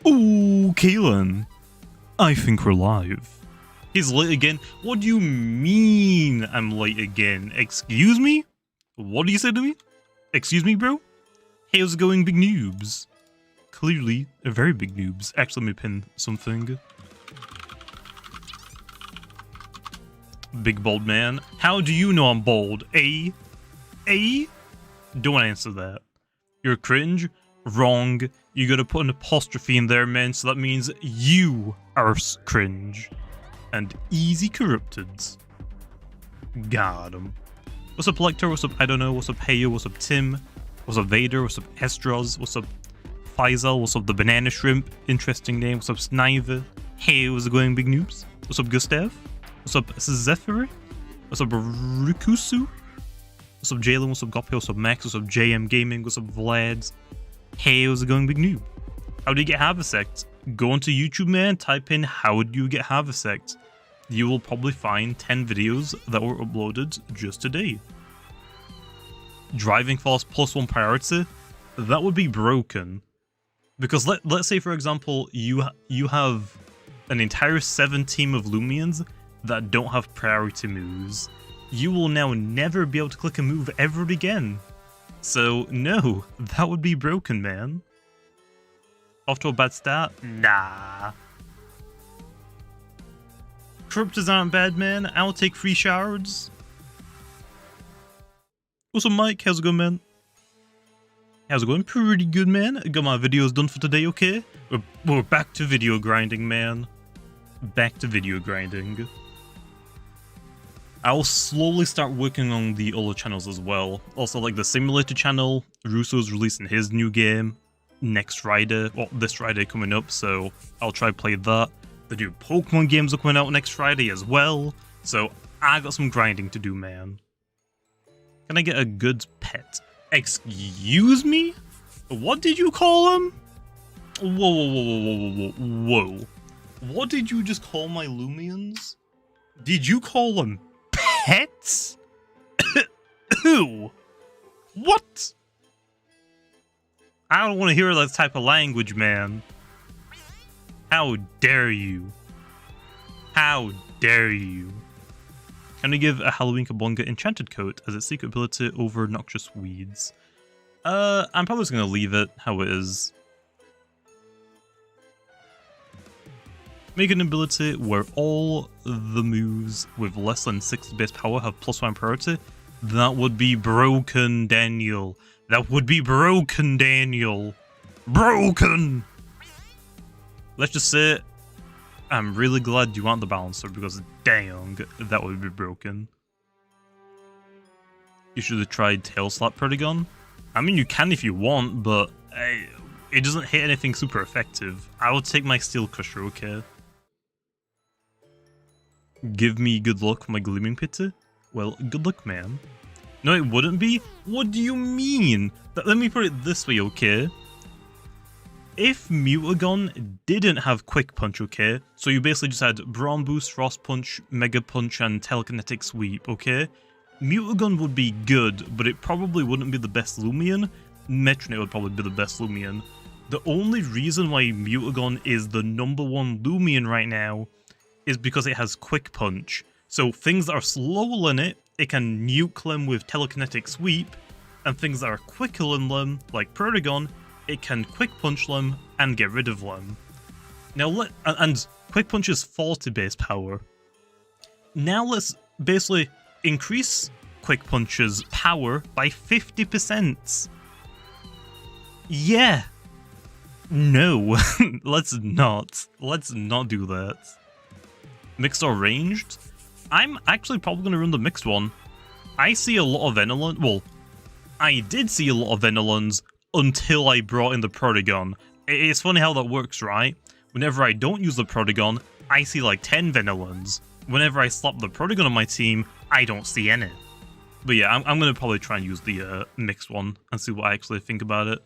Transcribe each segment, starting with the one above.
Ooh, Kaelin. I think we're live. He's late again? What do you mean I'm late again? Excuse me? What do you say to me? Excuse me, bro? Hey, how's it going, big noobs? Clearly, a very big noobs. Actually, let me pin something. Big bald man. How do you know I'm bald? A? Don't answer that. You're cringe? Wrong. You gotta put an apostrophe in there, man, so that means you are cringe. And easy corrupted. Got him. What's up, Lecter? What's up, I don't know? What's up, Heyo? What's up, Tim? What's up, Vader? What's up, Estros? What's up, Faisal? What's up, the Banana Shrimp? Interesting name. What's up, Sniver? Hey, how's it going, big noobs? What's up, Gustav? What's up, Zephyr? What's up, Rikusu? What's up, Jalen? What's up, Goppy? What's up, Max? What's up, JM Gaming? What's up, Vlad? Hey, how's it going, big noob? How do you get Harvesect? Go onto YouTube, man, type in how do you get Harvesect. You will probably find 10 videos that were uploaded just today. Driving force +1 priority? That would be broken. Because let's say, for example, you have an entire 7 team of Loomians that don't have priority moves. You will now never be able to click a move ever again. So, no, that would be broken, man. Off to a bad start? Nah. Corruptedodds aren't bad, man. I'll take 3 shards. What's up, Mike? How's it going, man? How's it going? Pretty good, man. Got my videos done for today, okay? We're back to video grinding, man. Back to video grinding. I'll slowly start working on the other channels as well. Also, like the Simulator channel, Russo's releasing his new game next Friday, or this Friday coming up, so I'll try to play that. The new Pokemon games are coming out next Friday as well, so I got some grinding to do, man. Can I get a good pet? Excuse me? What did you call him? Whoa. What did you just call my Loomians? Did you call them pets? Who? What? I don't want to hear that type of language, man. How dare you? How dare you? Can we give a Halloween Kabonga enchanted coat as its secret ability over noxious weeds? I'm probably just going to leave it how it is. Make an ability where all the moves with less than 60 base power have +1 priority. That would be broken, Daniel. That would be broken, Daniel. Broken! Let's just say, I'm really glad you aren't the balancer, because dang, that would be broken. You should have tried Tail Slap Prodigon. I mean, you can if you want, but it doesn't hit anything super effective. I would take my Steel Crusher, okay? Give me good luck, my Gleaming Pity? Well, good luck, man. No, it wouldn't be? What do you mean? Let me put it this way, okay? If Mutagon didn't have Quick Punch, okay? So you basically just had Brawn Boost, Frost Punch, Mega Punch, and Telekinetic Sweep, okay? Mutagon would be good, but it probably wouldn't be the best Loomian. Metronate would probably be the best Loomian. The only reason why Mutagon is the #1 Loomian right now is because it has Quick Punch. So things that are slower than it can nuke them with Telekinetic Sweep, and things that are quicker than them, like Prodigon, it can Quick Punch them and get rid of them. Now and Quick Punch is 40 base power. Now let's basically increase Quick Punch's power by 50%. Yeah. No, let's not do that. Mixed or ranged? I'm actually probably going to run the mixed one. I see a lot of Venilon. Well, I did see a lot of Venilons until I brought in the Prodigon. It's funny how that works, right? Whenever I don't use the Prodigon, I see like 10 Venilons. Whenever I slap the Prodigon on my team, I don't see any. But yeah, I'm going to probably try and use the mixed one and see what I actually think about it.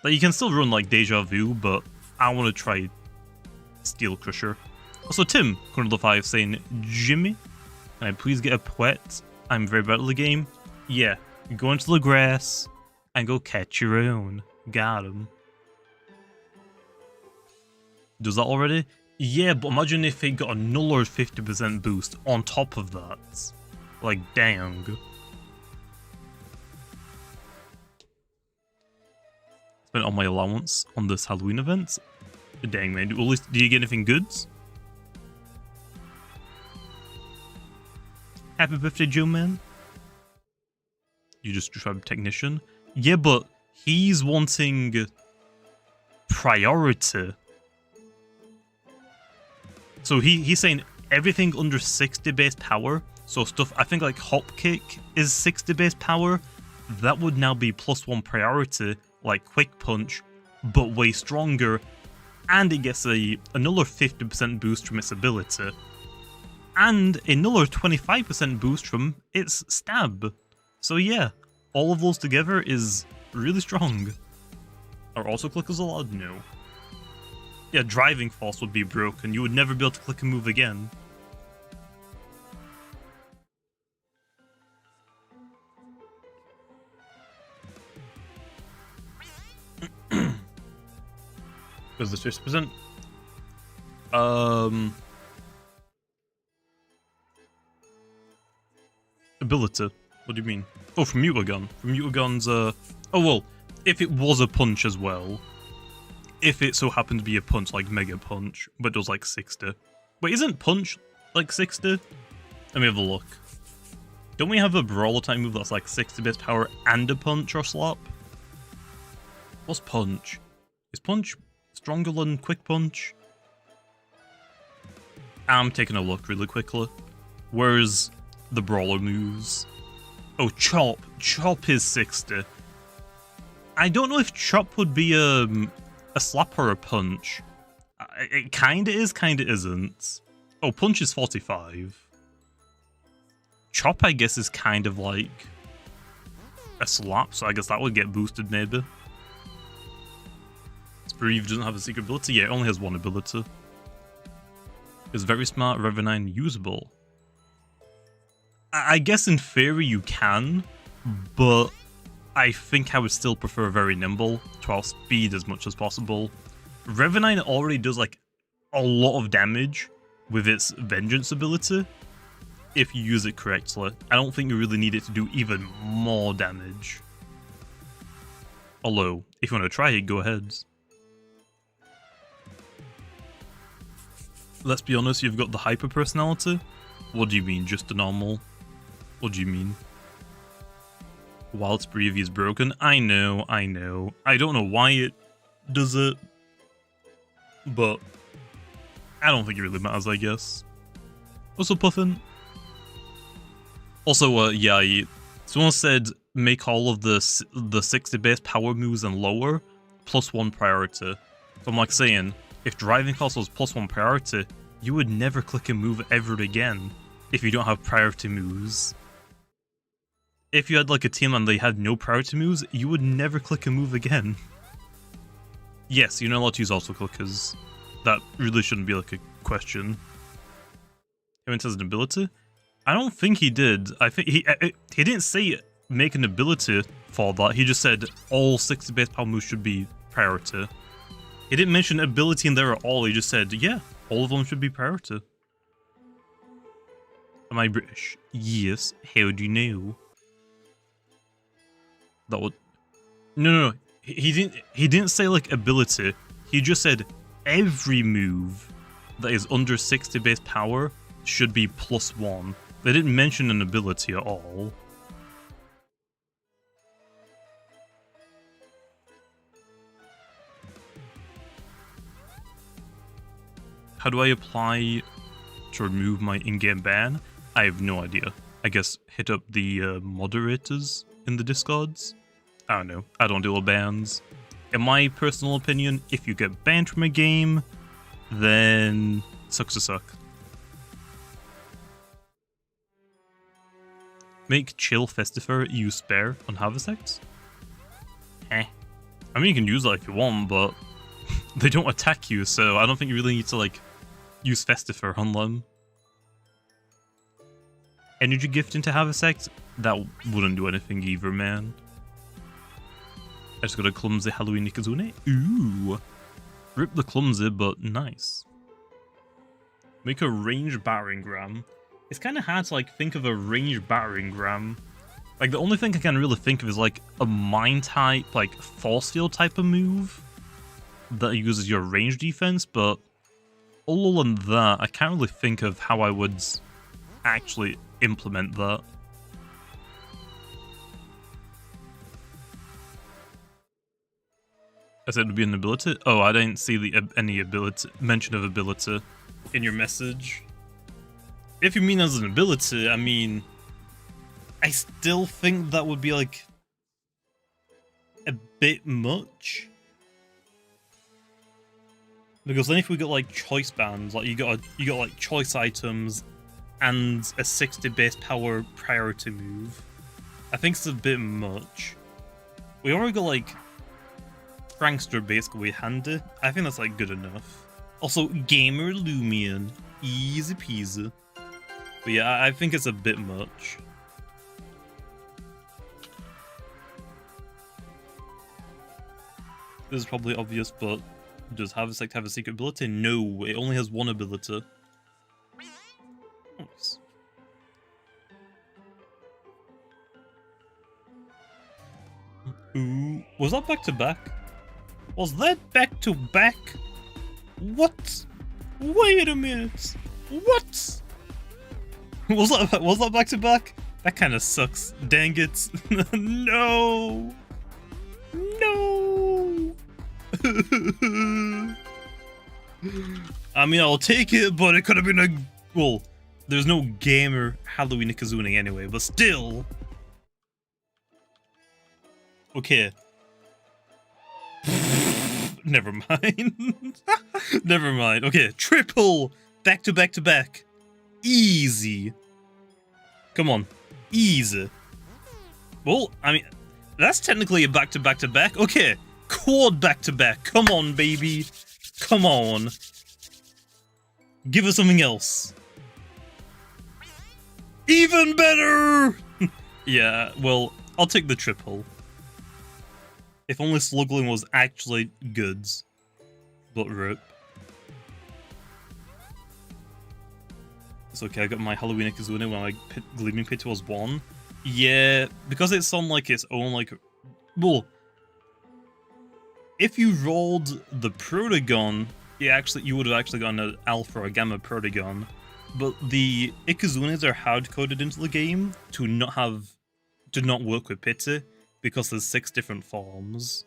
Like, you can still run like Deja Vu, but I want to try Steel Crusher. Also, Tim, Corner5 saying, Jimmy, can I please get a Poet? I'm very bad at the game. Yeah, go into the grass, and go catch your own. Got him. Does that already? Yeah, but imagine if it got another 50% boost on top of that. Like, dang. Spent all my allowance on this Halloween event. Dang, man. Do you get anything good? Happy birthday, Joe, man. You just described technician. Yeah, but he's wanting priority. So he's saying everything under 60 base power. So stuff, I think like Hopkick is 60 base power. That would now be +1 priority, like Quick Punch, but way stronger. And it gets another 50% boost from its ability. And another 25% boost from its stab. So yeah, all of those together is really strong. Are also clickers allowed? No. Yeah, driving force would be broken. You would never be able to click and move again. Was this 50%? Ability. What do you mean? Oh, from Mutagun. From Mutagun's, oh, well, if it was a punch as well. If it so happened to be a punch, like Mega Punch, but does like 60. Wait, isn't Punch like 60? Let me have a look. Don't we have a Brawler type move that's like 60 base power and a Punch or Slap? What's Punch? Is Punch stronger than Quick Punch? I'm taking a look really quickly. Where's the Brawler moves? Oh, Chop. Chop is 60. I don't know if Chop would be a slap or a punch. It kinda is, kinda isn't. Oh, punch is 45. Chop, I guess, is kind of like a slap, so I guess that would get boosted maybe. Spreve doesn't have a secret ability? Yeah, it only has one ability. It's very smart, Revenine usable. I guess in theory you can, but I think I would still prefer very nimble to outspeed as much as possible. Revenine already does like a lot of damage with its Vengeance ability if you use it correctly. I don't think you really need it to do even more damage. Although, if you want to try it, go ahead. Let's be honest, you've got the hyper personality. What do you mean, just a normal? What do you mean? Wild Spree is broken. I know. I don't know why it does it, but I don't think it really matters, I guess. Also, Puffin. Also, yeah, someone said make all of the 60 base power moves and lower +1 priority. So I'm like saying, if driving cost was +1 priority, you would never click and move ever again if you don't have priority moves. If you had like a team and they had no priority moves, you would never click and move again. Yes, you're not allowed to use auto clickers. That really shouldn't be like a question. Event has an ability? I don't think he did. I think he didn't say make an ability for that. He just said all 60 base power moves should be priority. He didn't mention ability in there at all. He just said, yeah, all of them should be priority. Am I British? Yes. How do you know? That would... No. He didn't say like ability. He just said every move that is under 60 base power should be +1. They didn't mention an ability at all. How do I apply to remove my in-game ban? I have no idea. I guess hit up the moderators in the Discords? I don't know. I don't deal with bans. In my personal opinion, if you get banned from a game, then sucks to suck. Make chill Festifer use spare on Harvesect? I mean, you can use that if you want, but they don't attack you, so I don't think you really need to, like, use Festifer on them. Energy gift into Harvesect? That wouldn't do anything either, man. I just got a clumsy Halloween Nikazune. Ooh. Rip the clumsy, but nice. Make a ranged battering ram. It's kind of hard to like think of a ranged battering ram. Like the only thing I can really think of is like a mine type, like force field type of move that uses your range defense, but other than that, I can't really think of how I would actually implement that. I said it would be an ability? Oh, I didn't see any ability mention of ability in your message. If you mean as an ability, I mean, I still think that would be like a bit much. Because then if we got like choice bands, like you got like choice items and a 60 base power priority move, I think it's a bit much. We already got like Prankster basically handy. I think that's like good enough. Also, Gamer Loomian, easy peasy. But yeah, I think it's a bit much. This is probably obvious, but does Harvesect have a secret ability? No, it only has one ability. Nice. Ooh, was that back to back? Was that back to back? What? Wait a minute. What? Was that back to back? That kind of sucks. Dang it. No. No. I mean, I'll take it, but it could have been a... Well, there's no gamer Halloween Nikazune anyway, but still. Okay. Never mind. Never mind. Okay, triple. Back to back to back. Easy. Come on. Easy. Well, I mean, that's technically a back to back to back. Okay. Quad back to back. Come on, baby. Come on. Give us something else. Even better! Yeah, well, I'll take the triple. If only Sluggling was actually goods. But rip. It's okay, I got my Halloween Nikazune when my Gleaming Pit was 1. Yeah, because it's on like its own like... Well, if you rolled the Protagon, you would have actually gotten an Alpha or Gamma Protagon. But the Ikazunes are hard-coded into the game to not work with Pity, because there's 6 different forms.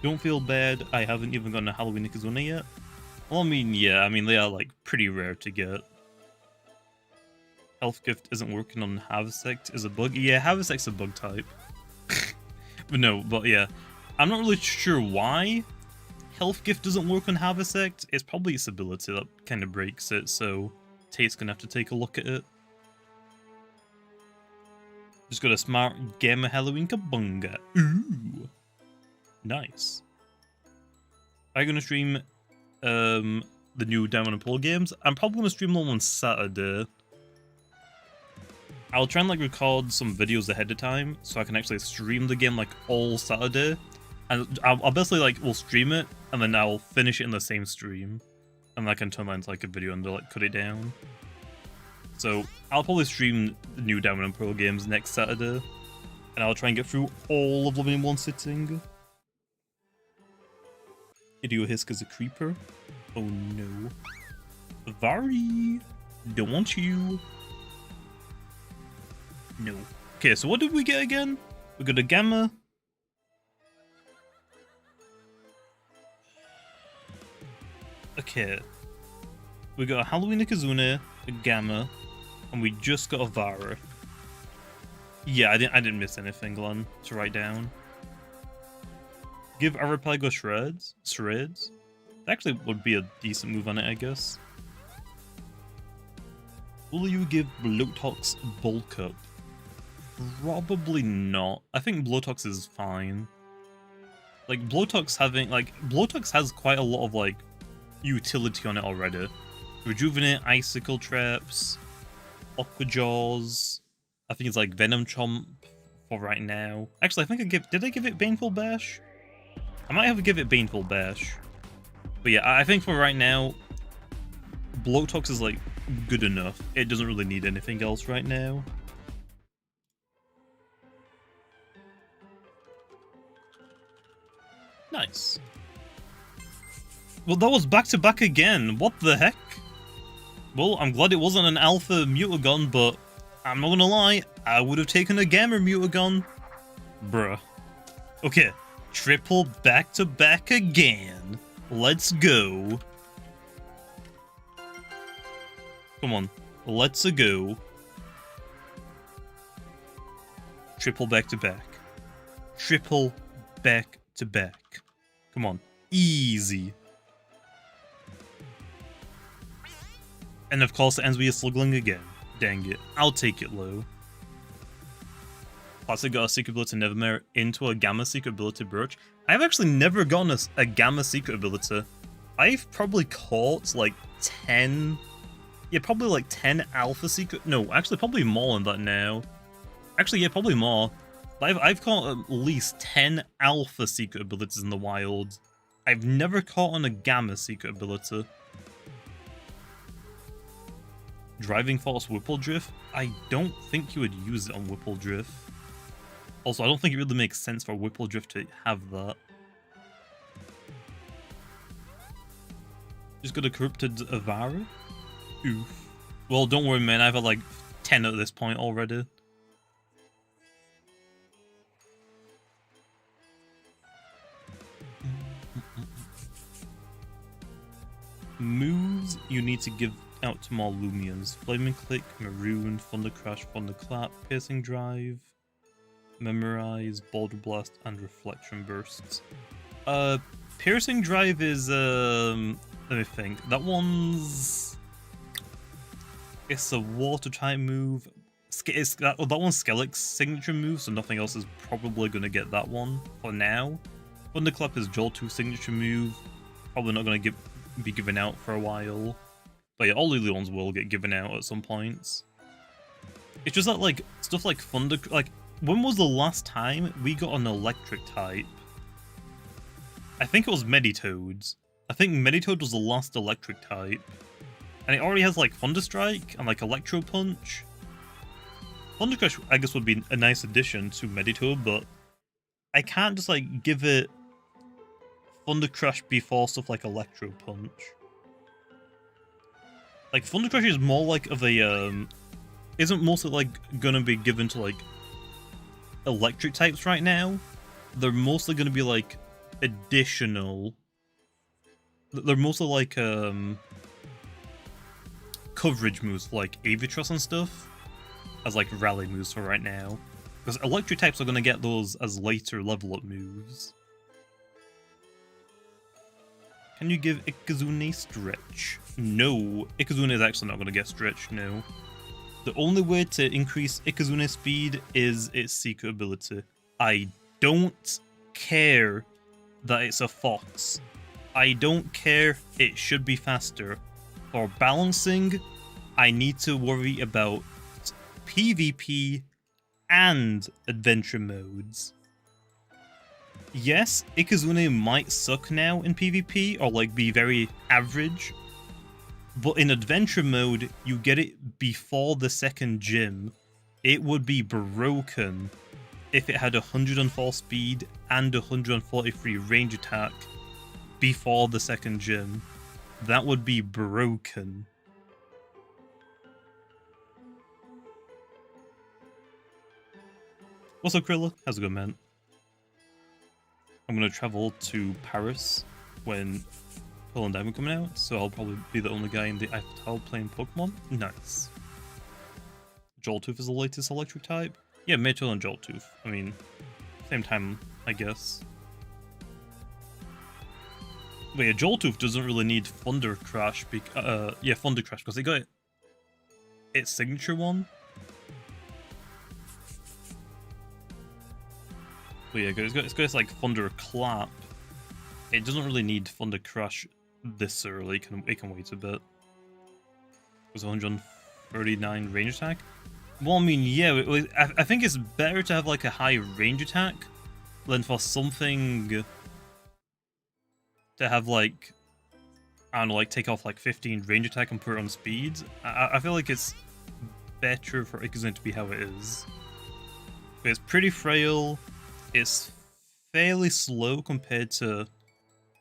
Don't feel bad, I haven't even gotten a Halloween Nikazune yet. Well, I mean, yeah, I mean, they are, like, pretty rare to get. Health Gift isn't working on Harvesect is a bug. Yeah, Harvesect's a bug type. But yeah. I'm not really sure why Health Gift doesn't work on Harvesect. It's probably its ability that kind of breaks it, so Tate's gonna have to take a look at it. Just got a smart Gamma Halloween Kabunga. Ooh. Nice. Are you gonna stream the new Diamond and Pearl games? I'm probably gonna stream them on Saturday. I'll try and like record some videos ahead of time so I can actually stream the game like all Saturday. And I'll basically like, we'll stream it and then I'll finish it in the same stream. And I can turn that into like a video and like cut it down. So I'll probably stream the new Diamond and Pearl games next Saturday. And I'll try and get through all of them in one sitting. Idio Hisk is a creeper. Oh no. Vari! Don't want you. No. Okay, so what did we get again? We got a Gamma. Okay. We got a Halloween Nikazune, a Gamma, and we just got a Vara. Yeah, I didn't miss anything, Glenn, to write down. Give Arapelago Shreds? Shreds? That actually would be a decent move on it, I guess. Will you give Blotox Bulk Up? Probably not. I think Blotox is fine. Like, Blotox has quite a lot of, like, utility on it already. Rejuvenate, Icicle Traps, Aqua Jaws. I think it's like Venom Chomp for right now. Actually, I think did I give it Baneful Bash? I might have to give it Baneful Bash. But yeah, I think for right now, Blowtox is like good enough. It doesn't really need anything else right now. Nice. Well, that was back-to-back again. What the heck? Well, I'm glad it wasn't an alpha Mutagon, but I'm not gonna lie, I would have taken a Gamma Mutagon. Bruh. Okay, triple back-to-back again. Let's go. Come on, let's go. Triple back-to-back. Triple back-to-back. Come on, easy. And of course it ends with a Slugling again. Dang it. I'll take it low. Plus I got a Secret Ability Nevermare into a Gamma Secret Ability Brooch. I've actually never gotten a Gamma Secret Ability. I've probably caught like 10... Yeah, probably like 10 Alpha Secret... No, actually probably more than that now. Actually, yeah, probably more. I've caught at least 10 Alpha Secret Abilities in the wild. I've never caught on a Gamma Secret Ability. Driving Force Whippledrift? I don't think you would use it on Whippledrift. Also, I don't think it really makes sense for Whippledrift to have that. Just got a Corrupted Avara? Oof. Well, don't worry, man. I've had like 10 at this point already. Moves you need to give out to more Loomians. Flaming Click, Maroon, Thunder Crash, Thunder Clap, Piercing Drive, Memorize, Boulder Blast, and Reflection Bursts. Piercing Drive is, let me think. That one's... It's a water type move. That one's Skelec's signature move, so nothing else is probably going to get that one for now. Thunderclap is Joltooth's signature move. Probably not going to be given out for a while. But yeah, all the other ones will get given out at some points. It's just that, like, stuff like Thunder... Like, when was the last time we got an electric type? I think it was Meditoads. I think Meditoad was the last electric type. And it already has, like, Thunder Strike and, like, Electro Punch. Thunder Crash, I guess, would be a nice addition to Meditoad, but I can't just, like, give it Thunder Crash before stuff like Electro Punch. Like, Thunder Crash is more like of a, isn't mostly, like, gonna be given to, like, electric types right now. They're mostly gonna be, like, additional. They're mostly, like, coverage moves, like Avitrus and stuff, as, like, rally moves for right now. Because electric types are gonna get those as later level up moves. Can you give Ikazune Stretch? No, Ikazune is actually not going to get Stretch, no. The only way to increase Ikazune's speed is its secret ability. I don't care that it's a fox. I don't care it should be faster. For balancing, I need to worry about PvP and adventure modes. Yes, Ikazune might suck now in PvP, or like be very average, but in adventure mode, you get it before the second gym. It would be broken if it had 104 speed and 143 range attack before the second gym. That would be broken. What's up, Krilla? How's it going, man? I'm going to travel to Paris when Pearl and Diamond coming out, so I'll probably be the only guy in the Eiffel Tower playing Pokemon. Nice. Joltooth is the latest electric type? Yeah, Mewtwo and Joltooth. I mean, same time, I guess. But yeah, Joltooth doesn't really need Thunder Crash, Thunder Crash, because it got its signature one. But yeah, it's got like Thunder Clap. It doesn't really need Thunder Crash this early. It can wait a bit. It was 139 range attack. Well, I mean, yeah, I think it's better to have like a high range attack than for something to have like, I don't know, like take off like 15 range attack and put it on speed. I feel like it's better for Ixen to be how it is. But it's pretty frail. It's fairly slow compared to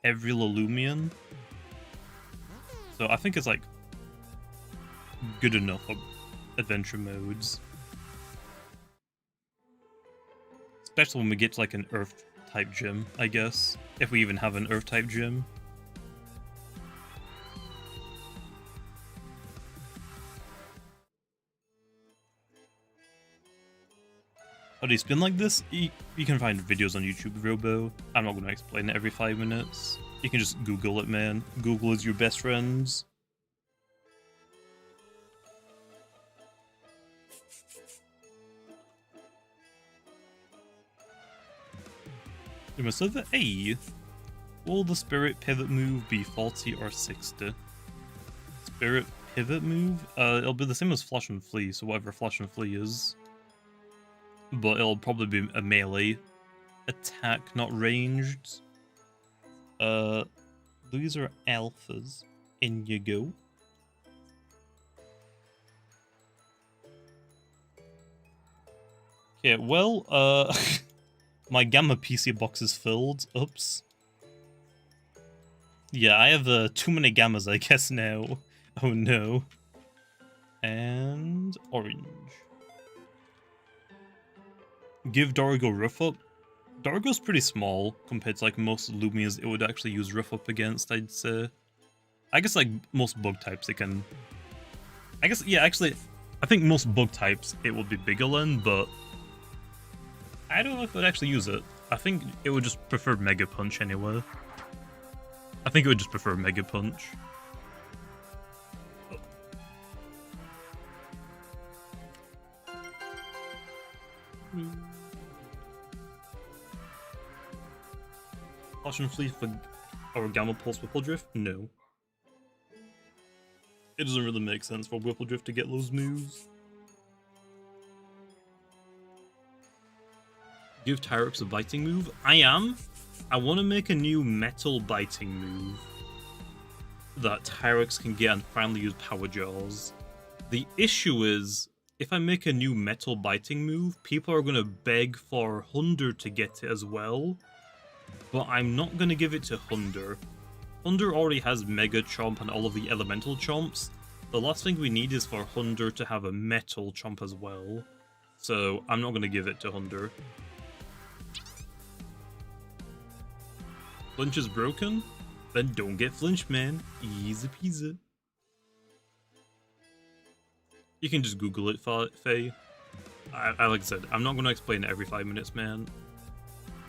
every Loomian. So I think it's like good enough for adventure modes. Especially when we get to like an Earth type gym, I guess. If we even have an Earth type gym. How do you spin like this? You can find videos on YouTube, Robo. I'm not going to explain it every 5 minutes. You can just Google it, man. Google is your best friends. We must have the A. Will the spirit pivot move be 40 or 60? Spirit pivot move? It'll be the same as Flash and Flee, so whatever Flash and Flee is. But it'll probably be a melee attack, not ranged. These are alphas. In you go. Okay, well, my Gamma PC box is filled. Oops. Yeah, I have too many Gammas, I guess, now. Oh no. And orange. Give Dorigo Rough Up. Dorigo's pretty small compared to like most Loomians it would actually use Rough Up against, I'd say. I guess like most bug types it can... I guess, yeah, actually, I think most bug types it would be Biggerland, but I don't know if it would actually use it. I think it would just prefer Mega Punch anyway. I think it would just prefer Mega Punch. Flash and Flee for our Gamma Pulse Whipple Drift? No. It doesn't really make sense for Whipple Drift to get those moves. Give Tyrex a biting move? I want to make a new metal biting move that Tyrex can get and finally use Power Jaws. The issue is, if I make a new metal biting move, people are going to beg for Hunder to get it as well. But I'm not going to give it to Hunder. Hunder already has Mega Chomp and all of the Elemental Chomps. The last thing we need is for Hunder to have a Metal Chomp as well. So I'm not going to give it to Hunder. Flinch is broken? Then don't get Flinch, man. Easy peasy. You can just Google it, Faye. Like I said, I'm not going to explain it every 5 minutes, man.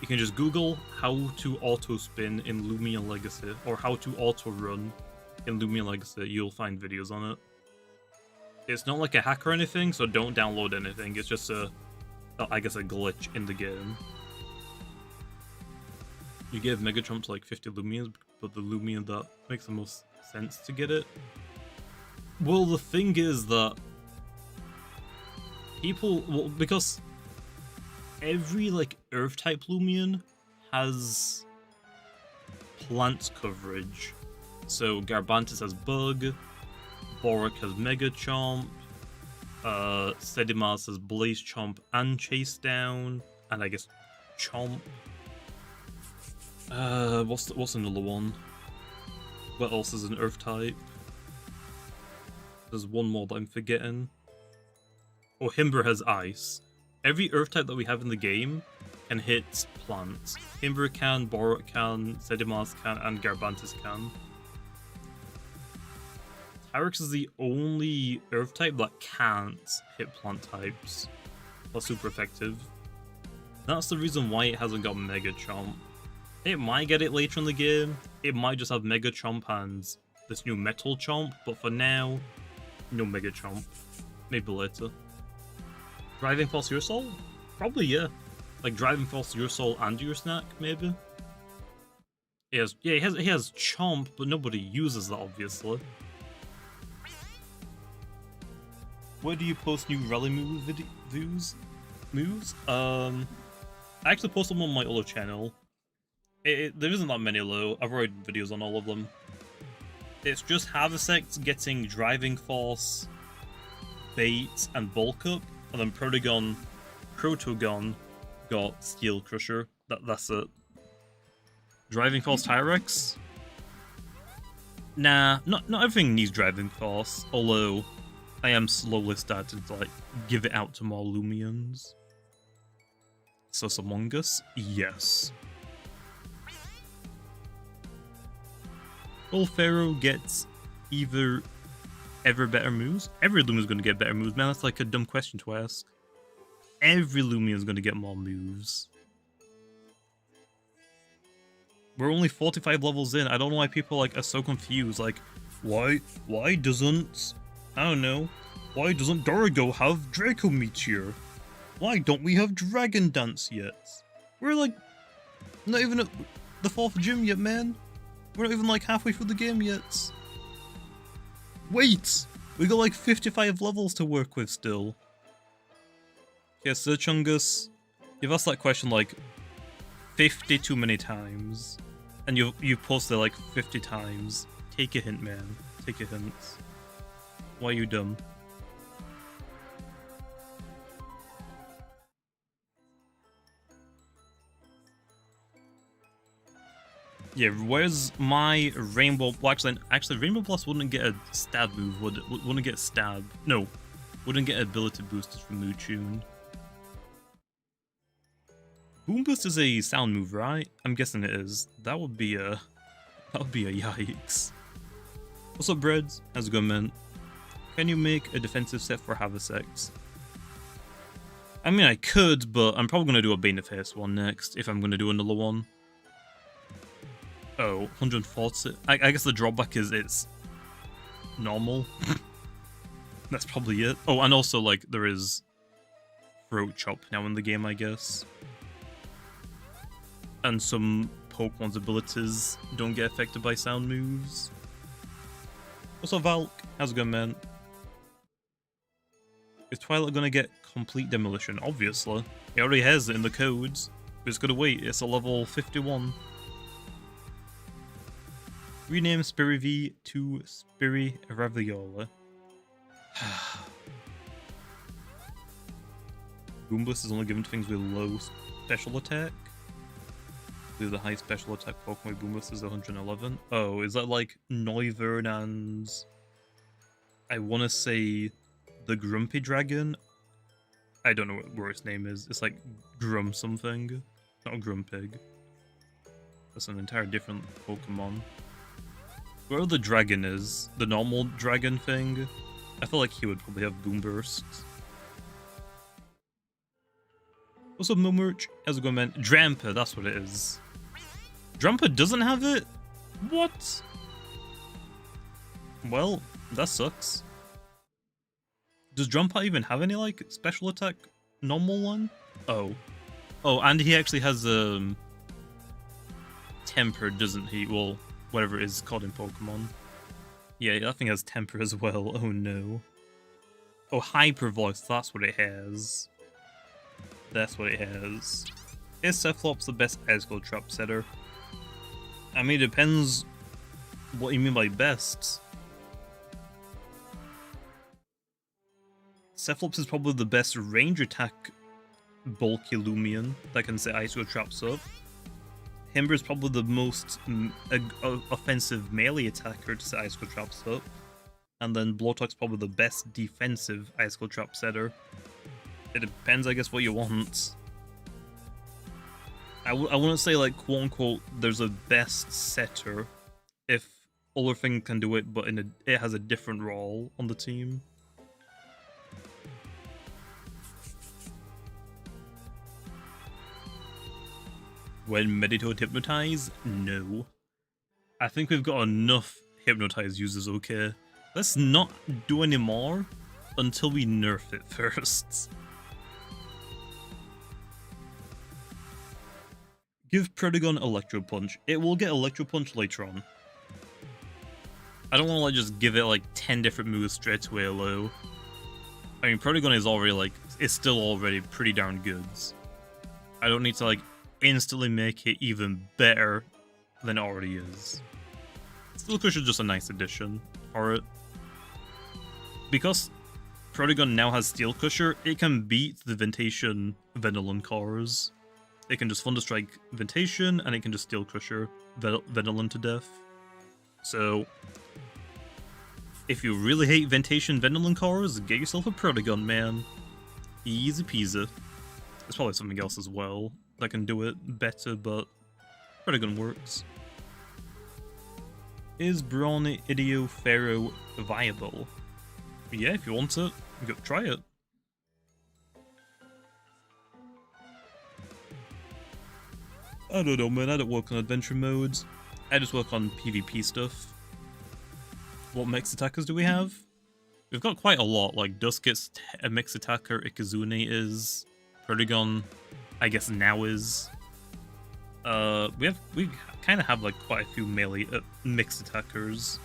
You can just Google how to auto-spin in Loomian Legacy, or how to auto-run in Loomian Legacy. You'll find videos on it. It's not like a hack or anything, so don't download anything. It's just I guess a glitch in the game. You give Mega Chomp to like 50 Loomians, but the Loomian that makes the most sense to get it. Well, the thing is that people, well, because every like Earth type Loomian has plant coverage. So Garbantis has Bug, Borak has Mega Chomp, Sedimas has Blaze Chomp and Chase Down, and I guess Chomp. What's another one? What else is an Earth type? There's one more that I'm forgetting. Oh, Himber has Ice. Every Earth type that we have in the game can hit plants. Himber can, Borak can, Sedimas can, and Garbantis can. Tyrex is the only Earth type that can't hit plant types. That's super effective. That's the reason why it hasn't got Mega Chomp. It might get it later in the game. It might just have Mega Chomp and this new Metal Chomp, but for now, no Mega Chomp. Maybe later. Driving Force Your Soul? Probably, yeah. Like Driving Force Your Soul and Your Snack, maybe. He has Chomp, but nobody uses that, obviously. Where do you post new rally move videos? Moves? I actually post them on my other channel. There isn't that many though. I've already done videos on all of them. It's just Harvesect getting driving force, bait, and bulk up, and then Protogon got Steel Crusher. That's it. Driving force Tyrex? Nah, not everything needs driving force, although I am slowly starting to like give it out to more Loomians. So Among Us? Yes. Will Pharaoh gets ever better moves? Every Loomian's gonna get better moves, man. That's like a dumb question to ask. Every Loomian's gonna get more moves. We're only 45 levels in. I don't know why people like are so confused. Like, why doesn't, I don't know, why doesn't Dorigo have Draco Meteor? Why don't we have Dragon Dance yet? We're like not even at the 4th gym yet, man. We're not even like halfway through the game yet. Wait! We got like 55 levels to work with still. Yeah, Searchungus, you've asked that question like 50 too many times. And you've posted like 50 times. Take a hint, man. Take a hint. Why are you dumb? Yeah, where's my Rainbow... Well, actually, Rainbow Plus wouldn't get a stab move, would it? Wouldn't get stab. No. Wouldn't get ability boosters from Mootune. Boom Boost is a sound move, right? I'm guessing it is. That would be a yikes. What's up, Breads? How's it going, man? Can you make a defensive set for Harvesect? I mean, I could, but I'm probably going to do a Bane of Haste one next, if I'm going to do another one. Oh, 140. I guess the drawback is it's normal. That's probably it. Oh, and also, like, there is Throat Chop now in the game, I guess. And some Pokemon's abilities don't get affected by sound moves. What's up, Valk? How's it going, man? Is Twilight gonna get complete demolition? Obviously. It already has it in the codes. But it's gotta wait, it's a level 51. Rename Spiriv to Spiriraviola. Boombus is only given to things with low special attack. The high special attack Pokemon with Boombus is 111. Oh, is that like Noivern and... I want to say the Grumpy Dragon? I don't know what its name is. It's like Grum something. Not Grumpig. That's an entire different Pokemon. Where the dragon is, the normal dragon thing, I feel like he would probably have Boom Burst. What's up, Momerch? How's it going, man? Drampa, that's what it is. Drampa doesn't have it? What? Well, that sucks. Does Drampa even have any, like, special attack normal one? Oh. Oh, and he actually has, Temper, doesn't he? Well, whatever it is called in Pokemon. Yeah, that thing has Temper as well. Oh no. Oh, Hyper Voice, that's what it has. That's what it has. Is Cephalops the best Icicle Trap setter? I mean, it depends what you mean by best. Cephalops is probably the best range attack bulky Loomian that can set Icicle Traps up. Himber is probably the most offensive melee attacker to set Icicle Traps up. And then Blowtork's probably the best defensive Icicle Trap setter. It depends, I guess, what you want. I wouldn't say, like, quote-unquote, there's a best setter if other thing can do it, but it has a different role on the team. When Meditoad Hypnotize? No. I think we've got enough Hypnotize users, okay? Let's not do any more until we nerf it first. Give Predagon Electro Punch. It will get Electro Punch later on. I don't want to like just give it like 10 different moves straight away, though. I mean, Protagon is already, like, it's still already pretty darn good. I don't need to, like, instantly make it even better than it already is. Steel Crusher is just a nice addition for it. Because Protagon now has Steel Crusher, it can beat the Ventation Venolin cores. It can just Thunderstrike Ventation, and it can just Steel Crusher Venolin to death. So, if you really hate Ventation Venolin cores, get yourself a Protagon, man. Easy peasy. There's probably something else as well that can do it better, but Protagon works. Is Brawn Idio Pharaoh viable? Yeah, if you want it, go try it. I don't know, man. I don't work on adventure modes. I just work on PvP stuff. What mixed attackers do we have? We've got quite a lot. Like Duskit's a mixed attacker, Ikazune is, Protagon, I guess now is. We kind of have like quite a few melee mixed attackers,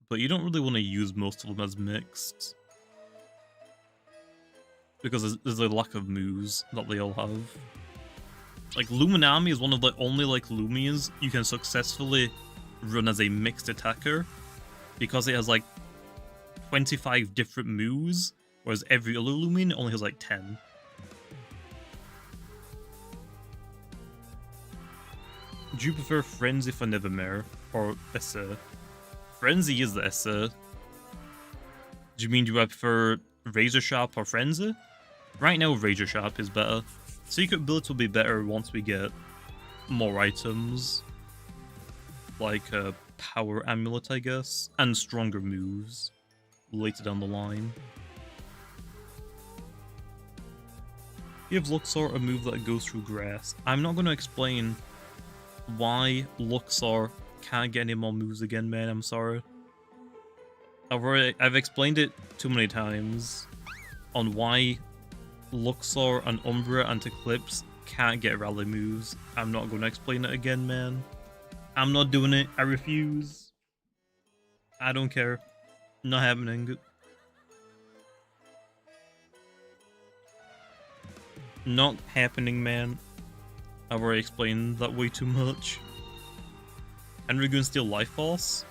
but you don't really want to use most of them as mixed because there's a lack of moves that they all have. Like Luminami is one of the only like Loomians you can successfully run as a mixed attacker because it has like 25 different moves, whereas every other Loomian only has like 10. Do you prefer Frenzy for Nevermare or Esse? Frenzy is the Esse. Do you mean do I prefer Razor Sharp or Frenzy? Right now Razor Sharp is better. Secret Ability will be better once we get more items. Like a Power Amulet, I guess. And stronger moves later down the line. Give Luxor a move that goes through grass. I'm not going to explain why Luxor can't get any more moves again, man. I'm sorry. I've explained it too many times on why Luxor and Umbra and Eclipse can't get rally moves. I'm not going to explain it again, man. I'm not doing it. I refuse. I don't care. Not happening. Not happening, man. I've already explained that way too much. And we're going to steal Life Force?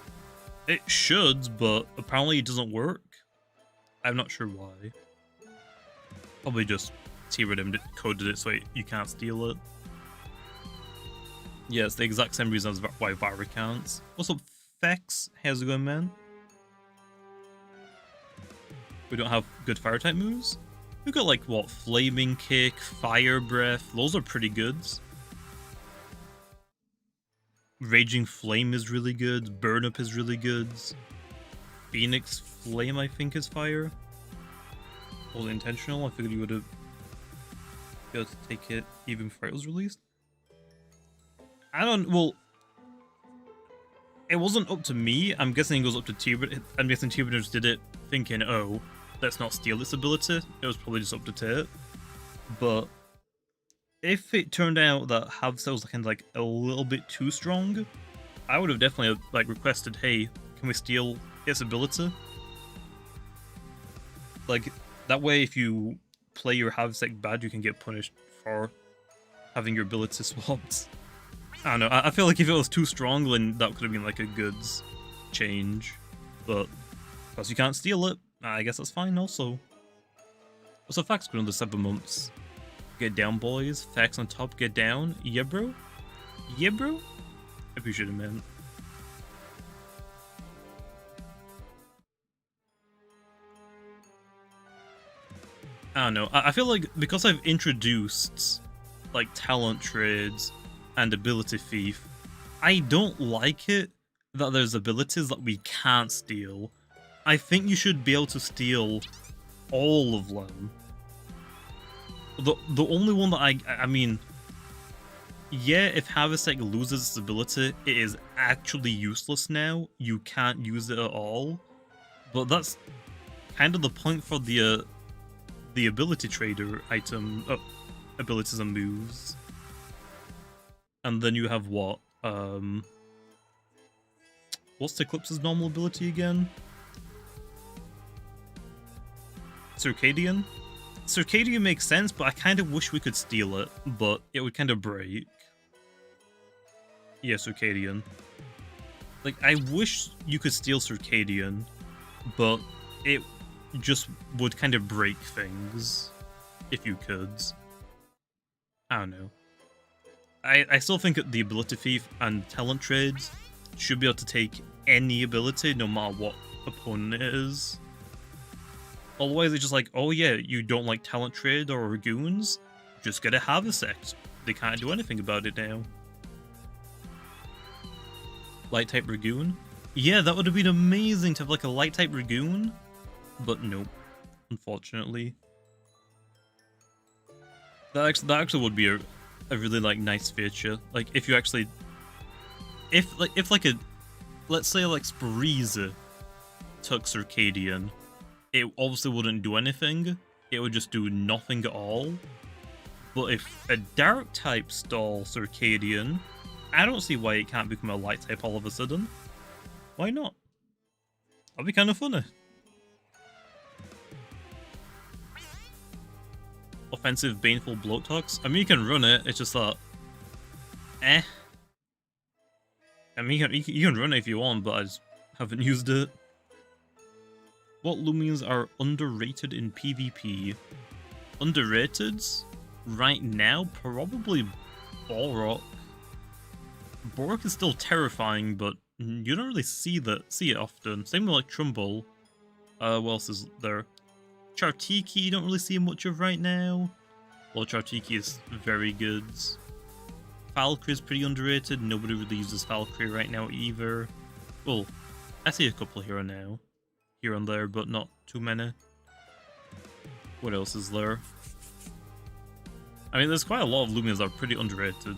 It should, but apparently it doesn't work. I'm not sure why. Probably just T-Rhythm coded it so you can't steal it. Yeah, it's the exact same reason as why Vara can't. What's up, Fex? How's it going, man? We don't have good fire type moves? We've got like, what, Flaming Kick, Fire Breath, those are pretty good. Raging Flame is really good, Burn Up is really good. Phoenix Flame, I think, is fire. Was it intentional? I figured you would have been able to take it even before it was released. Well, it wasn't up to me. I'm guessing it goes up to T-Rhythm. I'm guessing T-Rhythm just did it thinking, oh, let's not steal this ability. It was probably just up to Tate. But if it turned out that Harvesect was kind of like a little bit too strong, I would have definitely like requested, hey, can we steal its ability? Like, that way if you play your Harvesect bad, you can get punished for having your ability swapped. I don't know, I feel like if it was too strong, then that could have been like a good change. But because you can't steal it, I guess that's fine also. What's the facts going on the 7 months? Get down, boys. Facts on top, get down. Yeah, bro? Yeah, bro? I appreciate it, man. I don't know. I feel like because I've introduced like talent trades and ability thief, I don't like it that there's abilities that we can't steal. I think you should be able to steal all of them. The only one that I mean, yeah, if Harvesect loses its ability, it is actually useless now. You can't use it at all. But that's kind of the point for the ability trader item, abilities and moves. And then you have what? What's Eclipse's normal ability again? Circadian? Circadian makes sense, but I kind of wish we could steal it, but it would kind of break. Yeah, Circadian. Like, I wish you could steal Circadian, but it just would kind of break things if you could. I don't know. I still think the ability thief and talent trades should be able to take any ability, no matter what opponent it is. Otherwise, it's just like, oh yeah, you don't like talent trade or Ragoons? Just get a Harvesect. They can't do anything about it now. Light type Ragoon? Yeah, that would have been amazing to have like a light type Ragoon. But nope, unfortunately. That actually would be a really like nice feature. Like if you actually, if like a, let's say like Spreeza took Circadian, it obviously wouldn't do anything. It would just do nothing at all. But if a dark type stole Circadian, I don't see why it can't become a light type all of a sudden. Why not? That'd be kind of funny. Offensive Baneful Bloatox. I mean, you can run it, it's just that... I mean, you can run it if you want, but I just haven't used it. What Loomians are underrated in PvP? Underrated? Right now, probably Borok. Borok is still terrifying, but you don't really see it often. Same with like Trumbull. What else is there? Chartiki, you don't really see much of right now. Well, Chartiki is very good. Valkyrie is pretty underrated. Nobody really uses Valkyrie right now either. Well, I see a couple here and now. Here and there, but not too many. What else is there? I mean, there's quite a lot of Loomians that are pretty underrated.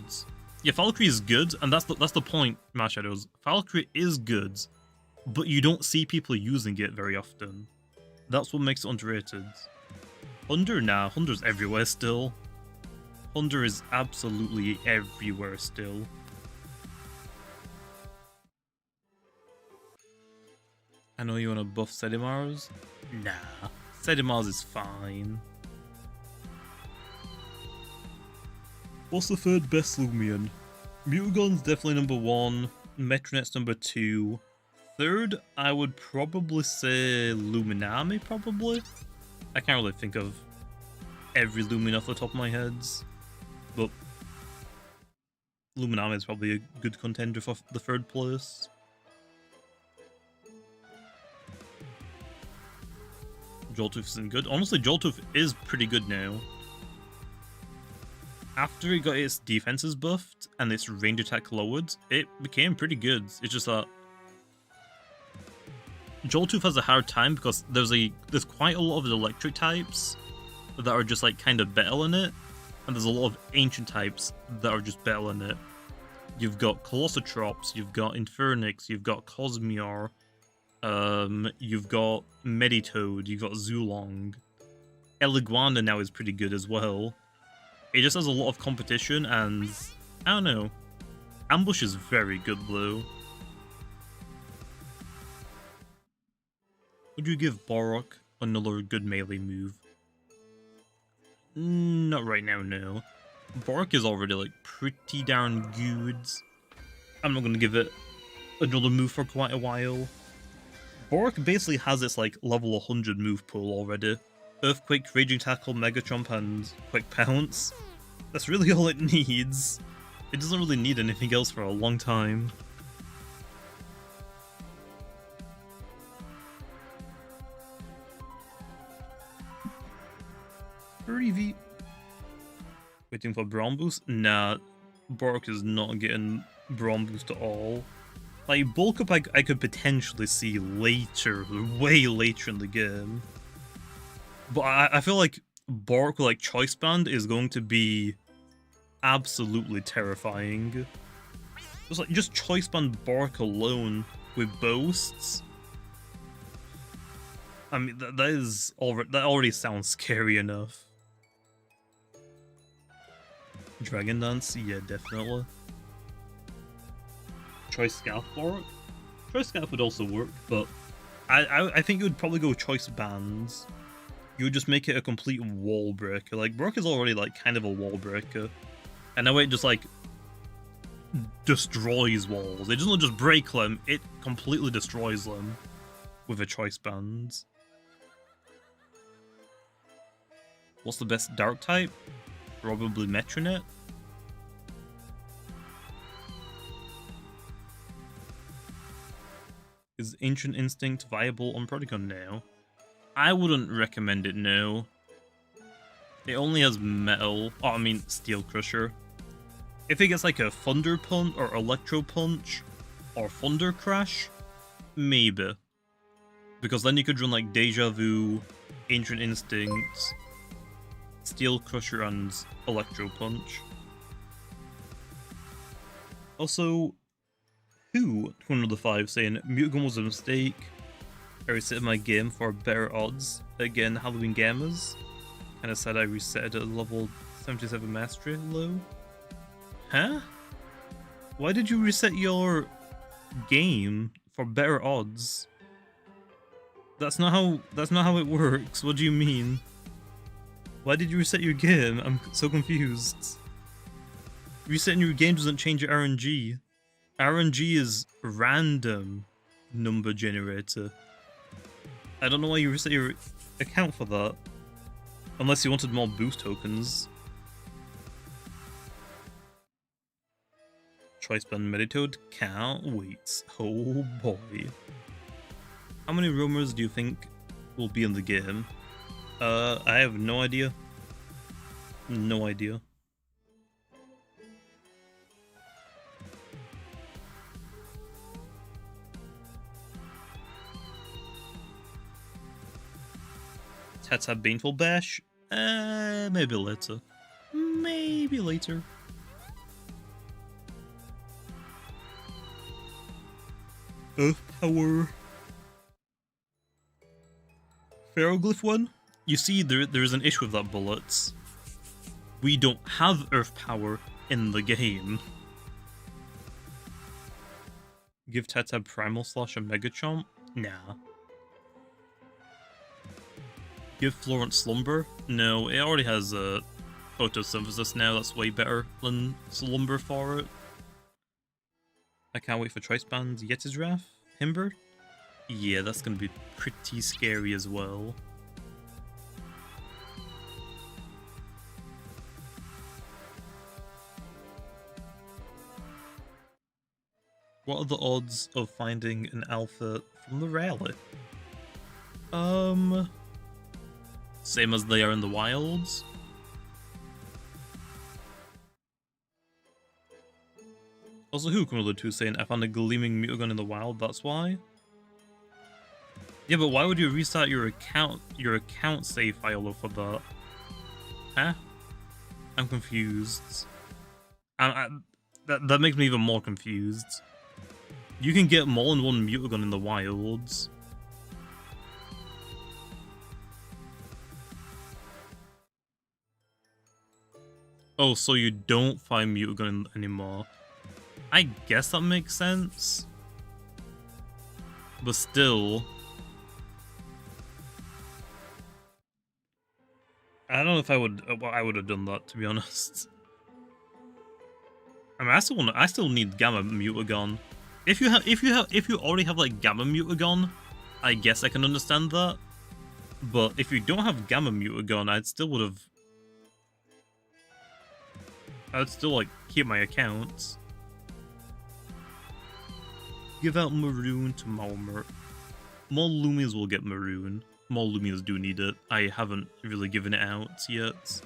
Yeah, Valkyrie is good, and that's the point, Mad Shadows. Valkyrie is good, but you don't see people using it very often. That's what makes it underrated. Hunder? Nah, Hunder's everywhere still. Hunder is absolutely everywhere still. I know you want to buff Sedimars? Nah, Sedimars is fine. What's the third best Loomian? Mutagon's definitely number 1, Metronet's number 2. Third, I would probably say Luminami, probably. I can't really think of every Loomian off the top of my head, but Luminami is probably a good contender for the third place. Joltooth isn't good. Honestly, Joltooth is pretty good now. After it got its defenses buffed and its range attack lowered, it became pretty good. It's just that Joltooth has a hard time because there's quite a lot of electric types that are just like kind of better in it, and there's a lot of ancient types that are just better in it. You've got Colossotrops, you've got Infernix, you've got Cosmior, you've got Meditoad, you've got Zulong. Eliguana now is pretty good as well. It just has a lot of competition, and I don't know. Ambush is very good though. Would you give Borok another good melee move? Not right now, no. Borok is already like pretty darn good. I'm not gonna give it another move for quite a while. Borok basically has its like level 100 move pool already. Earthquake, Raging Tackle, Mega Chomp, and Quick Pounce. That's really all it needs. It doesn't really need anything else for a long time. Reveat. Waiting for Brawn Boost? Nah, Borok is not getting Brawn Boost at all. Like, Bulk Up I could potentially see later, way later in the game. But I feel like Borok with like Choice Band is going to be absolutely terrifying. Just Choice Band Borok alone with boasts. I mean, that already sounds scary enough. Dragon Dance? Yeah, definitely. Choice Scarf Borok? Choice Scarf would also work, but I think it would probably go Choice Bands. you would just make it a complete wall breaker. Like, Brock is already, like, kind of a wall breaker. And now it just, like, destroys walls. It doesn't just break them, it completely destroys them with a choice band. What's the best dark type? Probably Metronet. Is Ancient Instinct viable on Prodigon now? I wouldn't recommend it, no. It only has metal. Oh, I mean, Steel Crusher. If it gets like a Thunder Punch or Electro Punch or Thunder Crash, maybe. Because then you could run like Deja Vu, Ancient Instinct, Steel Crusher, and Electro Punch. Also, who, 105, saying Mutagon was a mistake. I reset my game for better odds. Again, Halloween Gammas. Kinda said I reset at level 77 Mastery low. Huh? Why did you reset your game for better odds? That's not how it works. What do you mean? Why did you reset your game? I'm so confused. Resetting your game doesn't change your RNG. RNG is random number generator. I don't know why you reset your account for that. Unless you wanted more boost tokens. Choice band Meditoad, can't wait. Oh boy. How many roamers do you think will be in the game? I have no idea. No idea. Tata Baneful Bash? Maybe later. Maybe later. Earth Power. Pharoglyph one? You see, there's an issue with that, Bullets. We don't have Earth Power in the game. Give Tata Primal Slash a Mega Chomp? Nah. Give Florence Slumber? No, it already has a photosynthesis now, that's way better than Slumber for it. I can't wait for Choice Band Yeti's Wrath? Himber? Yeah, that's gonna be pretty scary as well. What are the odds of finding an alpha from the rally? Same as they are in the wilds. Also, who can relate to saying I found a gleaming Mutagon in the wild, that's why? Yeah, but why would you restart your account save file for that? Huh? I'm confused. That makes me even more confused. You can get more than one Mutagon in the wilds. Oh, so you don't find Mutagon anymore. I guess that makes sense. But still... I don't know if I would have done that, to be honest. I mean, I still need Gamma Mutagon. If you already have like Gamma Mutagon, I guess I can understand that. But if you don't have Gamma Mutagon, I'd still like keep my accounts. Give out Maroon to Malmer. More Loomians will get Maroon. More Loomians do need it. I haven't really given it out yet.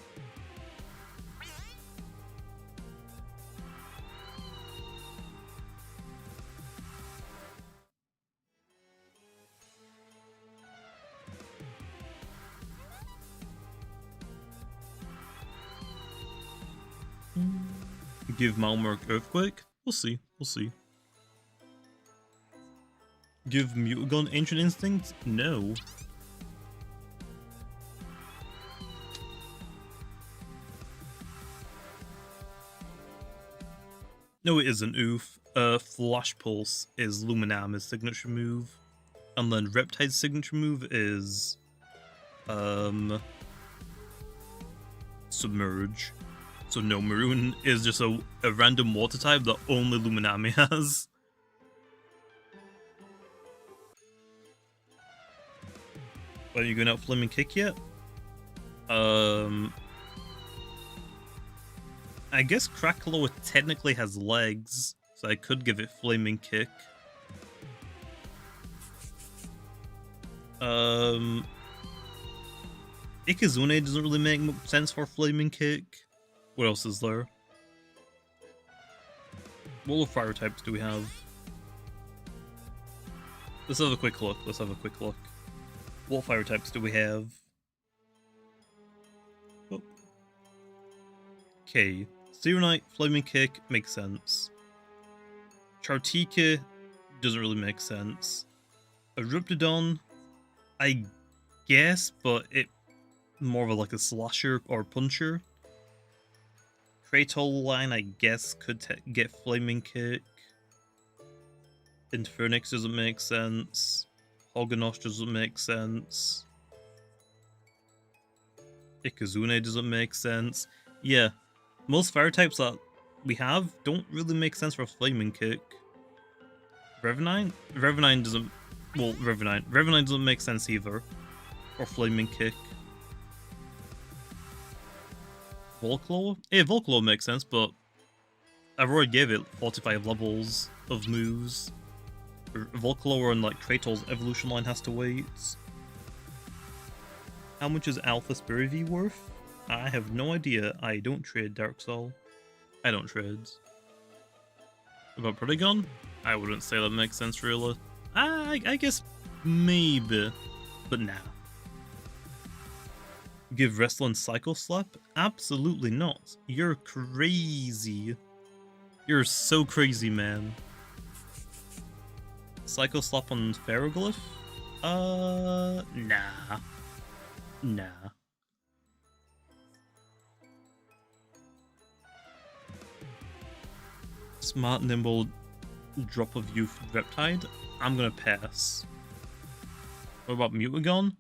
Give Malmer Earthquake? We'll see. We'll see. Give Mutagon Ancient Instinct? No. No, it isn't, oof. Flash Pulse is Luminama's signature move. And then Reptide's signature move is Submerge. So no, Maroon is just a random water type that only Luminami has. Are you going out Flaming Kick yet? I guess Cracklow technically has legs, so I could give it Flaming Kick. Ikazune doesn't really make sense for Flaming Kick. What else is there? What other fire types do we have? Let's have a quick look. What fire types do we have? Oh. Okay. Serenite, Flaming Kick makes sense. Chartika doesn't really make sense. Corruptedodds, I guess, but it more of like a slasher or puncher. Kratos line, I guess, could get Flaming Kick. Infernix doesn't make sense. Hoganosh doesn't make sense. Ikazune doesn't make sense. Yeah, most fire types that we have don't really make sense for Flaming Kick. Revenine doesn't... Well, Revenine doesn't make sense either. Or Flaming Kick. Volclaw? Yeah, Volclaw makes sense, but I've already gave it 45 levels of moves. Volclaw and like Kratos' evolution line has to wait. How much is Alpha Spirivi worth? I have no idea. I don't trade Dark Soul. I don't trade. About Protagon? I wouldn't say that makes sense really. I guess maybe, but nah. Give Wrestling Psycho Slap? Absolutely not. You're crazy. You're so crazy, man. Psycho Slap on Pharoglyph? Nah. Nah. Smart, nimble, drop of youth Reptide? I'm gonna pass. What about Mutagon?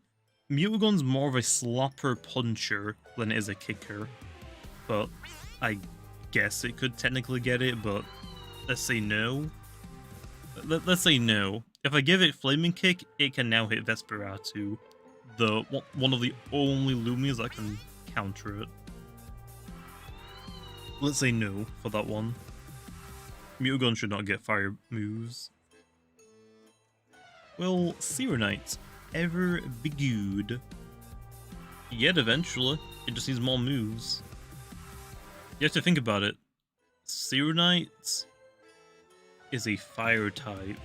Mutagon's more of a slapper puncher than it is a kicker. But I guess it could technically get it, but let's say no. Let's say no. If I give it Flaming Kick, it can now hit Vesperatu, one of the only Loomians that can counter it. Let's say no for that one. Mutagon should not get fire moves. Will Serenite ever be good? Yet eventually, it just needs more moves. You have to think about it. Serenite is a fire type,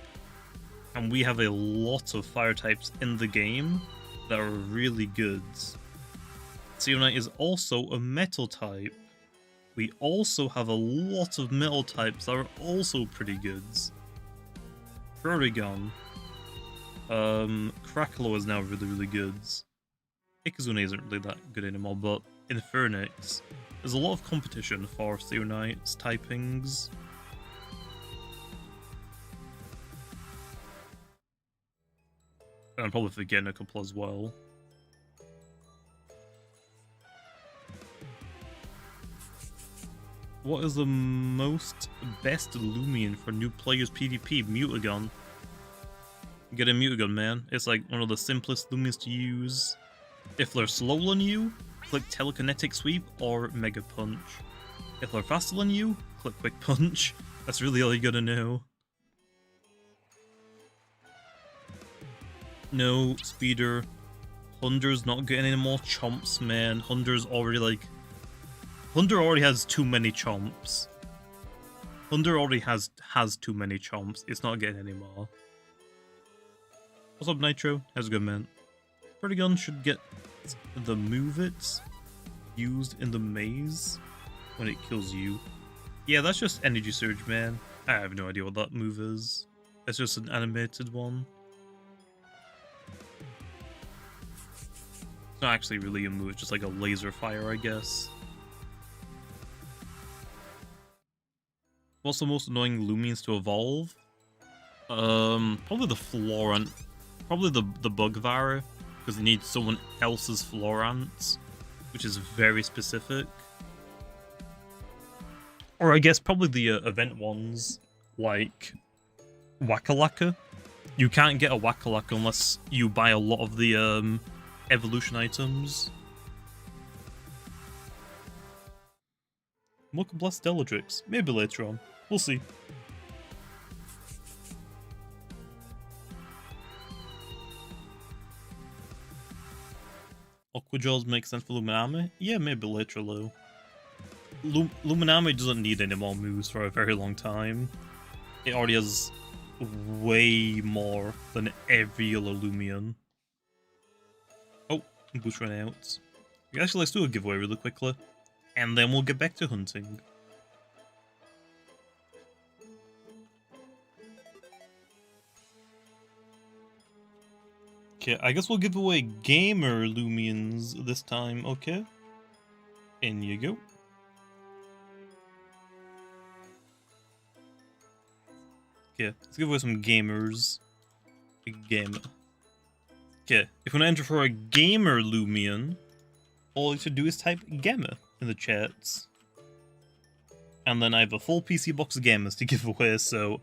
and we have a lot of fire types in the game that are really good. Serenite is also a metal type. We also have a lot of metal types that are also pretty good. Protagon. Cracklow is now really good. Ikazune isn't really that good anymore, but Infernix. There's a lot of competition for Serenite's typings. And I'm probably forgetting a couple as well. What is the best Loomian for new players PvP? Mutagon. Get a Mutagon, man. It's like one of the simplest Loomians to use. If they're slow on you, click Telekinetic Sweep or Mega Punch. If they're faster than you, click Quick Punch. That's really all you gotta know. No, Speeder. Hunter's not getting any more chomps, man. Hunter's already like... Hunter already has too many chomps. Hunter already has too many chomps. It's not getting any more. What's up, Nitro? How's it going, man? Protagon should get the Move It used in the maze when it kills you. Yeah, that's just Energy Surge, man. I have no idea what that move is. It's just an animated one. It's not actually really a move, it's just like a laser fire, I guess. What's the most annoying Loomians to evolve? Probably the Florent. Probably the Bugvara. because you need someone else's Florant, which is very specific. Or I guess probably the event ones, like Wakalaka. You can't get a Wakalaka unless you buy a lot of the evolution items. Mocha Blast Deladrix. Maybe later on. We'll see. Aquajaws makes sense for Luminame? Yeah, maybe later, though. Luminame doesn't need any more moves for a very long time. It already has way more than every other Loomian. Oh, boost ran out. Actually, let's do a giveaway really quickly, and then we'll get back to hunting. Okay, I guess we'll give away gamer Loomians this time, okay? In you go. Okay, let's give away some gamers. A gamer. Okay, if you want to enter for a gamer Loomian, all you have to do is type gamma in the chats. And then I have a full PC box of gammas to give away, so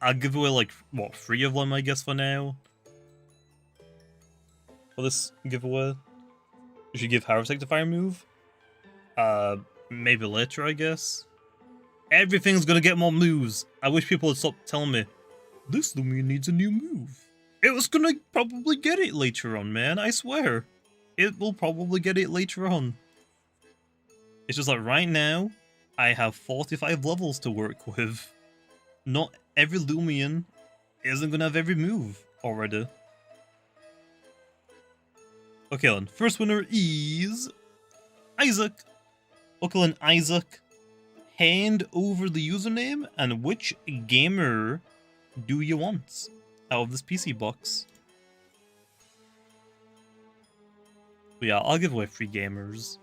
I'll give away like, what, 3 of them I guess for now? For this giveaway. You should give Harvesect a fire move. Maybe later I guess. Everything's gonna get more moves. I wish people would stop telling me, this Loomian needs a new move. It was gonna probably get it later on, man, I swear. It will probably get it later on. It's just like right now, I have 45 levels to work with. Not every Loomian isn't gonna have every move already. Okay then, first winner is Isaac. Okay then, Isaac, hand over the username and which gamer do you want out of this PC box? But yeah, I'll give away 3 gamers.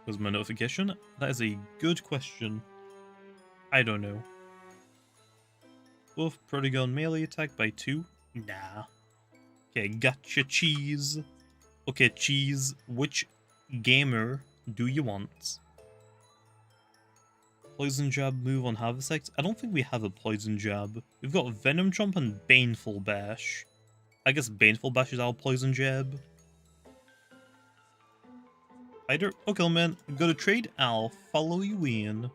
Was my notification? That is a good question. I don't know. Both Protagon melee attack by 2? Nah. Okay, gotcha, Cheese. Okay, Cheese, which gamer do you want? Poison Jab move on Harvesect? I don't think we have a Poison Jab. We've got Venom Chomp and Baneful Bash. I guess Baneful Bash is our Poison Jab. Hider? Okay, man. Go to trade. I'll follow you in.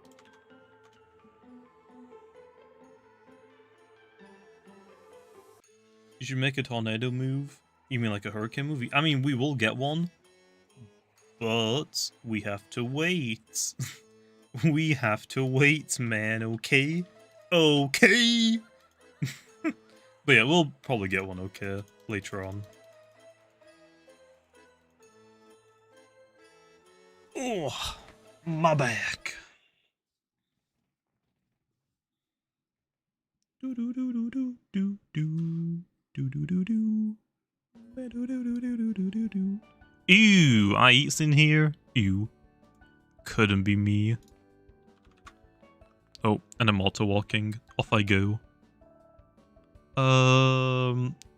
You should make a tornado move. You mean like a hurricane move? I mean, we will get one. But we have to wait. We have to wait, man, okay? Okay! But yeah, we'll probably get one, okay, later on. Oh, my back. Do do do do do do do do do do do do do do do do. Ew, I eats in here. Ew, couldn't be me. Oh, and I'm auto walking. Off I go.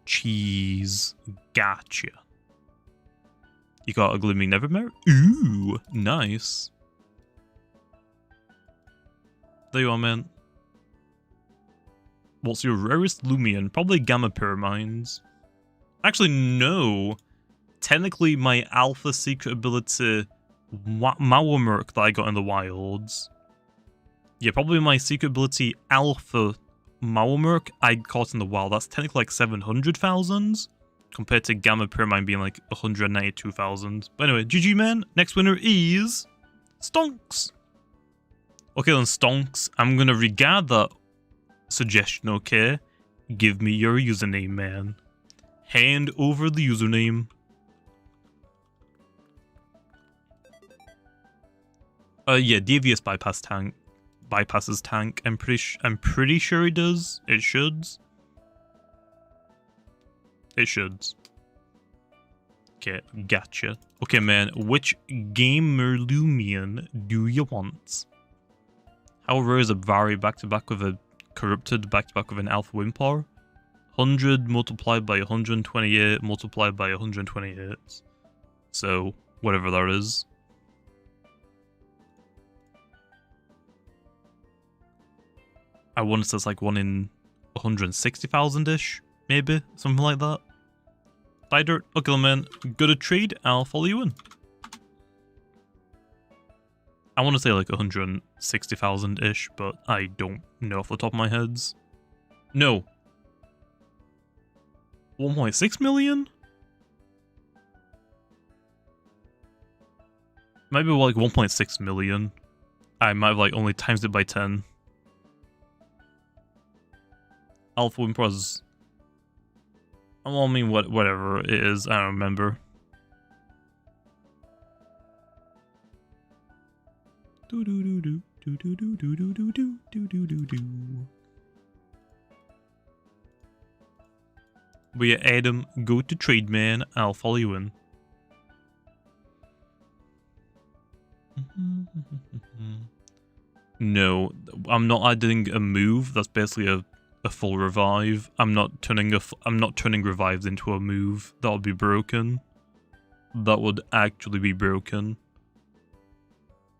Cheese. Gotcha. You got a Gleaming Nevermare? Ooh, nice. There you are, man. What's your rarest Loomian? Probably Gamma Pyramids. Actually, no. Technically, my alpha secret ability Mauermerk that I got in the wilds. Yeah, probably my secret ability Alpha Mauermerk I caught in the wild. That's technically like 700,000 compared to Gamma Pyramid being like 192,000. But anyway, GG man. Next winner is Stonks. Okay then, Stonks. I'm gonna regard that suggestion, okay? Give me your username, man. Hand over the username. Yeah, Devious bypasses tank. I'm pretty sure it does. It should. It should. Okay, gotcha. Okay, man, which gamer Loomian do you want? How rare is a Vari back-to-back with a Corrupted back-to-back with an Alpha Wimpar? 100 multiplied by 128 multiplied by 128. So, whatever that is. I want to say it's like 1 in 160,000-ish, maybe? Something like that. Spider, okay, man. Good at trade, I'll follow you in. I want to say like 160,000-ish, but I don't know off the top of my head. No. 1.6 million? Maybe like 1.6 million. I might have like only times it by 10. Alpha Wimpros. Well, I mean, whatever it is, I don't remember. But yeah, Adam, go to trade, man. I'll follow you in. No, I'm not adding a move. That's basically a full revive. I'm not turning revives into a move. That would be broken. That would actually be broken.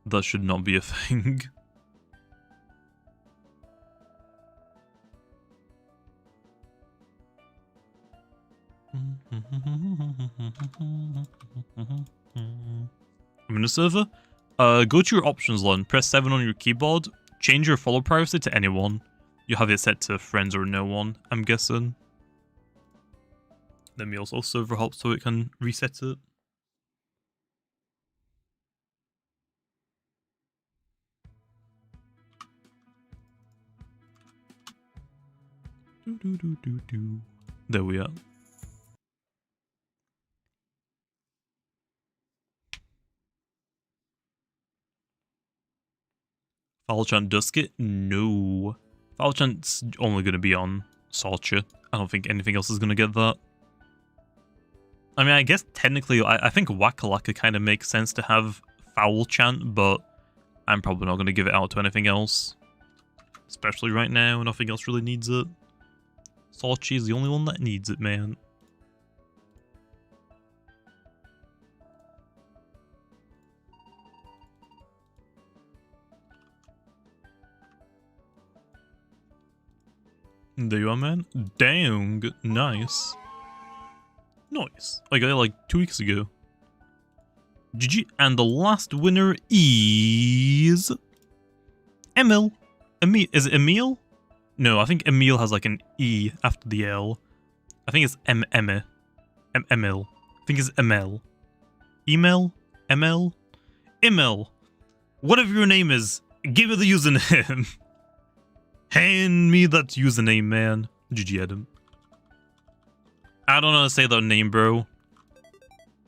That should not be a thing. I'm in a server. Go to your options line, press 7 on your keyboard, change your follow privacy to anyone. You have it set to friends or no one, I'm guessing. Let me also server hop so it can reset it. There we are. Falchant Dusket? No. Falchant's only going to be on Salcha. I don't think anything else is going to get that. I mean, I guess technically, I think Wakalaka kind of makes sense to have Foul Chant, but I'm probably not going to give it out to anything else. Especially right now, nothing else really needs it. Salchi is the only one that needs it, man. There you are, man. Dang, nice. Nice. I got it like 2 weeks ago. GG. And the last winner is... Emil. Is it Emil? No, I think Emil has like an E after the L. I think it's Emil. I think it's Emil. Email? ML? Emil. Whatever your name is, give me the username. Hand me that username, man. GG, Adam. I don't know how to say that name, bro.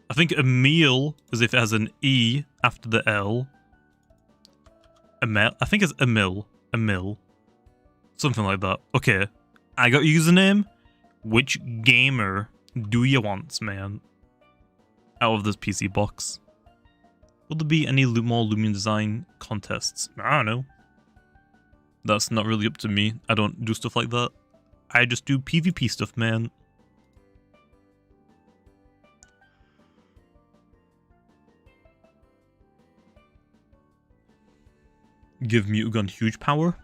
I think Emil is if it has an E after the L. Emil? I think it's Emil. Emil. Something like that. Okay. I got your username. Which gamer do you want, man? Out of this PC box. Will there be any more Loomian design contests? I don't know. That's not really up to me. I don't do stuff like that. I just do PvP stuff, man. Give Mutagun huge power?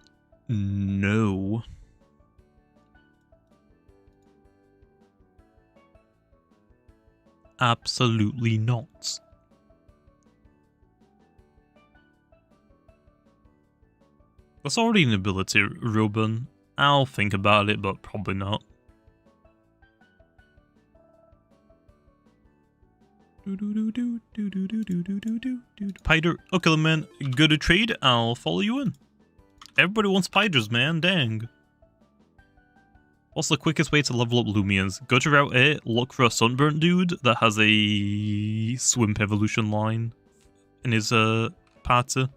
No. Absolutely not. That's already an ability, Ruben. I'll think about it, but probably not. Spider, okay, man. Good to trade. I'll follow you in. Everybody wants spiders, man. Dang. What's the quickest way to level up Loomians? Go to Route 8, look for a sunburnt dude that has a Swimp evolution line in his party.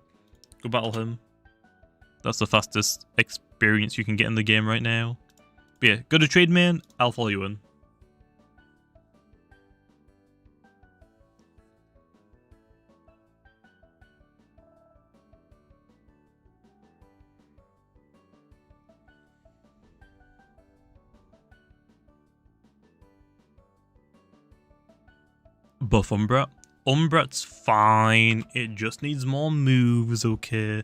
Go battle him. That's the fastest experience you can get in the game right now. But yeah, go to trade, man. I'll follow you in. Buff Umbrat. Umbrat's fine. It just needs more moves, okay?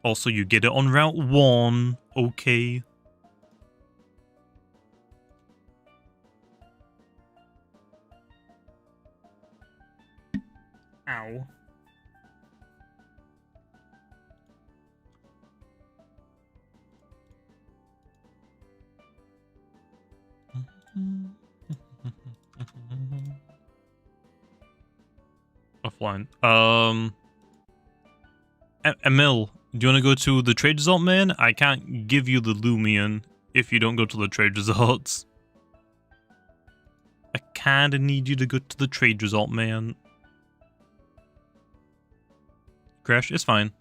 Also, you get it on Route 1, okay? Ow. Offline. Emil, do you want to go to the trade result, man? I can't give you the Loomian if you don't go to the trade results. I kinda need you to go to the trade result, man. Crash, it's fine.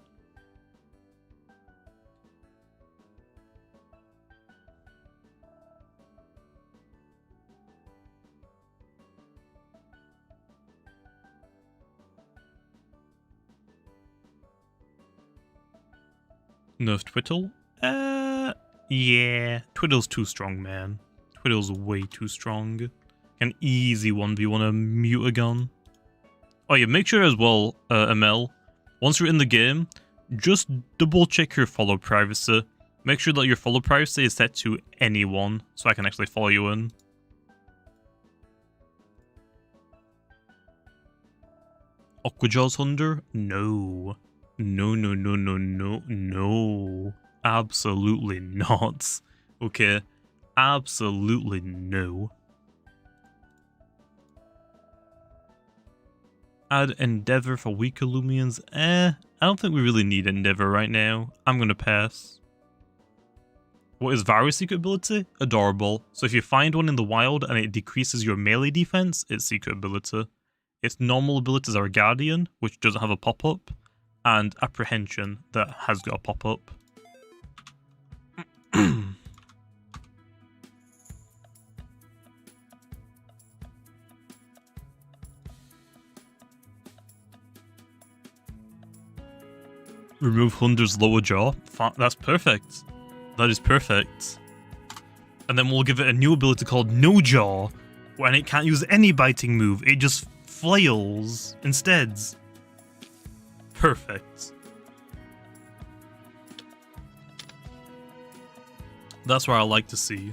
Nerf Twiddle? Yeah. Twiddle's too strong, man. Twiddle's way too strong. An easy 1v1 a Mutagon. Oh yeah, make sure as well, ML, once you're in the game, just double check your follow privacy. Make sure that your follow privacy is set to anyone, so I can actually follow you in. Aquajaws Hunter? No. No, no, no, no, no, no. Absolutely not. Okay. Absolutely no. Add Endeavor for weaker Loomians. I don't think we really need Endeavor right now. I'm gonna pass. What is Varus' secret ability? Adorable. So if you find one in the wild and it decreases your melee defense, it's secret ability. Its normal abilities are Guardian, which doesn't have a pop-up, and Apprehension, that has got a pop-up. Remove Hunter's lower jaw. That's perfect. That is perfect. And then we'll give it a new ability called No Jaw, when it can't use any biting move. It just flails instead. Perfect. That's what I like to see.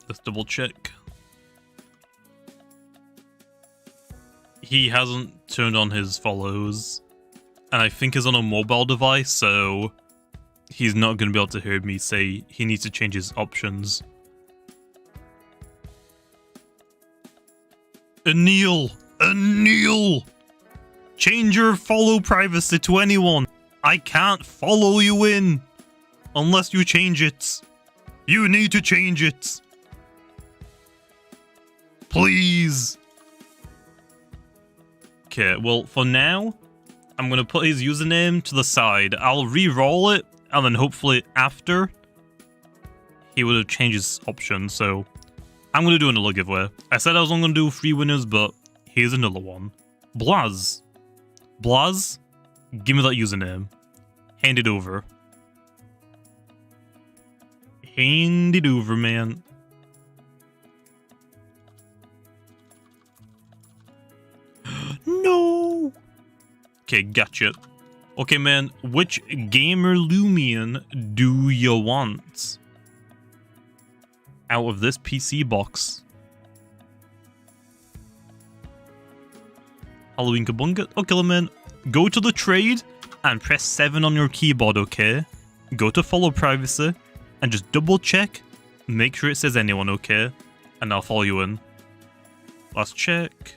Let's double check. He hasn't turned on his follows, and I think he's on a mobile device, so he's not going to be able to hear me say he needs to change his options. Anil! Anil! Change your follow privacy to anyone! I can't follow you in unless you change it. You need to change it. Please. Okay, well, for now, I'm going to put his username to the side. I'll re-roll it, and then hopefully after, he would have changed his option. So I'm going to do another giveaway. I said I was only going to do 3 winners, but here's another one. Blaz. Blaz, give me that username. Hand it over. Hand it over, man. No! Okay, gotcha. Okay, man, which gamer Loomian do you want out of this PC box? Halloween Kabunga? Okay, man, go to the trade and press 7 on your keyboard, okay? Go to follow privacy and just double check, make sure it says anyone, okay? And I'll follow you in. Last check.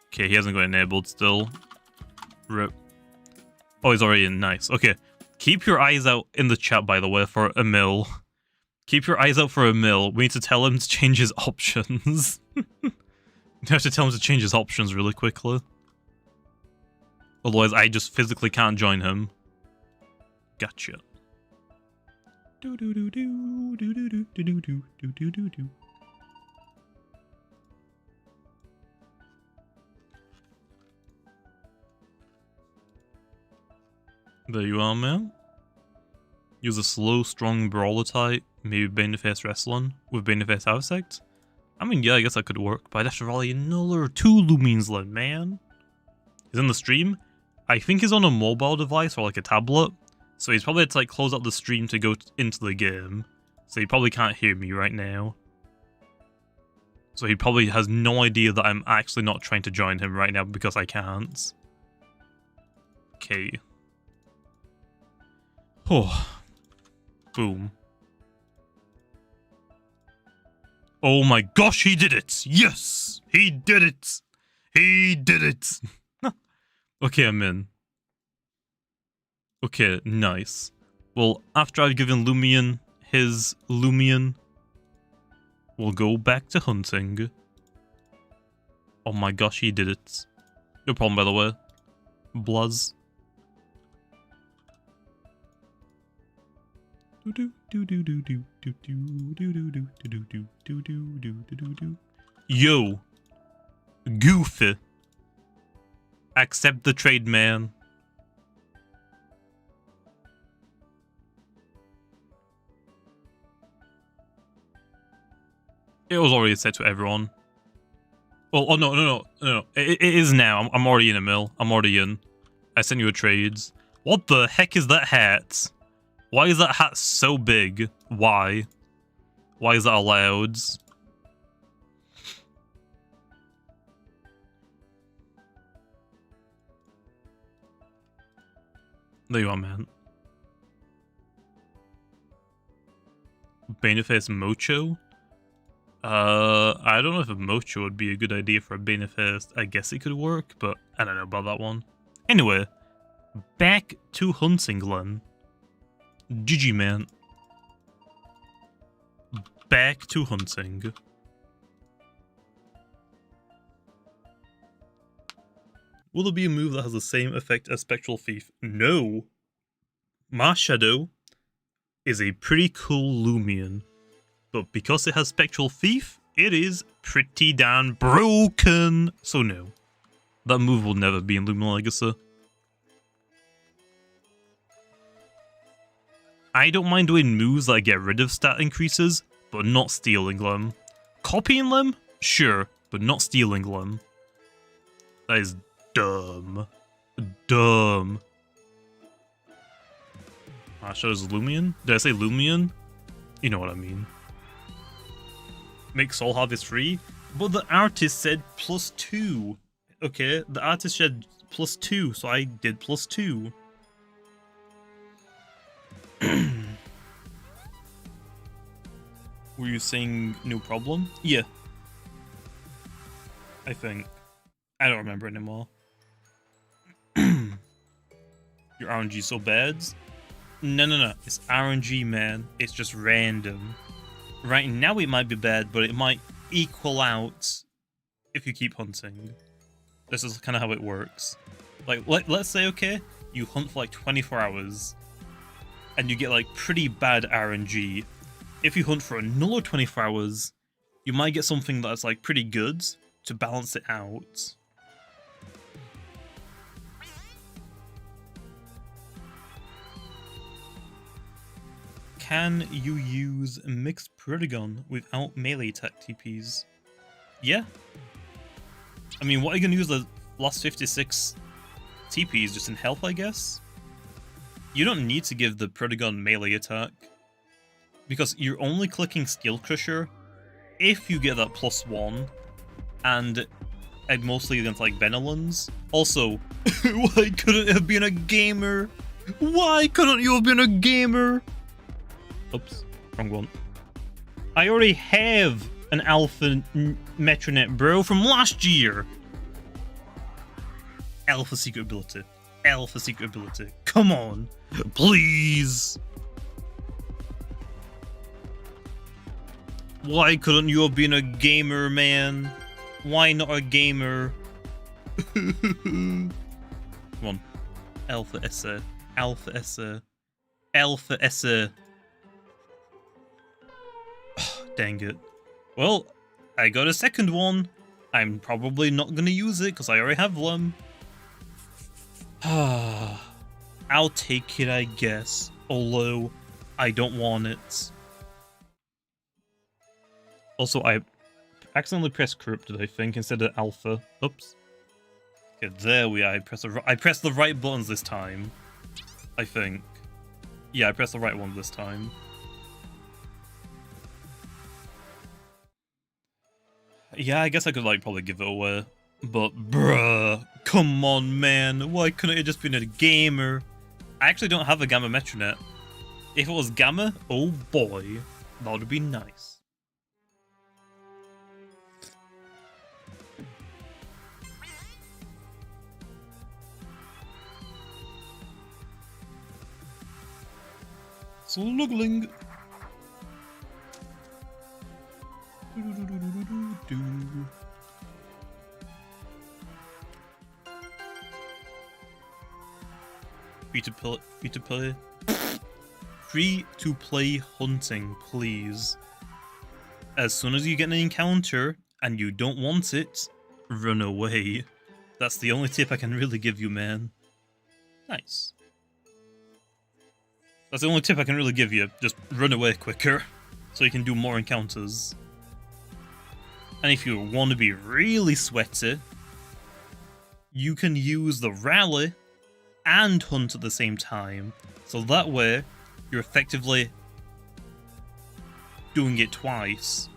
Okay, he hasn't got enabled still. Rip. Oh, he's already in. Nice. Okay. Keep your eyes out in the chat, by the way, for Emil. Keep your eyes out for Emil. We need to tell him to change his options. We have to tell him to change his options really quickly. Otherwise, I just physically can't join him. Gotcha. Do do do do do do do do do do do do do. There you are, man. Use a slow, strong brawler type, maybe Baneface Wrestling with Baneface Harvesect. I mean, yeah, I guess that could work, but I'd have to rally another 2 Loomians then, man. He's in the stream. I think he's on a mobile device or like a tablet, so he's probably had to like close out the stream to go into the game. So he probably can't hear me right now. So he probably has no idea that I'm actually not trying to join him right now because I can't. Okay. Oh. Boom. Oh my gosh, he did it! Yes! He did it! He did it! Okay, I'm in. Okay, nice. Well, after I've given Loomian his Loomian, we'll go back to hunting. Oh my gosh, he did it. No problem, by the way. Bluzz. Yo. Goofy. Accept the trade, man. It was already said to everyone. Well, oh no. It is now. I'm already in a mill. I'm already in. I sent you a trades. What the heck is that hat? Why is that hat so big? Why? Why is that allowed? There you are, man. Baneface Mocho? I don't know if a Mocho would be a good idea for a Baneface. I guess it could work, but I don't know about that one. Anyway, back to hunting, Glenn. GG, man. Back to hunting. Will there be a move that has the same effect as Spectral Thief? No. My Shadow is a pretty cool Loomian, but because it has Spectral Thief, it is pretty damn broken. So no. That move will never be in Loomian Legacy. I don't mind doing moves that get rid of stat increases, but not stealing them. Copying them? Sure, but not stealing them. That is dumb. Dumb. Shows Loomian? Did I say Loomian? You know what I mean. Make Soul Harvest free? But the artist said +2. Okay, the artist said +2, so I did +2. Were you saying no problem? Yeah. I think. I don't remember anymore. Your RNG so bad? No. It's RNG, man. It's just random. Right now it might be bad, but it might equal out if you keep hunting. This is kind of how it works. Like, let's say, okay, you hunt for like 24 hours. And you get like pretty bad RNG. If you hunt for another 24 hours, you might get something that's like pretty good to balance it out. Can you use mixed Protagon without melee attack TPs? Yeah. I mean, what are you going to use the last 56 TPs? Just in health, I guess? You don't need to give the Protagon melee attack, because you're only clicking Skill Crusher if you get that +1, and mostly against like Benelons. Also, why couldn't it have been a gamer? Why couldn't you have been a gamer? Oops, wrong one. I already have an Alpha Metronet, bro, from last year. Alpha secret ability. Alpha secret ability. Come on. Please. Why couldn't you have been a gamer, man? Why not a gamer? Come on. Alpha essay. Alpha essay. Alpha essay. Dang it. Well, I got a second one. I'm probably not going to use it because I already have them. I I'll take it, I guess. Although, I don't want it. Also, I accidentally pressed corrupted, I think, instead of alpha. Oops. Okay, there we are. I pressed the right buttons this time. I think. Yeah, I pressed the right one this time. Yeah, I guess I could, like, probably give it away. But, bruh, come on, man. Why couldn't it just been a gamer? I actually don't have a Gamma Metronet. If it was Gamma, oh boy, that would be nice. Sluggling. Free to play hunting, please. As soon as you get an encounter and you don't want it, run away. That's the only tip I can really give you, man. Nice. That's the only tip I can really give you. Just run away quicker, so you can do more encounters. And if you want to be really sweaty, you can use the rally and hunt at the same time. So that way, you're effectively doing it twice.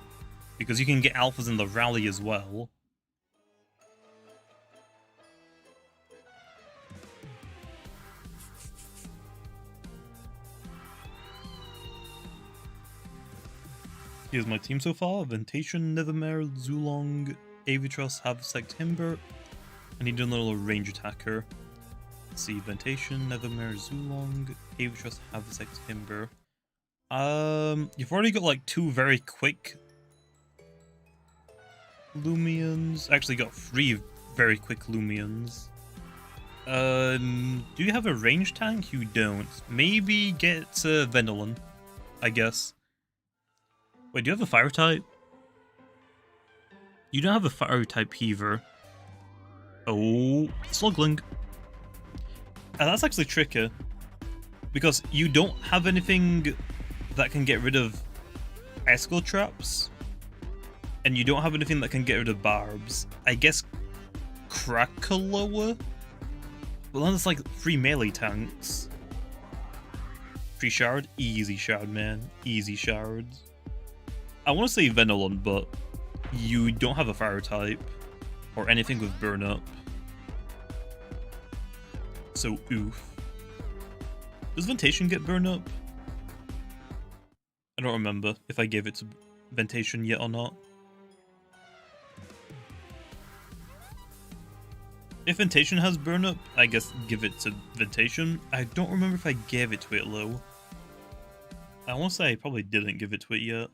Because you can get alphas in the rally as well. Here's my team so far: Ventation, Nevermare, Zulong, Avitros, Harvesect, Timber. I need another range attacker. Let's see, Ventation, Nevermare, Zulong, Avitros, Harvesect, Timber. You've already got like 2 very quick Loomians. Actually got 3 very quick Loomians. Do you have a range tank? You don't. Maybe get Venolin, I guess. Wait, do you have a fire type? You don't have a fire type either. Oh, Slugling. That's actually tricky. Because you don't have anything that can get rid of Esco traps. And you don't have anything that can get rid of barbs. I guess Krakaloa? Well, then it's like 3 melee tanks. 3 shard? Easy shard, man. Easy shards. I want to say Venolon, but you don't have a fire type or anything with burn up. So, oof. Does Ventation get burn up? I don't remember if I gave it to Ventation yet or not. If Ventation has burn up, I guess give it to Ventation. I don't remember if I gave it to it low. I want to say I probably didn't give it to it yet.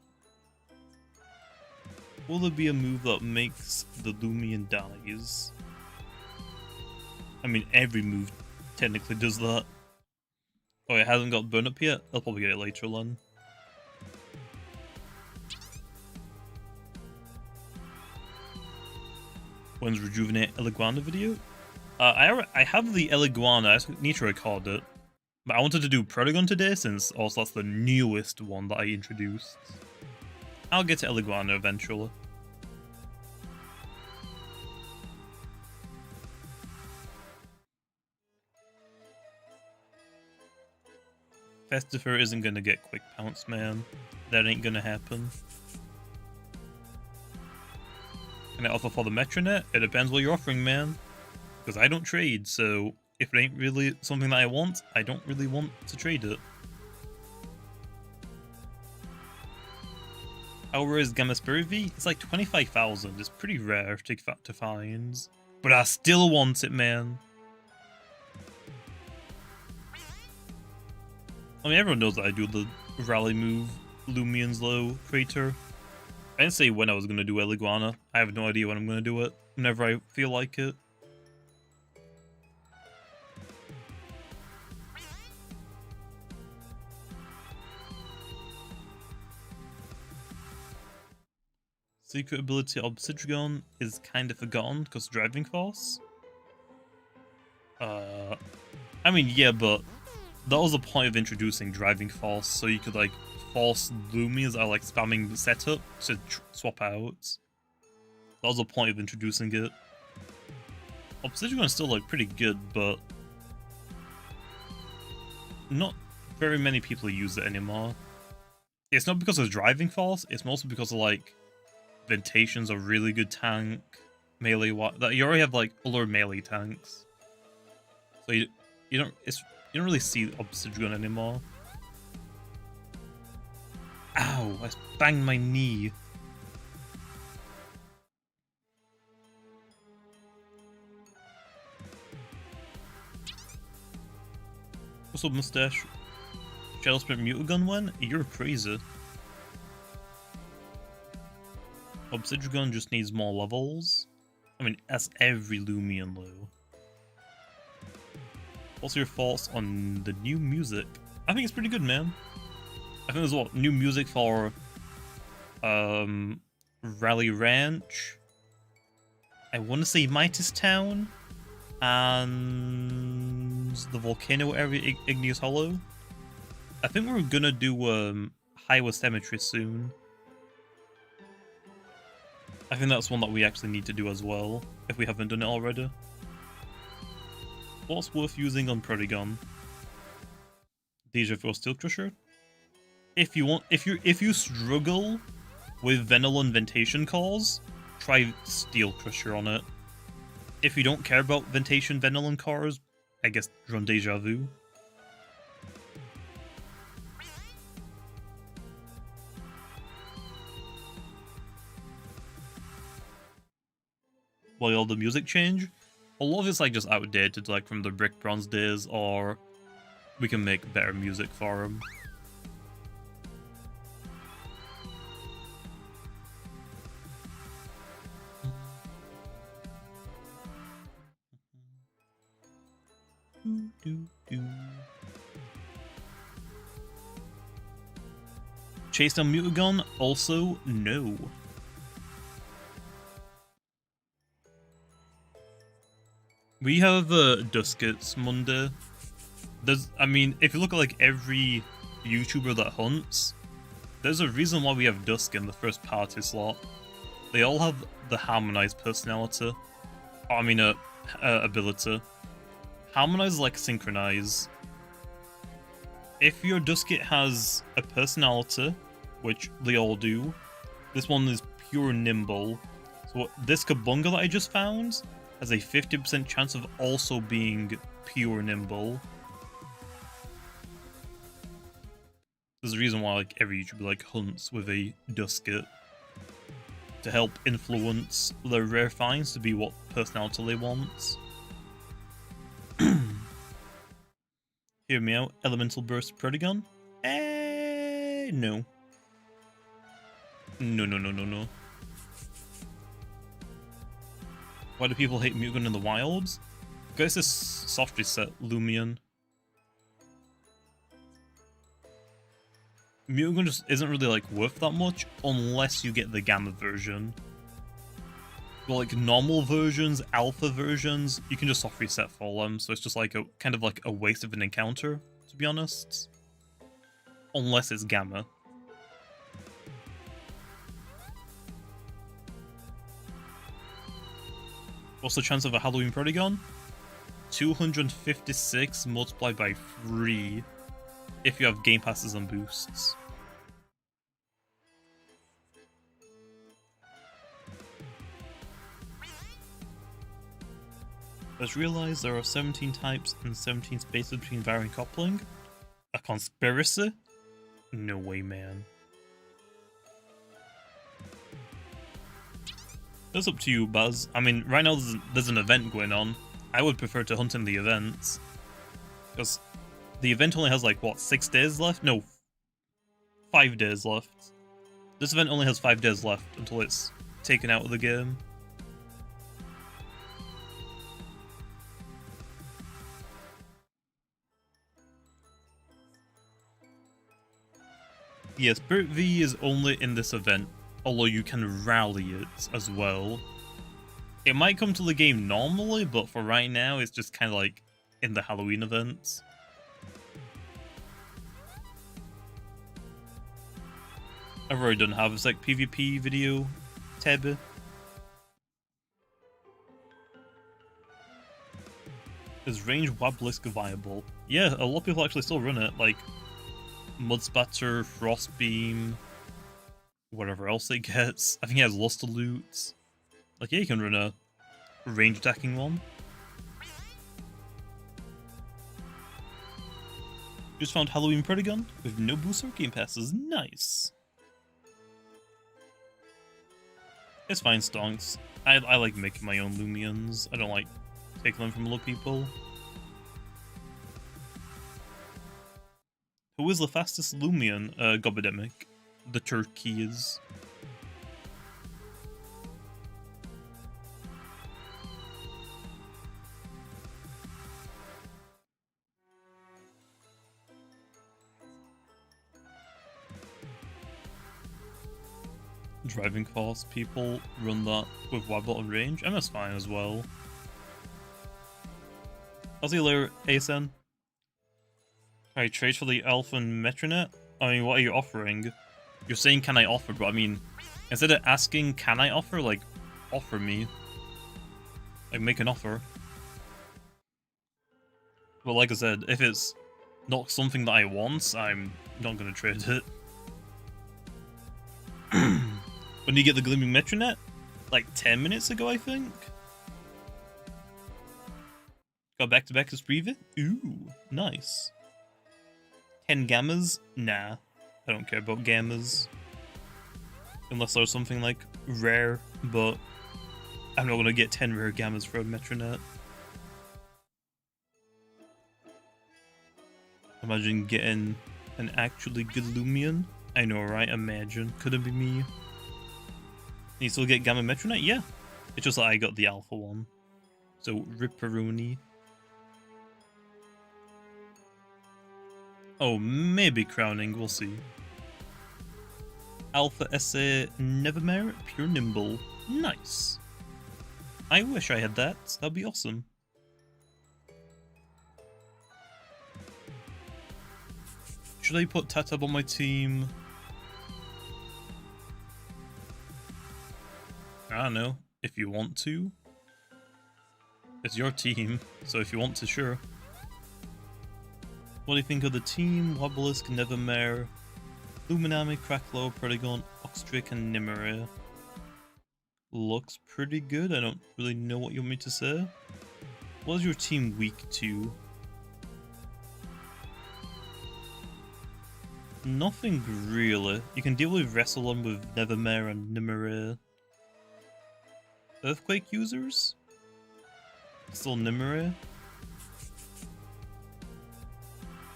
Will there be a move that makes the Loomian dies? I mean, every move technically does that. Oh, it hasn't got burn up yet? I'll probably get it later on. When's Rejuvenate Eliguana video? I have the Eliguana, I just need to record it. But I wanted to do Protagon today since also that's the newest one that I introduced. I'll get to Eliguana eventually. Festifer isn't gonna get quick pounce, man. That ain't gonna happen. Can I offer for the Metronet? It depends what you're offering, man. Because I don't trade, so if it ain't really something that I want, I don't really want to trade it. How rare is Gamma Spirit V? It's like 25,000. It's pretty rare to find. But I still want it, man. I mean, everyone knows that I do the rally move, Loomian's low crater. I didn't say when I was going to do Eliguana. I have no idea when I'm going to do it. Whenever I feel like it. Secret ability Obsidian is kind of forgotten because driving force. I mean, yeah, but that was the point of introducing driving force, so you could like force Loomians are like spamming the setup to swap out. That was the point of introducing it. Obsidian is still like pretty good, but not very many people use it anymore. It's not because of driving force, it's mostly because of like Ventation's a really good tank, melee. You already have like other melee tanks, so you don't really see Obsidian anymore. Ow! I banged my knee. What's up, mustache? Shell Sprint Mutagun win? You're crazy. Obsidian just needs more levels. I mean, that's every Loomian though. What's your thoughts on the new music? I think it's pretty good, man. I think there's what new music for Rally Ranch. I want to say Midas Town and the volcano area, Igneous Hollow. I think we're gonna do Highway Cemetery soon. I think that's one that we actually need to do as well, if we haven't done it already. What's worth using on Prodigon? Deja Vu Steel Crusher? If you struggle with Venal and Ventation cores, try Steel Crusher on it. If you don't care about Ventation, Venal, and cores, I guess run Deja Vu. Will all the music change? A lot of it's like just outdated, like from the Brick Bronze days, or we can make better music for them. Chase down Mutagon? Also, no. We have Duskets Monday. I mean, if you look at like every YouTuber that hunts, there's a reason why we have Dusk in the first party slot. They all have the harmonized personality. I mean, ability. Harmonize is like synchronize. If your Dusket has a personality, which they all do, this one is pure nimble. So this Kabunga that I just found has a 50% chance of also being pure nimble. There's a reason why like every YouTuber like hunts with a Dusket to help influence their rare finds to be what personality they want. Hear me out, Elemental Burst Prodigon? No. No. Why do people hate Mutagun in the wilds? Because this soft reset, Loomian. Mutagun just isn't really like worth that much unless you get the Gamma version. But like normal versions, alpha versions, you can just soft reset for them, so it's just like a kind of like a waste of an encounter, to be honest. Unless it's Gamma. What's the chance of a Halloween Prodigon? 256 multiplied by 3 if you have game passes and boosts. Let's realize there are 17 types and 17 spaces between varying coupling. A conspiracy? No way, man. That's up to you, Buzz. I mean, right now there's an event going on. I would prefer to hunt in the events. Because the event only has like, what, 6 days left? No, 5 days left. This event only has 5 days left until it's taken out of the game. Yes, Spirit V is only in this event, although you can rally it as well. It might come to the game normally, but for right now, it's just kind of like in the Halloween events. I've already done Harvesect PvP video, Tab. Is range Wabblisk viable? Yeah, a lot of people actually still run it, like Mud Spatter, Frost Beam, whatever else it gets. I think it has Luster Loot. Like, yeah, you can run a range attacking one. Just found Halloween Predagon with no booster game passes. Nice. It's fine, stonks. I like making my own Loomians. I don't like taking them from other people. Who is the fastest Loomian? Gobademic. The turkey is. Driving costs, people run that with Wabble on range, and that's fine as well. I'll see you later, ASN. Alright, trade for the Alpha and Metronet? I mean, what are you offering? You're saying, can I offer, but I mean, instead of asking, can I offer, like, offer me. Like, make an offer. But like I said, if it's not something that I want, I'm not gonna trade it. When do you get the Gleaming Metronet? Like 10 minutes ago, I think? Got back-to-back as Breathe? Ooh, nice. 10 gammas? Nah, I don't care about gammas. Unless there's something like rare, but I'm not gonna get 10 rare gammas for a Metronet. Imagine getting an actually good Loomian. I know, right? Imagine. Could it be me? Can you still get Gamma Metronet? Yeah. It's just that I got the Alpha one. So, Ripperoni. Oh, maybe Crowning. We'll see. Alpha SA Nevermare Pure Nimble. Nice. I wish I had that. That'd be awesome. Should I put Tatab on my team? I don't know. If you want to. It's your team, so if you want to, sure. What do you think of the team? Wobblisk, Nevermare, Luminami, Cracklow, Predagon, Oxtrick, and Nimere. Looks pretty good. I don't really know what you want me to say. What is your team weak to? Nothing really. You can deal with Wrestlon with Nevermare and Nimere. Earthquake users? Still Nimere?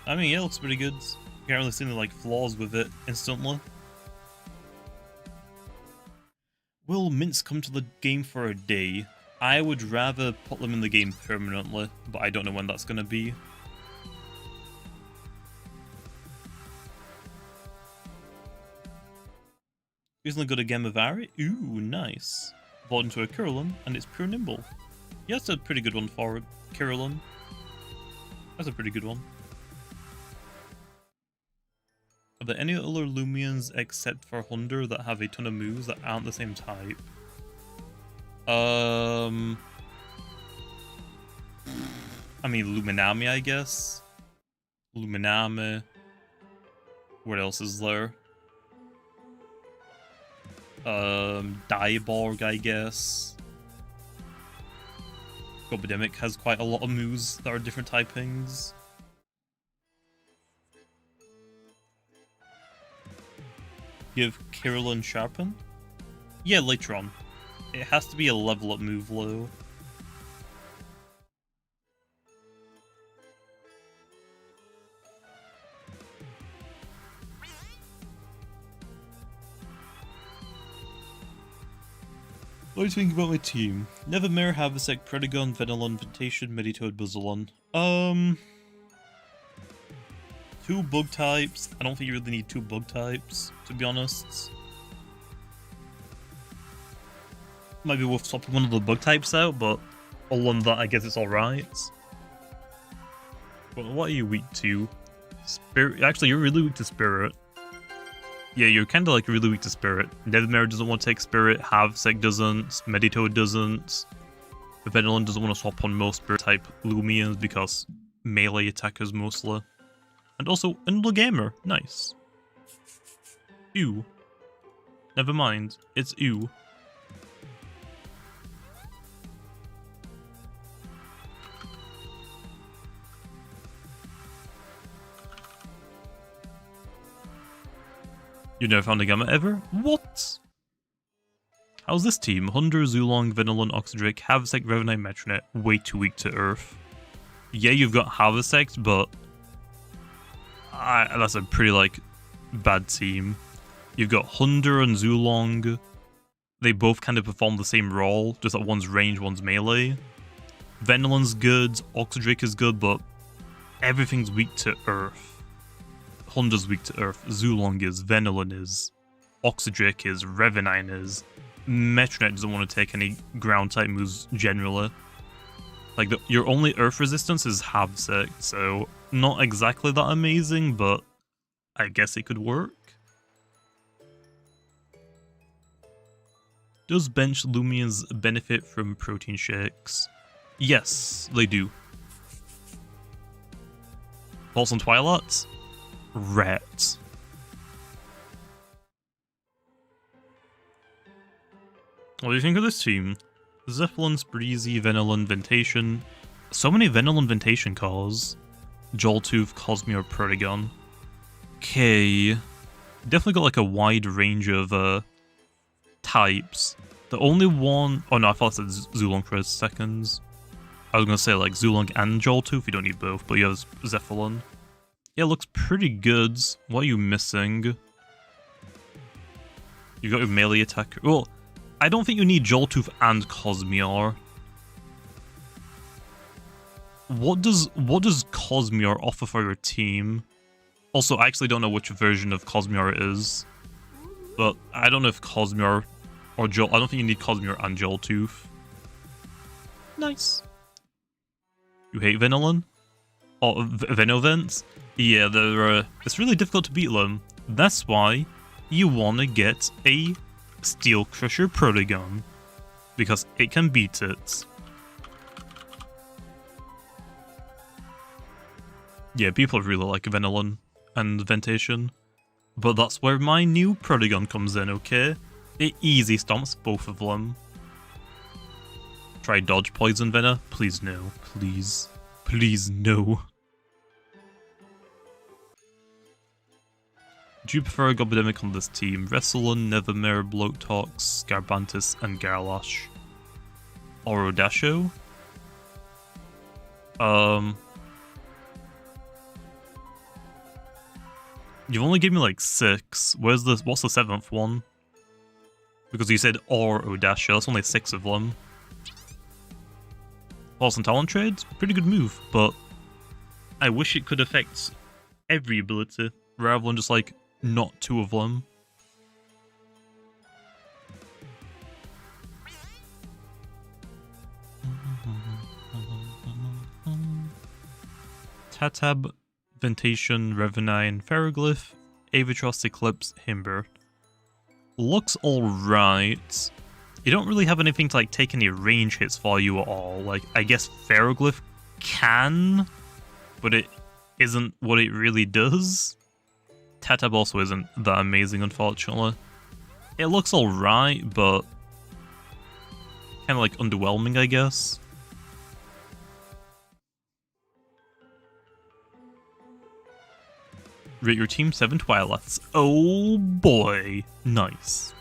I mean, yeah, it looks pretty good. You can't really see any like flaws with it instantly. Will mints come to the game for a day? I would rather put them in the game permanently, but I don't know when that's gonna be. Recently got a Gammavari? Ooh, nice. Bought into a Kirillon, and it's pure nimble. Yeah, that's a pretty good one for Kirillon. That's a pretty good one. Are there any other Loomians except for Hunder that have a ton of moves that aren't the same type? I mean, Luminami, I guess. Luminami. What else is there? Diborg, I guess. Gobademic has quite a lot of moves that are different typings. Give Kirillon Sharpen? Yeah, later on. It has to be a level up move low. What do you think about my team? Nevermare, Harvesect, Predagon, Venilon, Ventation, Meditoad, Buzzalon. 2 bug types. I don't think you really need 2 bug types, to be honest. Might be worth swapping one of the bug types out, but other than that, I guess it's alright. Well, what are you weak to? Spirit. Actually, you're really weak to Spirit. Yeah, you're kind of like really weak to Spirit. Nethermare doesn't want to take Spirit. Harvesect doesn't. Meditoad doesn't. Venilon doesn't want to swap on most Spirit type Loomians because melee attackers mostly. And also, another gamer. Nice. Ew. Never mind. It's ew. You never found a Gamma ever? What? How's this team? Hunder, Zulong, Venilon, Oxydric, Harvesect, Revenite, Metronet. Way too weak to Earth. Yeah, you've got Harvesect, but that's a pretty, like, bad team. You've got Hunder and Zulong. They both kind of perform the same role, just that one's range, one's melee. Venilon's good, Oxydric is good, but everything's weak to Earth. Hunder's weak to Earth, Zulong is, Venilon is, Oxydric is, Revenine is. Metronet doesn't want to take any ground type moves generally. Like, your only Earth resistance is Harvesect, so not exactly that amazing, but I guess it could work. Does bench Loomians benefit from protein shakes? Yes, they do. Pulse and Twilight? Rat. What do you think of this team? Zeppelin, Spreezy, Venilon, Ventation. So many Venilon Ventation calls. Joltooth, Cosmere, Protagon. Okay. Definitely got like a wide range of types. The only one... Oh no, I thought it said Zulong for seconds. I was going to say like Zulong and Joltooth. You don't need both, but you have Zeppelin. Yeah, it looks pretty good. What are you missing? You got your melee attacker. Well, I don't think you need Joltooth and Cosmere. What does Cosmere offer for your team? Also, I actually don't know which version of Cosmere it is. But I don't know if Cosmere or I don't think you need Cosmere and Joltooth. Nice. You hate Venilon? Or Venovents? Yeah, it's really difficult to beat them. That's why you want to get a Steel Crusher Protagon. Because it can beat it. Yeah, people really like Venilon and Ventation. But that's where my new Protagon comes in, okay? It easy stomps both of them. Try dodge Poison Venom? Please no. Please. Please no. Do you prefer a Gobodemic on this team? Wrestleon, Nevermere, Bloatox, Garbantis, and Garlash. Or Odasho? You've only given me like 6. What's the 7th one? Because you said or Odasho, that's only 6 of them. Awesome talent trade? Pretty good move, but I wish it could affect every ability, rather than just like not 2 of them. Tatab, Ventation, Revenine, Pharoglyph, Avatros, Eclipse, Himber. Looks alright. You don't really have anything to like take any range hits for you at all. Like, I guess Pharoglyph can, but it isn't what it really does. Tatab also isn't that amazing, unfortunately. It looks alright, but kind of like underwhelming, I guess. Rate your team 7 Twilights. Oh boy. Nice.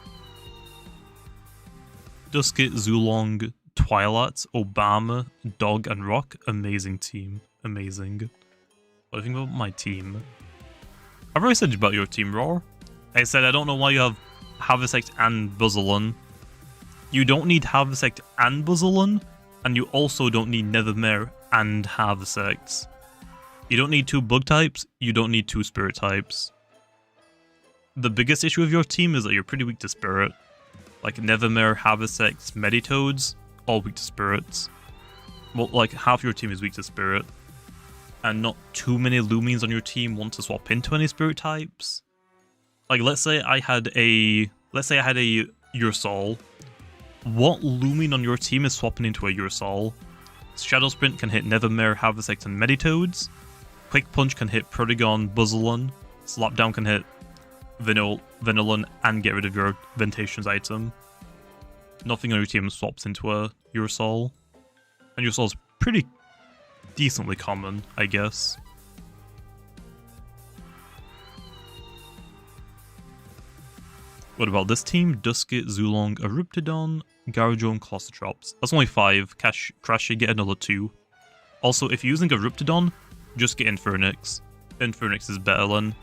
Duskit, Zulong, Twilight, Obama, Dog, and Rock. Amazing team. Amazing. What do you think about my team? I've already said about your team, Roar. I said I don't know why you have Harvesect and Buzzalon. You don't need Harvesect and Buzzalon, and you also don't need Nevermere and Harvesect. You don't need 2 bug types, you don't need 2 spirit types. The biggest issue of your team is that you're pretty weak to spirit. Like Nevermere, Harvesect, Meditoads, all weak to spirits. Well, like half your team is weak to spirit. and not too many Loomians on your team want to swap into any spirit types. Like, let's say I had a Ursol. What Loomian on your team is swapping into a Ursol? Shadow Sprint can hit Nethermare, Harvesect, and Meditoads. Quick Punch can hit Protagon, Buzzalon. Slapdown can hit Vanillon and get rid of your Ventations item. Nothing on your team swaps into a Ursol. And Ursol's pretty decently common, I guess. What about this team? Duskit, Zulong, Corruptedodds, Garjo, and Clostertrops. That's only 5. Crashy, get another 2. Also, if you're using Corruptedodds, just get Infernix. Infernix is better than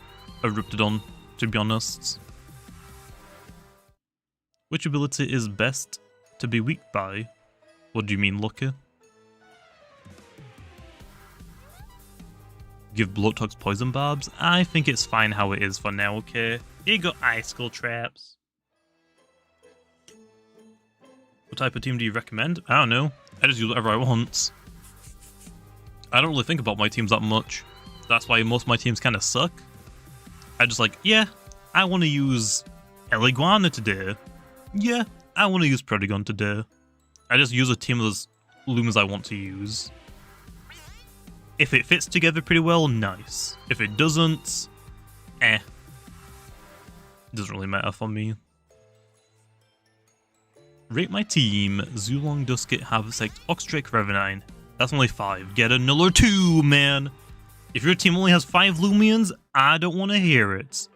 Corruptedodds, to be honest. Which ability is best to be weak by? What do you mean, Lucky? Give Bloatox poison barbs? I think it's fine how it is for now, okay? Here you go, Icicle Traps. What type of team do you recommend? I don't know. I just use whatever I want. I don't really think about my teams that much. That's why most of my teams kind of suck. I just like, yeah, I want to use Eliguana today. Yeah, I want to use Protagon today. I just use a team of those Loomians I want to use. If it fits together pretty well, nice. If it doesn't, it doesn't really matter for me. Rate my team. Zulong, Duskit, Harvesect, Oxdrake, Revenine. That's only 5. Get another 2, man. If your team only has 5 Loomians, I don't want to hear it.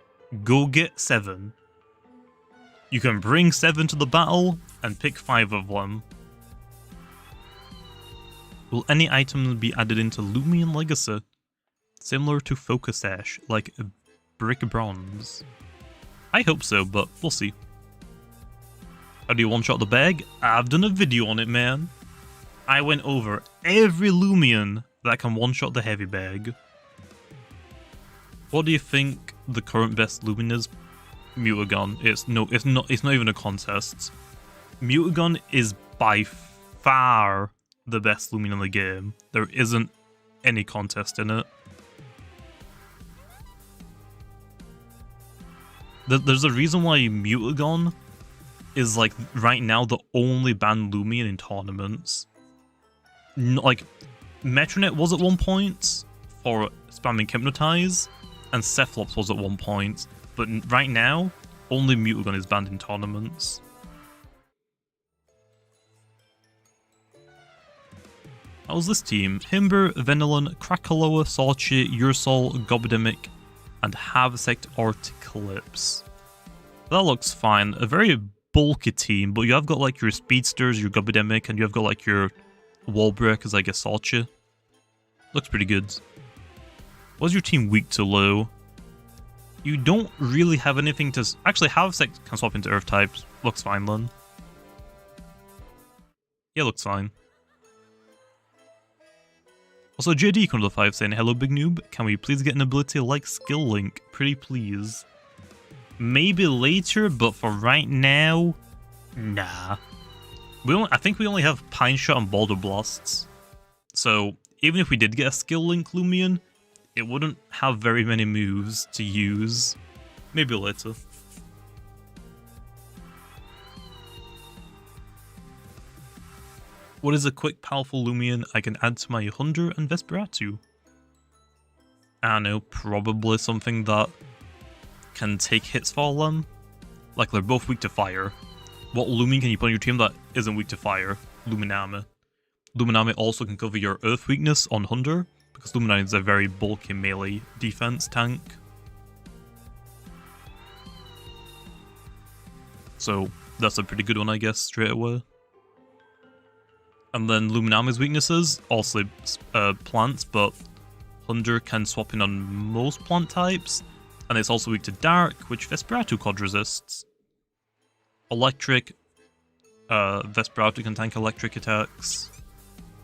Go get 7. You can bring 7 to the battle and pick 5 of them. Will any items be added into Loomian Legacy? Similar to Focus Ash, like Brick Bronze? I hope so, but we'll see. How do you one-shot the bag? I've done a video on it, man. I went over every Loomian that can one-shot the heavy bag. What do you think the current best Loomian is? Mutagon. It's not even a contest. Mutagon is by far the best Loomian in the game. There isn't any contest in it. There's a reason why Mutagon is, like, right now the only banned Loomian in tournaments. Like, Metronet was at one point for spamming Hypnotize, and Cephalops was at one point, but right now, only Mutagon is banned in tournaments. How's this team? Himber, Venilon, Krakaloa, Sorchi, Ursol, Gobidemic, and Harvesect Orticlips. That looks fine. A very bulky team, but you have got like your speedsters, your Gobidemic, and you have got like your wall breakers, I guess Sorchi. Looks pretty good. Was your team weak to low? You don't really have anything to... Actually, Harvesect can swap into earth types. Looks fine then. Yeah, looks fine. Also, JD come to the 5 saying, hello big noob, can we please get an ability like Skill Link? Pretty please. Maybe later, but for right now, nah. I think we only have Pine Shot and Boulder Blasts. So, even if we did get a Skill Link Loomian, it wouldn't have very many moves to use. Maybe later. What is a quick, powerful Loomian I can add to my Hunder and Vesperatu? I don't know, probably something that can take hits for them. Like, they're both weak to fire. What Loomian can you put on your team that isn't weak to fire? Luminame. Luminame also can cover your Earth weakness on Hunder, because Luminame is a very bulky melee defense tank. So, that's a pretty good one, I guess, straight away. And then Luminame's weaknesses, also plants, but Hunder can swap in on most plant types, and it's also weak to Dark, which Vesperatu quad resists. Electric, Vesperatu can tank electric attacks.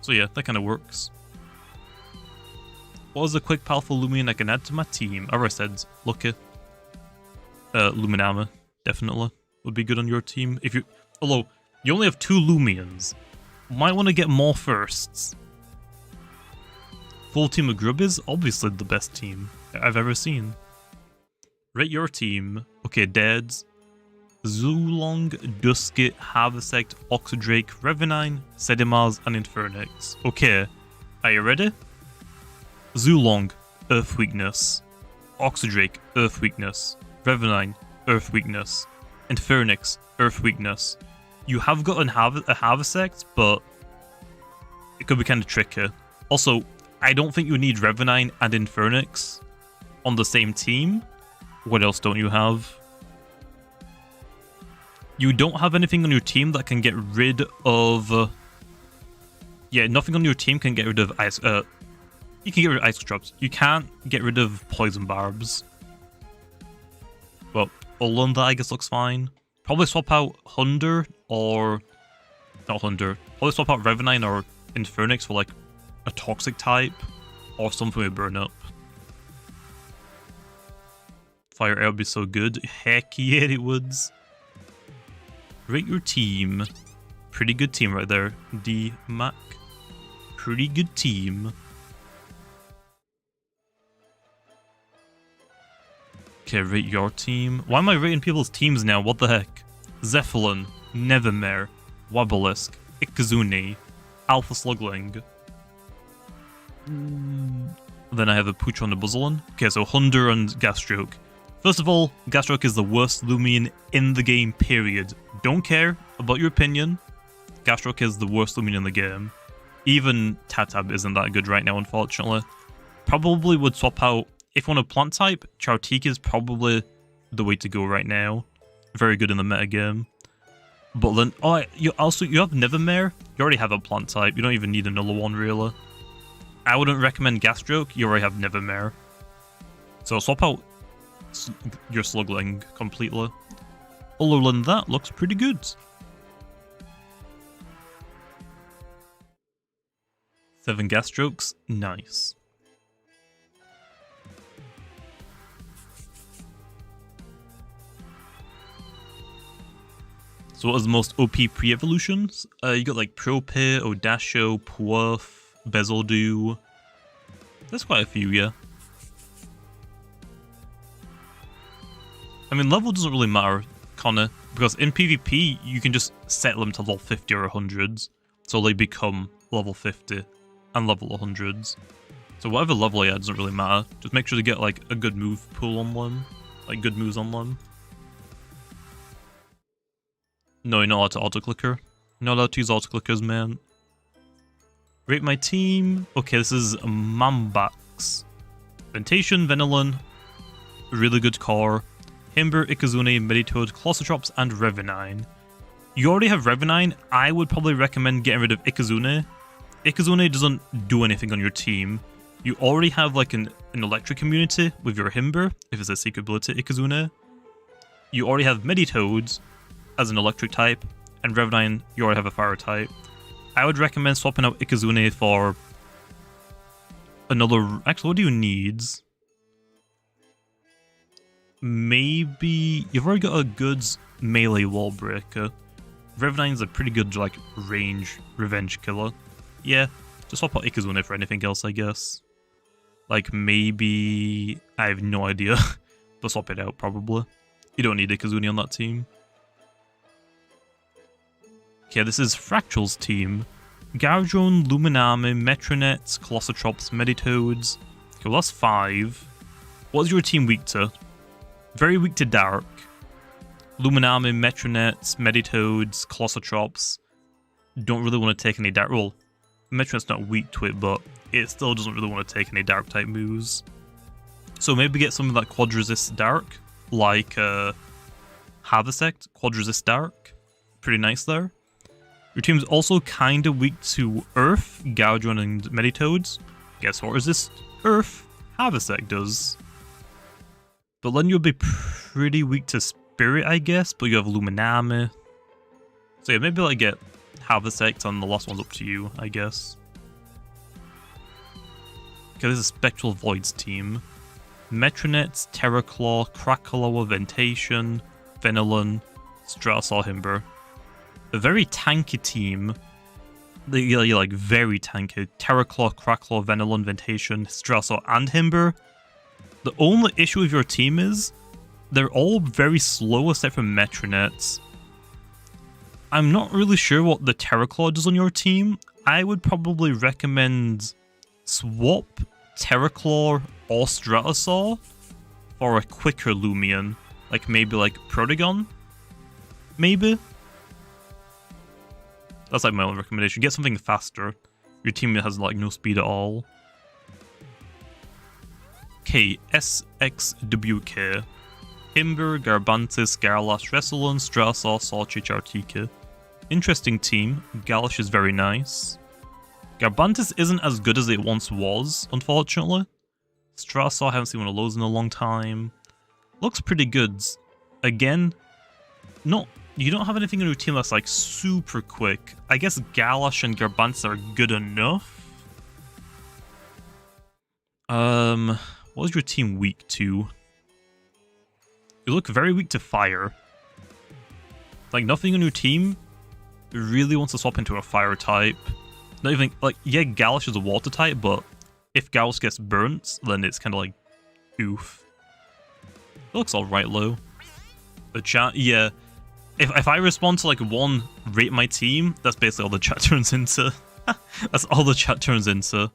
So yeah, that kind of works. What is a quick, powerful Loomian I can add to my team? I already said Lucky. Luminame, definitely, would be good on your team. If you, although, you only have 2 Loomians. Might want to get more firsts. full team of Grub is obviously the best team I've ever seen. Rate your team. Okay, Deads, Zulong, Duskit, Harvesect, Oxydrake, Revenine, Sedimars, and Infernix. Okay, are you ready? Zulong, Earth Weakness. Oxydrake, Earth Weakness. Revenine, Earth Weakness. Infernix, Earth Weakness. You have got a Harvesect, but it could be kind of tricky. Also, I don't think you need Revenine and Infernix on the same team. What else don't you have? You don't have anything on your team that can get rid of... yeah, nothing on your team can get rid of ice... you can get rid of ice traps. You can't get rid of poison barbs. Well, other than that, I guess looks fine. Probably swap out Hunder or... not Hunder. Probably swap out Revenine or Infernix for like a toxic type or something with burn up. Fire air would be so good. Heck yeah, it would. Rate your team. Pretty good team right there. D-Mac. Pretty good team. Okay, rate your team. Why am I rating people's teams now? What the heck? Zephyrin, Nevermare, Wobelisk, Ikazune, Alpha Slugling. Then I have a Pooch on the Buzzlin. Okay, so Hunder and Gastroke. First of all, Gastroke is the worst Loomian in the game, period. Don't care about your opinion. Gastroke is the worst Loomian in the game. Even Tatab isn't that good right now, unfortunately. Probably would swap out, if you want a plant type, Chartique is probably the way to go right now. Very good in the metagame. But then, oh, you have Nevermare. You already have a plant type. You don't even need another one, really. I wouldn't recommend Gastroke. You already have Nevermare. So swap out your Slugling completely. Other than that, looks pretty good. Seven Gastrokes, nice. So what is the most OP pre-evolutions? You got like Propay, Odasho, Puerf, Bezeldu. There's quite a few, yeah. I mean, level doesn't really matter, Connor, because in PvP, you can just set them to level 50 or 100s, so they become level 50 and level 100s. So whatever level they are doesn't really matter. Just make sure to get like a good move pool on them, like good moves on them. No, you're not allowed to auto-clicker. You're not allowed to use auto-clickers, man. Rate my team. Okay, this is Mambax. Ventation, Venilon, really good core. Himber, Ikazune, Meditoad, Clossotrops, and Revenine. You already have Revenine. I would probably recommend getting rid of Ikazune. Ikazune doesn't do anything on your team. You already have like an electric community with your Himber, if it's a secretability Ikazune. You already have Meditoads as an electric type, and Revenine, you already have a fire type. I would recommend swapping out Ikazune for another... Actually, what do you need? Maybe... You've already got a good melee wall breaker. Revenine's a pretty good, like, range revenge killer. Yeah, just swap out Ikazune for anything else, I guess. Like, maybe... I have no idea. But swap it out, probably. You don't need Ikazune on that team. Okay, this is Fractal's team. Gargadron, Luminami, Metronets, Clossotrops, Meditoads. Okay, well that's 5. What is your team weak to? Very weak to Dark. Luminami, Metronets, Meditoads, Clossotrops. Don't really want to take any Dark... Well, Metronet's not weak to it, but it still doesn't really want to take any Dark type moves. So maybe get something that quad resists Dark, like Harvesect, quad resist Dark. Pretty nice there. Your team's also kind of weak to Earth, Gargadron, and Meditoads. Guess what resist Earth? Harvesect does. But then you'll be pretty weak to Spirit, I guess, but you have Luminami. So yeah, maybe like get Harvesect, and the last one's up to you, I guess. Okay, this is Spectral Void's team. Metronets, Terraclaw, Crackaloa, Ventation, Venilon, Stratosaur, Himber. A very tanky team. You're like very tanky. Terraclaw, Cracklaw, Venilon, Ventation, Strasor, and Himber. The only issue with your team is they're all very slow except for Metronets. I'm not really sure what the Terraclaw does on your team. I would probably recommend swap Terraclaw or Stratosaur for a quicker Loomian. Like maybe like Protagon? Maybe? That's like my own recommendation. Get something faster. Your team has like no speed at all. Okay, SXWK. Himber, Garbantis, Garlash, Ressalon, Strasor, Sorchich, Artika. Interesting team. Galash is very nice. Garbantis isn't as good as it once was, unfortunately. Strasor, I haven't seen one of those in a long time. Looks pretty good. Again, you don't have anything in your team that's like super quick. I guess Galash and Garbantis are good enough. What is your team weak to? You look very weak to fire. Like, nothing on your team really wants to swap into a fire type. Not even, like, yeah, Galash is a water type, but if Galash gets burnt, then it's kind of like, oof. It looks alright, though. The chat, yeah. If I respond to, like, one, rate my team, that's basically all the chat turns into. That's all the chat turns into.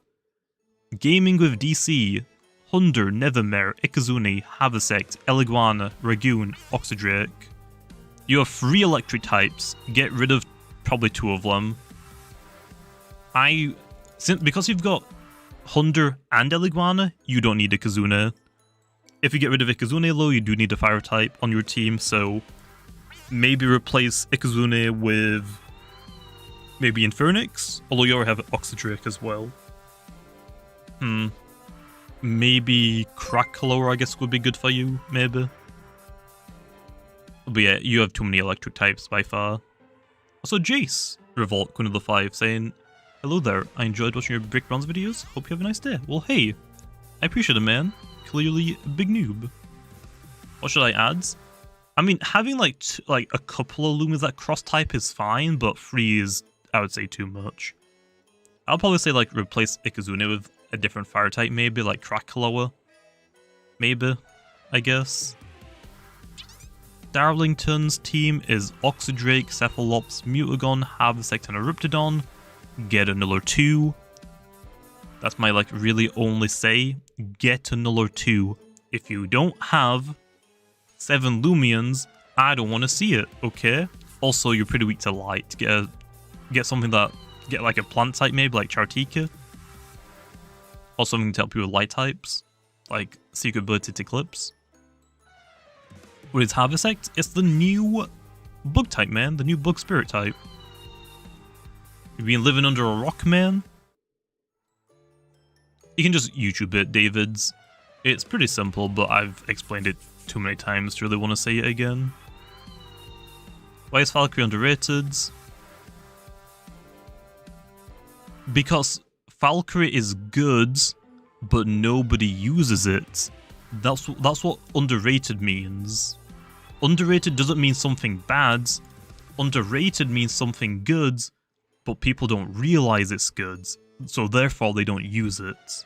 Gaming with DC. Hunder, Nevermare, Ikazune, Harvesect, Eliguana, Ragoon, Oxydrake. You have 3 electric types. Get rid of probably 2 of them. Because you've got Hunder and Eliguana, you don't need Ikazune. If you get rid of Ikazune though, you do need a fire type on your team, so maybe replace Ikazune with maybe Infernix, although you already have Oxydrake as well. Maybe Cracklow, I guess, would be good for you, maybe. But yeah, you have too many electric types by far. Also, Jace, Revolt, Queen of the 5, saying, hello there, I enjoyed watching your Brick Bronze videos, hope you have a nice day. Well, hey, I appreciate it, man. Clearly a big noob. What should I add? I mean, having like a couple of Loomians that cross-type is fine, but 3 is, I would say, too much. I'll probably say, like, replace Ikazune with a different fire type, maybe, like Cracklower. Maybe, I guess. Darlington's team is Oxydrake, Cephalops, Mutagon, Harvesect, and Corruptedodds. Get another 2. That's my, like, really only say. Get another 2. If you don't have 7 Loomians, I don't want to see it, okay? Also, you're pretty weak to light. Get something that... Get, like, a plant type, maybe, like Chartika. Or something to help you with light types, like secretability to Eclipse. What is Harvesect? It's the new bug type, man. The new bug spirit type. You've been living under a rock, man? You can just YouTube it, Davids. It's pretty simple, but I've explained it too many times to really want to say it again. Why is Valkyrie underrated? Because Valkyrie is good, but nobody uses it. That's what underrated means. Underrated doesn't mean something bad. Underrated means something good, but people don't realize it's good, so therefore they don't use it.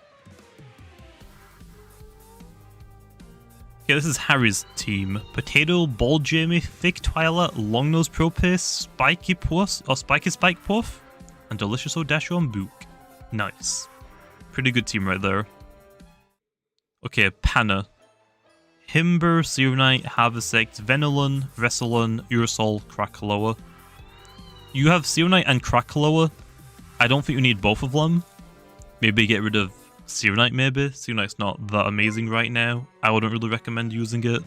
Okay, this is Harry's team. Potato, Bald Jamie, Thick Twilight, Longnose Propace, Spiky Puff, or Spiky Spike Puff, and Delicious Odasho and Book. Nice. Pretty good team right there. Okay, Panna. Himber, Serenite, Harvesect, Venilon, Ressalon, Urusol, Cracklower. You have Serenite and Cracklower. I don't think you need both of them. Maybe get rid of Serenite, maybe. Serenite's not that amazing right now. I wouldn't really recommend using it.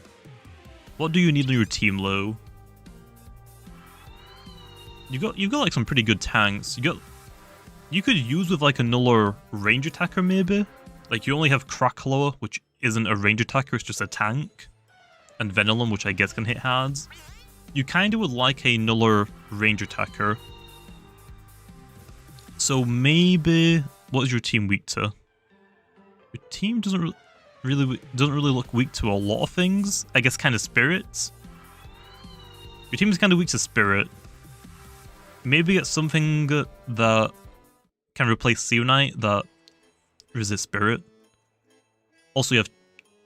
What do you need on your team, Lo? You've got like some pretty good tanks. You could use with like another range attacker maybe. Like you only have Cracklower, which isn't a range attacker, it's just a tank. And Venilon, which I guess can hit hard. You kinda would like another range attacker. So maybe, what is your team weak to? Your team doesn't really look weak to a lot of things. I guess kind of Spirit. Your team is kind of weak to Spirit. Maybe get something that can replace Seonite that resists Spirit. Also,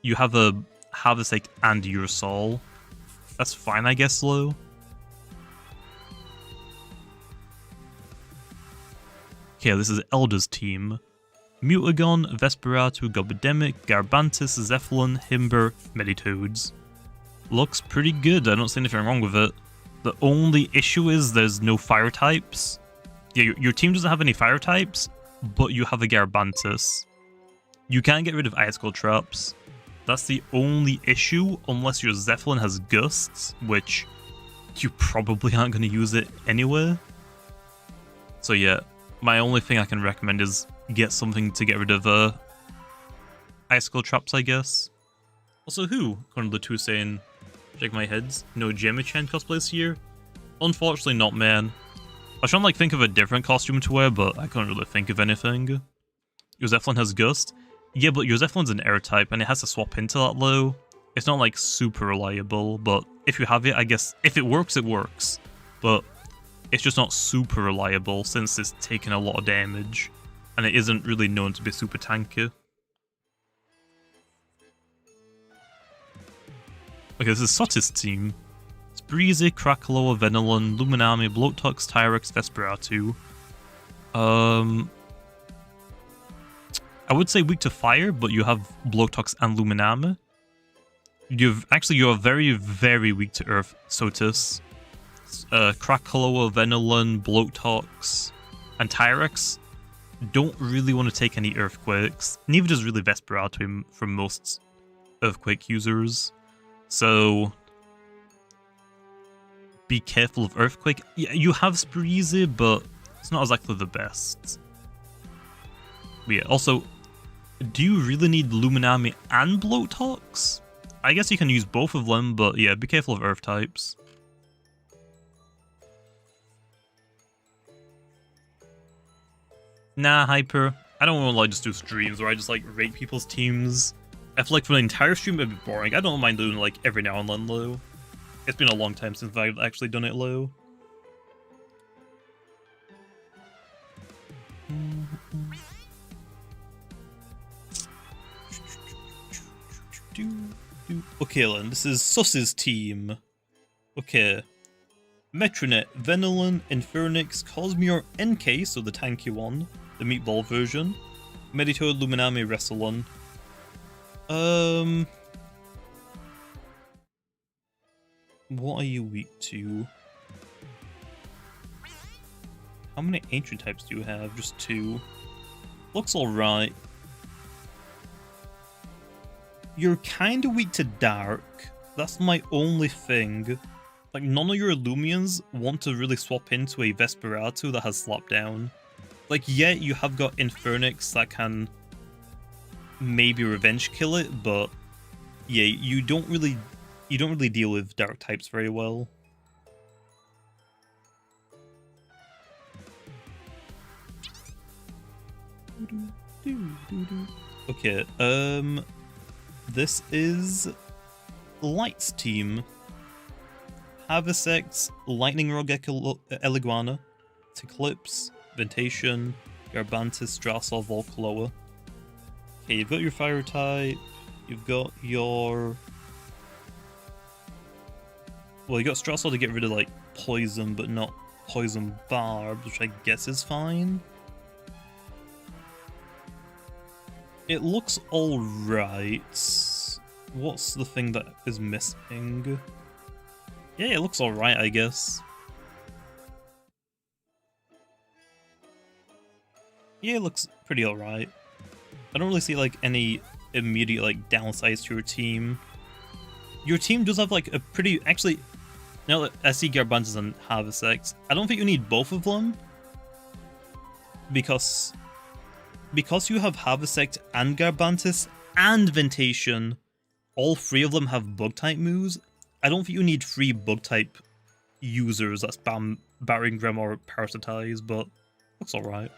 you have a Harvesect and your Soul. That's fine, I guess, though. Okay, this is Elder's team. Mutagon, Vesperatu, Gobidemic, Garbantis, Zephyllon, Himber, Meditoads. Looks pretty good, I don't see anything wrong with it. The only issue is there's no fire types. Yeah, your team doesn't have any fire types, but you have a Garbantis. You can't get rid of icicle traps. That's the only issue, unless your Zephyllon has gusts, which you probably aren't going to use it anyway. So yeah, my only thing I can recommend is get something to get rid of icicle traps, I guess. Also, who? According to the two saying, shake my heads, no Gemichan cosplays here? Unfortunately not, man. I was trying to like think of a different costume to wear, but I couldn't really think of anything. Your Zephyllon has Gust? Yeah, but your Zephyllon's an air type, and it has to swap into that low. It's not like super reliable, but if you have it, I guess if it works, it works. But it's just not super reliable since it's taking a lot of damage, and it isn't really known to be super tanky. Okay, this is Sotis team. Spreezy, Krakaloa, Venelon, Luminami, Bloatox, Tyrex, Vesperatu. I would say weak to fire, but you have Bloatox and Luminami. You're very, very weak to earth, Sotis. Krakaloa, Venelon, Bloatox, and Tyrex don't really want to take any earthquakes. Neither does really Vesperatu from most earthquake users. So be careful of earthquake. Yeah, you have Spreezy, but it's not exactly the best. But yeah, also, do you really need Luminami and Bloatox? I guess you can use both of them, but yeah, be careful of earth types. Nah, Hyper. I don't want to like just do streams where I just like rate people's teams. I feel like for an entire stream it'd be boring. I don't mind doing like every now and then low. It's been a long time since I've actually done it low. Okay then, this is Suss's team. Okay. Metronet, Venelon, Infernix, Cosmere, NK, so the tanky one, the meatball version, Meditoad, Luminami, Wrestlon. What are you weak to? How many ancient types do you have? Just 2. Looks alright. You're kinda weak to dark. That's my only thing. Like, none of your Loomians want to really swap into a Vesperatu that has Slapdown. Like, yeah, you have got Infernix that can maybe revenge kill it, but yeah, you don't really deal with dark types very well. Okay, this is Light's team. Harvesect, Lightning Rod Eliguana, Eclipse, Ventation, Garbantis, Strasol, Volcaloa. Okay, you've got your fire type, you've got your... Well, you got Strasol to get rid of, like, poison, but not poison barbs, which I guess is fine. It looks alright. What's the thing that is missing? Yeah, it looks alright, I guess. Yeah, it looks pretty alright. I don't really see, like, any immediate, like, downsides to your team. Your team does have, like, a pretty... Actually, now that I see Garbantis and Harvesect, I don't think you need both of them. Because you have Harvesect and Garbantis and Ventation, all 3 of them have bug-type moves. I don't think you need 3 bug-type users that spam Battering Ram or Parasitize, but looks alright.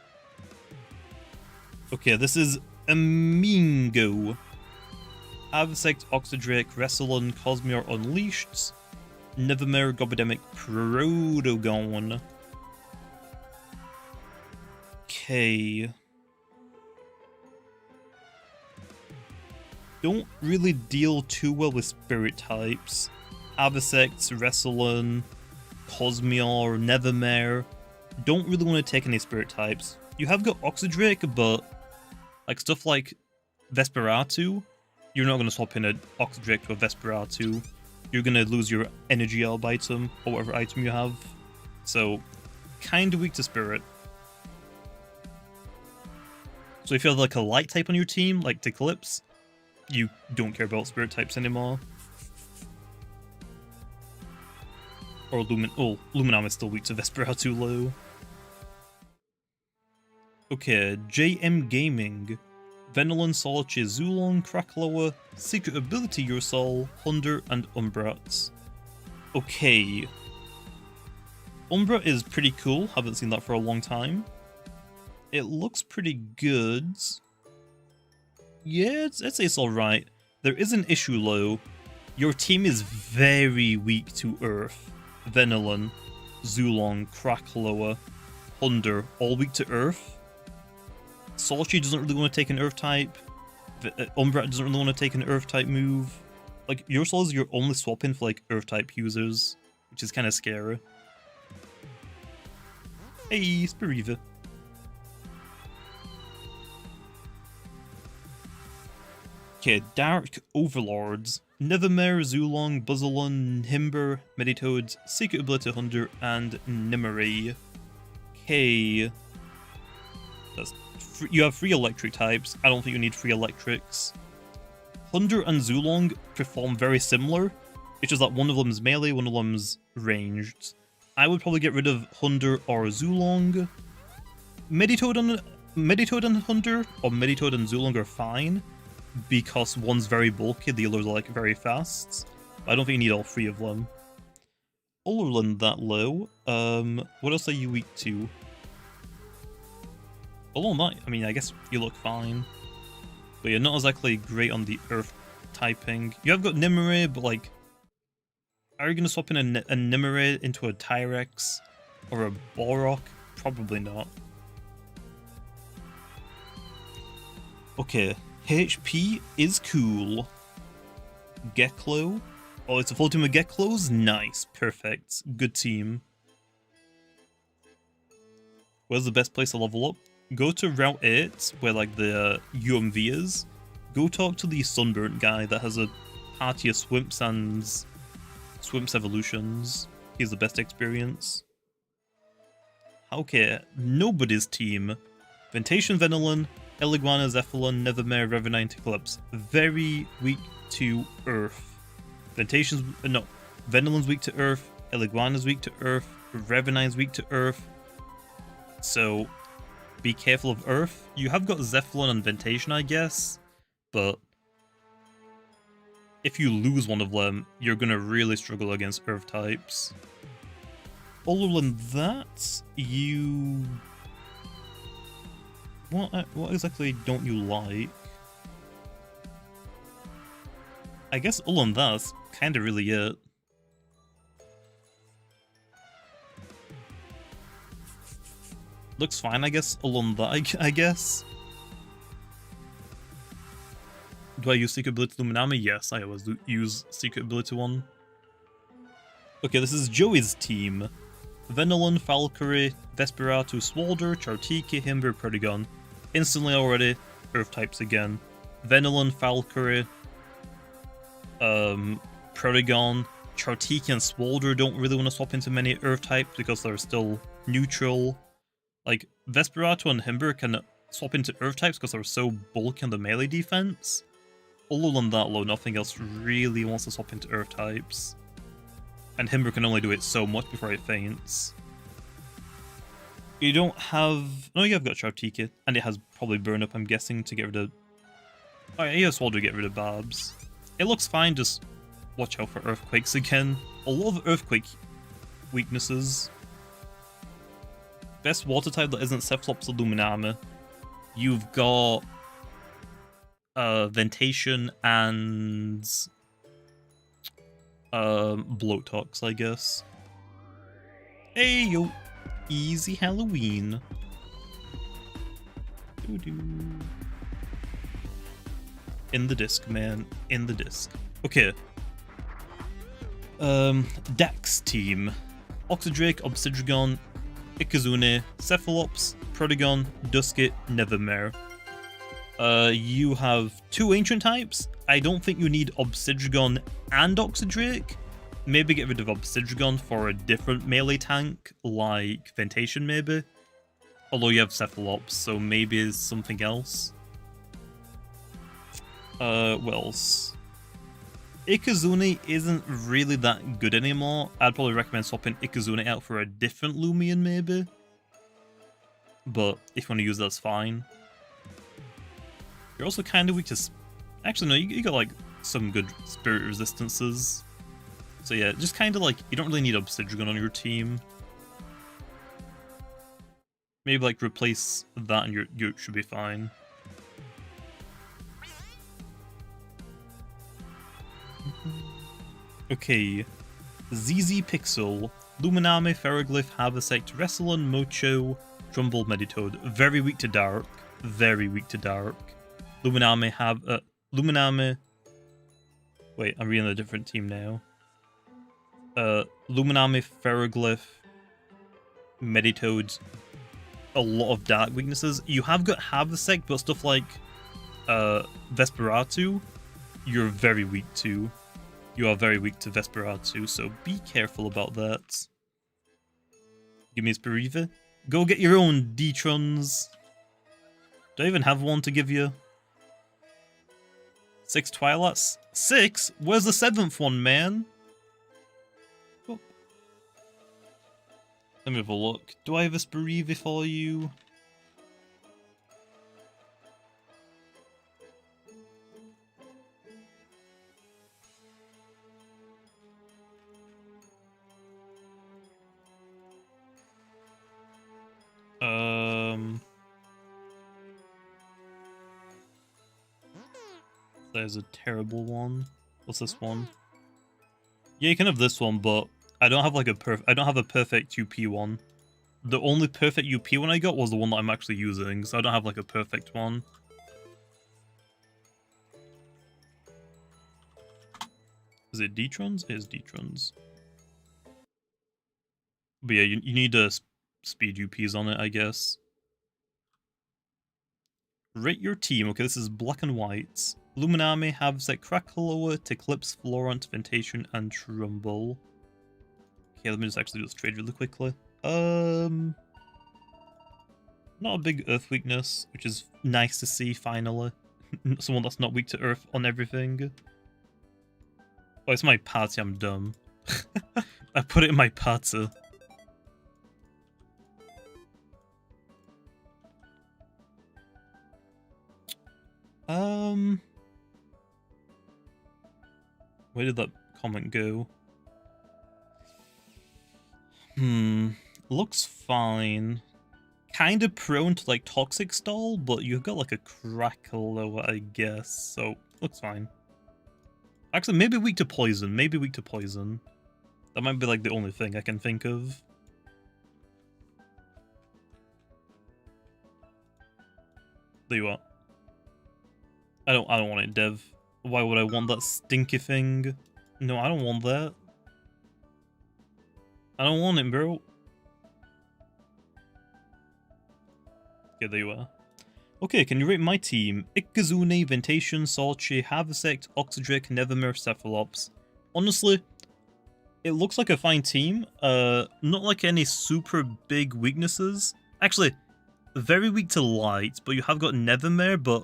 Okay, this is Amingo. Harvesect, Oxydrake, Wrestlon, Cosmere Unleashed, Nevermere, Gobidemic, Protogon. Okay. Don't really deal too well with spirit types. Harvesect, Wrestling, Cosmior, Nevermare. Don't really want to take any spirit types. You have got Oxydrake, but like stuff like Vesperatu, you're not going to swap in an Oxydrake to a Vesperatu. You're going to lose your energy orb item, or whatever item you have. So, kind of weak to spirit. So if you have like a light type on your team, like Eclipse, you don't care about spirit types anymore. Or Luminam is still weak to Vesperatu low. Okay, JM Gaming. Venolin, Solche, Zulon, Krakloa, Secret Ability Your Soul, Hunder, and Umbrat. Okay. Umbra is pretty cool, haven't seen that for a long time. It looks pretty good. Yeah, I'd say it's alright. There is an issue though. Your team is very weak to Earth. Venolin, Zulon, Krakloa, Hunder, all weak to Earth. Solchi doesn't really want to take an Earth type. Umbrat doesn't really want to take an Earth type move. Like, Your Soul is your only swap in for like Earth type users, which is kind of scary. Hey, Spiriva. Okay, Dark Overlords. Nevermare, Zulong, Buzzalon, Himber, Meditoad, Secret Ability Hunter, and Nimere. Okay. You have 3 electric types. I don't think you need 3 electrics. Hunter and Zulong perform very similar. It's just that one of them is melee, one of them is ranged. I would probably get rid of Hunter or Zulong. Meditoad and Hunter, or Meditoad and Zulong are fine, because one's very bulky, the others are like very fast. I don't think you need all 3 of them. Other than that low, what else are you weak to? Although not, I mean, I guess you look fine. But you're not exactly great on the Earth typing. You have got Nimere, but like, are you going to swap in a Nimere into a Tyrex or a Borok? Probably not. Okay, HP is cool. Geklo. Oh, it's a full team of Geklos? Nice, perfect. Good team. Where's the best place to level up? Go to Route 8, where like the UMV is. Go talk to the Sunburnt guy that has a party of Swimps and Swimps evolutions. He's the best experience. Okay, nobody's team. Ventation Venolin, Eliguana, Zephyllon, Nevermare, Revenant, Eclipse. Very weak to Earth. Venolin's weak to Earth, Eliguana's weak to Earth, Revenant's weak to Earth. So, be careful of Earth. You have got Zephyllon and Ventation, I guess, but if you lose one of them, you're going to really struggle against Earth types. Other than that, you... What exactly don't you like? I guess other than that, that's kind of really it. Looks fine, I guess, along that, I guess. Do I use Secret Ability Luminami? Yes, I always use Secret Ability 1. Okay, this is Joey's team. Venolin, Valkyrie, Vesperatu, Swalder, Chartiki, Himber, Prodigon. Instantly already, Earth types again. Venolin, Valkyrie, Prodigon, Chartiki and Swalder don't really want to swap into many Earth types because they're still neutral. Like, Vesperatu and Himber can swap into Earth types because they're so bulky on the melee defense. Other than that, though, nothing else really wants to swap into Earth types. And Himber can only do it so much before it faints. You don't have... No, you have got Chartiki, and it has probably Burn Up, I'm guessing, to get rid of... Oh yeah, you have Swalder to get rid of Barbs. It looks fine, just watch out for Earthquakes again. A lot of Earthquake weaknesses. Best water type that isn't Cephalops or Luminami. You've got Ventation and Bloatox, I guess. Hey yo, easy Halloween. In the disc, man. In the disc. Okay. Dex team. Oxydrake, Obsidian, Ikazune, Cephalops, Protagon, Duskit, Nevermare. You have 2 ancient types. I don't think you need Obsidian and Oxydrake. Maybe get rid of Obsidian for a different melee tank, like Ventation maybe. Although you have Cephalops, so maybe it's something else. What else? Ikazune isn't really that good anymore. I'd probably recommend swapping Ikazune out for a different Loomian maybe. But if you want to use that, that's fine. You're also kind of weak to... Actually, no, you got like some good spirit resistances. So yeah, just kind of like, you don't really need Obsidian on your team. Maybe like replace that and you should be fine. Okay, ZZ Pixel, Luminame, Pharoglyph, Harvesect, Wrestling, Mocho, Trumbull, Meditoad. Very weak to Dark. Very weak to Dark. Luminame have Luminame. Wait, I'm reading a different team now. Luminame, Pharoglyph, Meditoad. A lot of dark weaknesses. You have got Harvesect, but stuff like Vesperatu, you're very weak to. You are very weak to Vesperatu, so be careful about that. Give me a Spiriva. Go get your own D-Trons. Do I even have one to give you? 6 Twilights? 6? Where's the 7th one, man? Oh. Let me have a look. Do I have a Spiriva for you? There's a terrible one. What's this one? Yeah, you can have this one, but I don't have like I don't have a perfect UP one. The only perfect UP one I got was the one that I'm actually using, so I don't have like a perfect one. Is it D-Trons? It is D-Trons. But yeah, you need speed UPs on it, I guess. Rate your team. Okay, this is black and white. Luminame, Harvesect, Cracklower, Eclipse, Florent, Ventation, and Trumbull. Okay, let me just actually do this trade really quickly. Not a big earth weakness, which is nice to see finally. Someone that's not weak to earth on everything. Oh, it's my party, I'm dumb. I put it in my party. Where did that comment go? Looks fine. Kind of prone to like toxic stall, but you've got like a crackle, I guess, so looks fine. Actually, maybe weak to poison. Maybe weak to poison. That might be like the only thing I can think of. There you are. I don't want it, Dev. Why would I want that stinky thing? No, I don't want that. I don't want it, bro. Okay, there you are. Okay, can you rate my team? Ikazune, Ventation, Sorchi, Harvesect, Oxydrake, Nevermere, Cephalops. Honestly, it looks like a fine team. Not like any super big weaknesses. Actually, very weak to light, but you have got Nevermere, but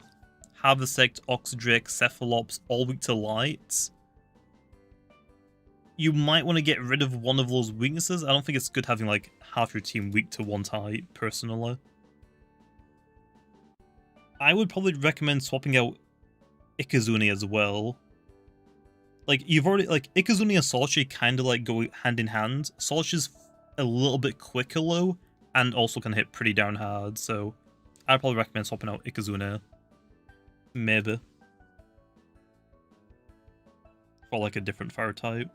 Harvesect, Oxydrake, Cephalops, all weak to light. You might want to get rid of one of those weaknesses. I don't think it's good having like half your team weak to one type, personally. I would probably recommend swapping out Ikazune as well. Like, you've already, like, Ikazune and Solchi kind of like go hand in hand. Solchi's a little bit quicker low, and also can hit pretty darn hard, so I'd probably recommend swapping out Ikazune. Maybe. For like a different fire type.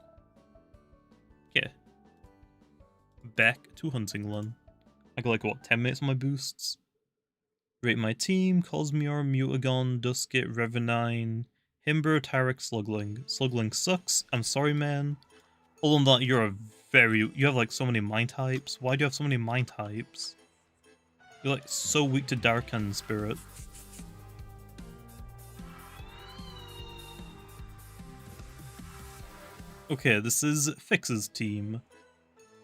Yeah. Back to Huntingland. I got like, what, 10 minutes on my boosts? Rate my team: Cosmior, Mutagon, Duskit, Revenine, Himber, Tyrex, Slugling. Slugling sucks. I'm sorry, man. Other than that, you have like so many mine types. Why do you have so many mine types? You're like so weak to Dark and Spirit. Okay, this is Fix's team.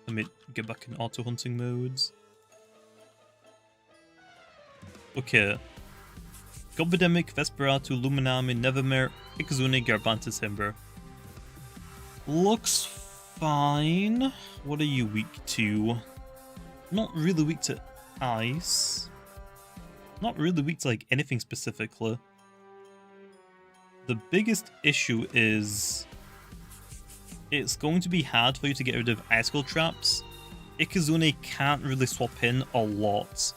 Let me get back in auto hunting modes. Okay. Gobidemic, Vesperatu, Luminami, Nevermere, Ikazune, Garbantis, Himber. Looks fine. What are you weak to? Not really weak to ice. Not really weak to like anything specifically. The biggest issue is it's going to be hard for you to get rid of icicle traps. Ikazune can't really swap in a lot.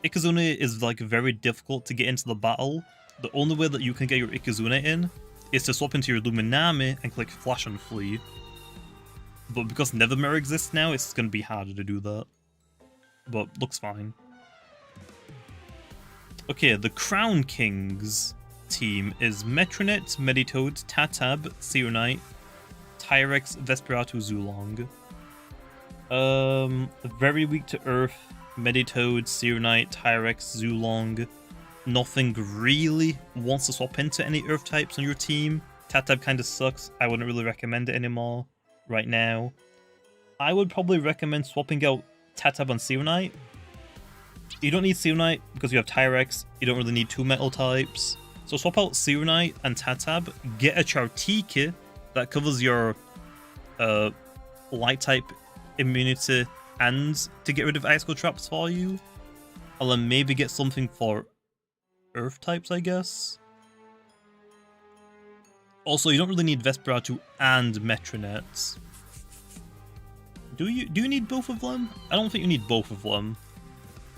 Ikazune is like very difficult to get into the battle. The only way that you can get your Ikazune in is to swap into your Luminami and click Flash and Flee. But because Nevermere exists now, it's going to be harder to do that. But looks fine. Okay, the Crown Kings team is Metronet, Meditoad, Tatab, Seronite, Tyrex, Vesperatu, Zulong. Very weak to Earth, Meditoad, Seronite, Tyrex, Zulong. Nothing really wants to swap into any Earth types on your team. Tatab kind of sucks. I wouldn't really recommend it anymore right now. I would probably recommend swapping out Tatab and Seronite. You don't need Seronite because you have Tyrex. You don't really need two metal types. So swap out Seronite and Tatab. Get a Chartiki that covers your light type immunity and to get rid of icicle traps for you. And then maybe get something for Earth types, I guess. Also, you don't really need Vesperatu and Metronets. Do you need both of them? I don't think you need both of them.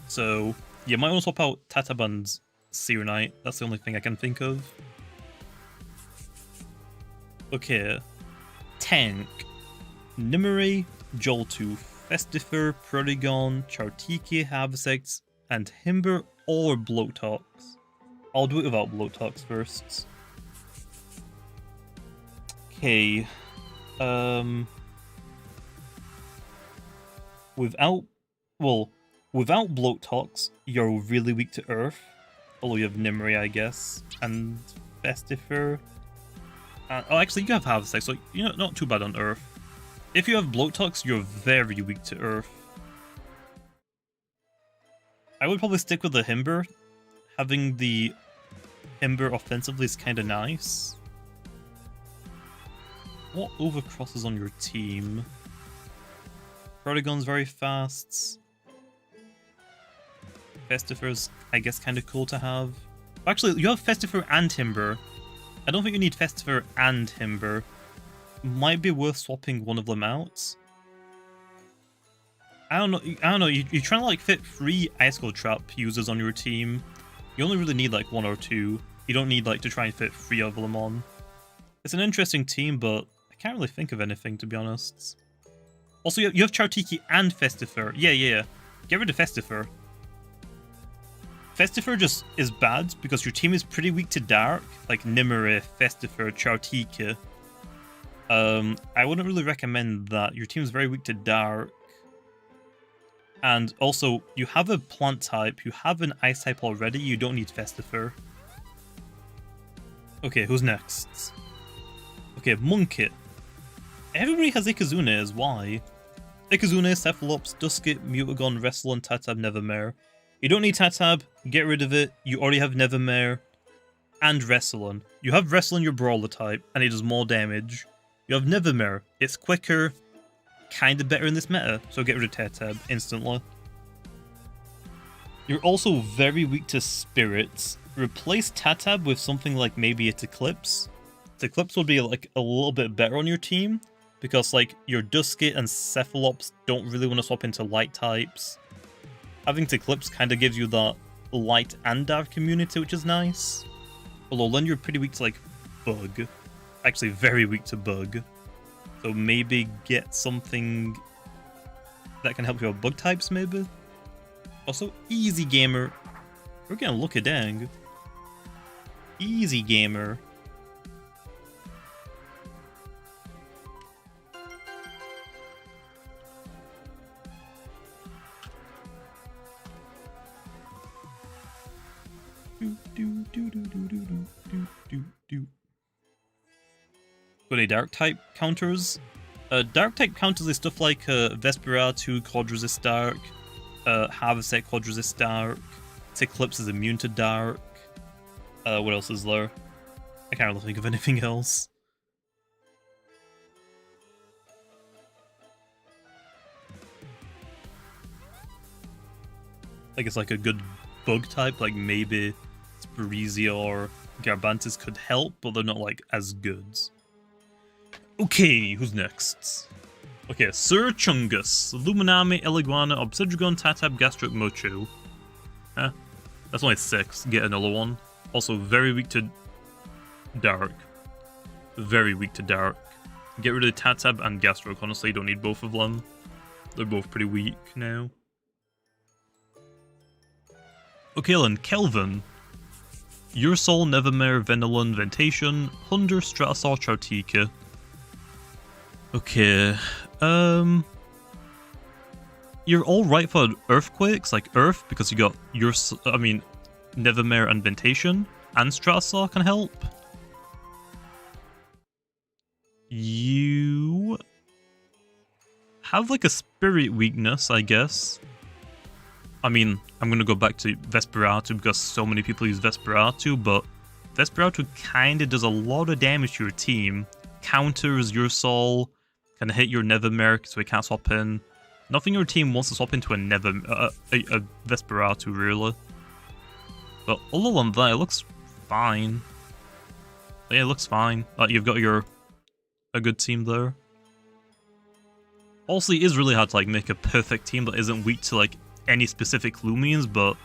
So, you might want to swap out Tatab and Seronite. That's the only thing I can think of. Okay. Tank. Nimue, Joltooth, Festifer, Prodygon, Chartiki, Harvesect, and Himber or Bloatox. I'll do it without Bloatox first. Okay. Without Bloatox, you're really weak to Earth. Although you have Nimue, I guess, and Festifer. Oh, actually, you have Harvesect, so you're not too bad on Earth. If you have Bloatox, you're very weak to Earth. I would probably stick with the Himber. Having the Himber offensively is kind of nice. What overcrosses on your team? Prodygon's very fast. Festifer's, I guess, kind of cool to have. Actually, you have Festifer and Himber. I don't think you need Festifer and Himber. Might be worth swapping one of them out. I don't know. You're trying to like fit 3 icicle trap users on your team. You only really need like 1 or 2. You don't need like to try and fit 3 of them on. It's an interesting team, but I can't really think of anything, to be honest. Also, you have Chartiki and Festifer. Yeah. Get rid of Festifer. Festifer just is bad because your team is pretty weak to Dark, like Nimue, Festifer, Chartiki. I wouldn't really recommend that. Your team is very weak to Dark. And also, you have a plant type, you have an ice type already, you don't need Festifer. Okay, who's next? Okay, Monkey. Everybody has Ikazunes, why? Ikazune, Cephalops, Duskit, Mutagon, Wrestle, Tatab, Nevermere. You don't need Tatab, get rid of it, you already have Nevermere and Wrestle. You have Wrestle your Brawler type, and it does more damage. You have Nevermere, it's quicker, kinda better in this meta, so get rid of Tatab instantly. You're also very weak to Spirits. Replace Tatab with something like maybe a Eclipse. Eclipse would be like a little bit better on your team, because like your Duskit and Cephalops don't really want to swap into light types. Having Eclipse kind of gives you that light and dark immunity, which is nice. Although then you're pretty weak to like Bug. Actually very weak to Bug. So maybe get something that can help your Bug types maybe? Also, easy gamer. We're gonna look a dang. Easy gamer. Got any dark type counters? Dark type counters is stuff like Vesperatu quad resist dark, Harvesect quad resist dark, Eclipse is immune to dark. What else is there? I can't really think of anything else. I guess like a good bug type, like maybe Spirizia or Garbantis could help, but they're not like as good. Okay, who's next? Okay, Sir Chungus, Luminami, Eliguana, Obsidian, Tatab, Gastric, Mochu. That's only 6. Get another one. Also very weak to dark. Very weak to dark. Get rid of Tatab and Gastric. Honestly, you don't need both of them. They're both pretty weak now. Okay then, Kelvin. Ursol, Nevermere, Venelon, Ventation, Hunder, Stratosaur, Chautika. Okay, you're alright for earthquakes, like Earth, because you got Nevermere and Ventation, and Stratosaur can help. You have like a spirit weakness, I guess. I mean, I'm gonna go back to Vesperatu because so many people use Vesperatu, but Vesperatu kinda does a lot of damage to your team. Counters your soul, can hit your Nevermere so it can't swap in. Nothing your team wants to swap into a Vesperatu, really. But other than that, it looks fine. Yeah, it looks fine. You've got a good team there. Also, it is really hard to like make a perfect team that isn't weak to like any specific Loomians, but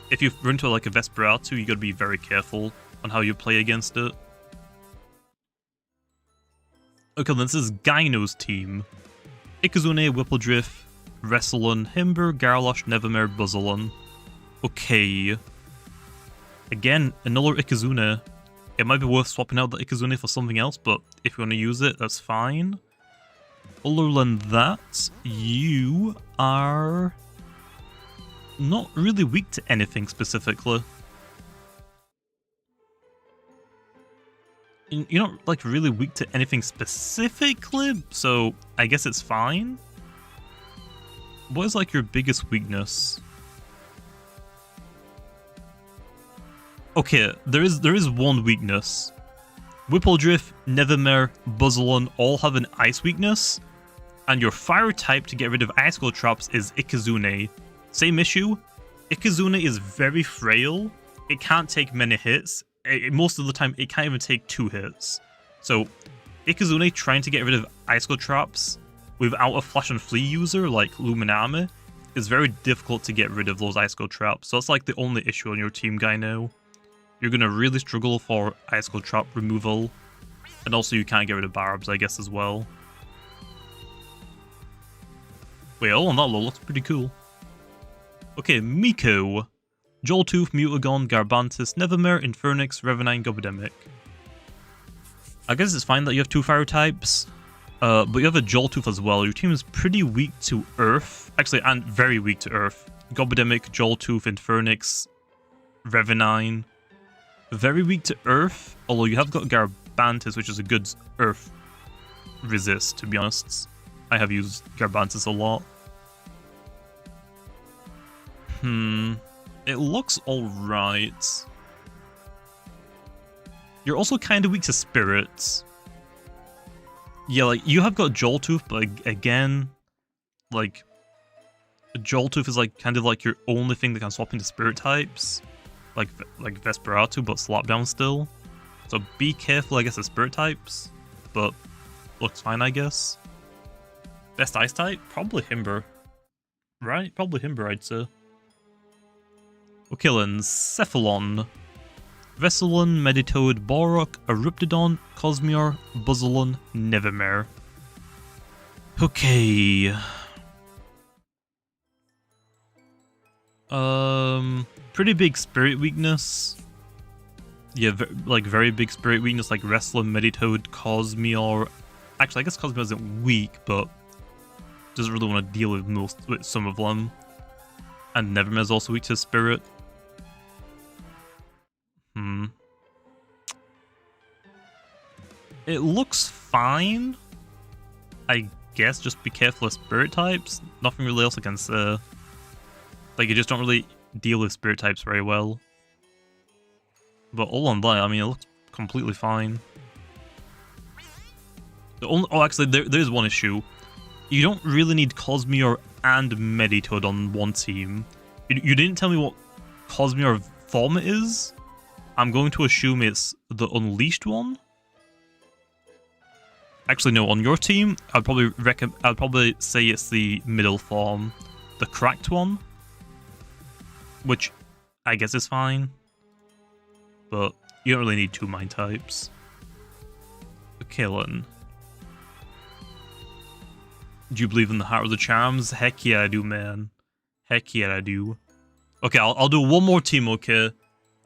if you run into like a Vesperatu, you gotta be very careful on how you play against it. Okay, this is Gyno's team. Ikazune, Whippledrift, Wrestlun, Himber, Garlosh, Nevermere, Buzzalon. Okay. Again, another Ikazune. It might be worth swapping out the Ikazune for something else, but if you want to use it, that's fine. Other than that, you are not really weak to anything specifically. You're not like really weak to anything specifically, so I guess it's fine. What is like your biggest weakness? Okay, there is one weakness. Whippledrift, Nevermere, Buzzalon all have an ice weakness, and your fire type to get rid of icicle traps is Ikazune. Same issue. Ikazune is very frail. It can't take many hits. Most of the time, it can't even take 2 hits. So, Ikazune trying to get rid of icicle traps without a flash and flee user like Luminami is very difficult to get rid of those icicle traps. So that's like the only issue on your team guy now. You're gonna really struggle for icicle trap removal, and also you can't get rid of barbs, I guess, as well. Wait, all on that low looks pretty cool. Okay, Miko. Joltooth, Mutagon, Garbantis, Nevermere, Infernix, Revenine, Gobodemic. I guess it's fine that you have 2 fire types, but you have a Joltooth as well. Your team is pretty weak to Earth. Actually, and very weak to Earth. Gobodemic, Joltooth, Infernix, Revenine. Very weak to Earth, although you have got Garbantis, which is a good Earth resist, to be honest. I have used Garbantis a lot. It looks alright. You're also kind of weak to spirits. Yeah, like, you have got Joltooth, but again, like, Joltooth is like kind of like your only thing that can swap into spirit types. Like Vesperatu, but slap down still. So be careful, I guess, of spirit types. But looks fine, I guess. Best ice type? Probably Himber. Right? Probably Himber, I'd say. Okay, then, Cephalon. Vesselon, Meditoad, Borok, Corruptedodds, Cosmior, Buzzalon, Nevermere. Okay. pretty big spirit weakness. Yeah, like very big spirit weakness, like Wrestler, Meditoad, Cosmeor. Actually, I guess Cosmeor isn't weak, but doesn't really want to deal with some of them. And Nevermare is also weak to spirit. It looks fine. I guess just be careful of spirit types. Nothing really else I can say. Like, you just don't really deal with spirit types very well. But all on that, I mean, it looks completely fine. The only, oh, actually, there's one issue. You don't really need Cosmeor and Meditoad on one team. You didn't tell me what Cosmeor form it is. I'm going to assume it's the Unleashed one. Actually, no, on your team, I'd probably say it's the middle form, the Cracked one. Which I guess is fine. But you don't really need two Mind types. Killin. Do you believe in the heart of the charms? Heck yeah, I do, man. Heck yeah, I do. Okay, I'll do one more team, okay?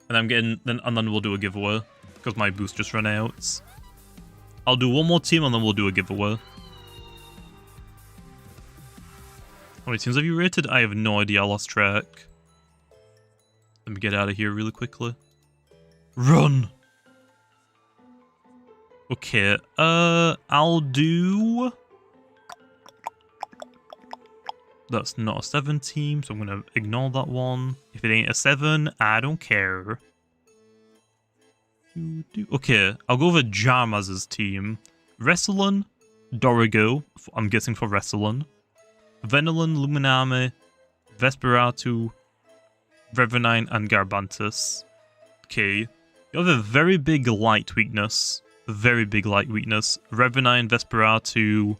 And then we'll do a giveaway. Because my boost just ran out. I'll do one more team and then we'll do a giveaway. How many teams have you rated? I have no idea, I lost track. Let me get out of here really quickly. Run! Okay, I'll do... That's not a 7 team, so I'm gonna ignore that one. If it ain't a 7, I don't care. Okay, I'll go with Jarmaz's team. Wrestlin, Dorigo, I'm guessing for Wrestlin. Venilin, Luminame, Vesperatu, Revenine, and Garbantus. Okay, you have a very big light weakness. Very big light weakness. Revenine, Vesperatu,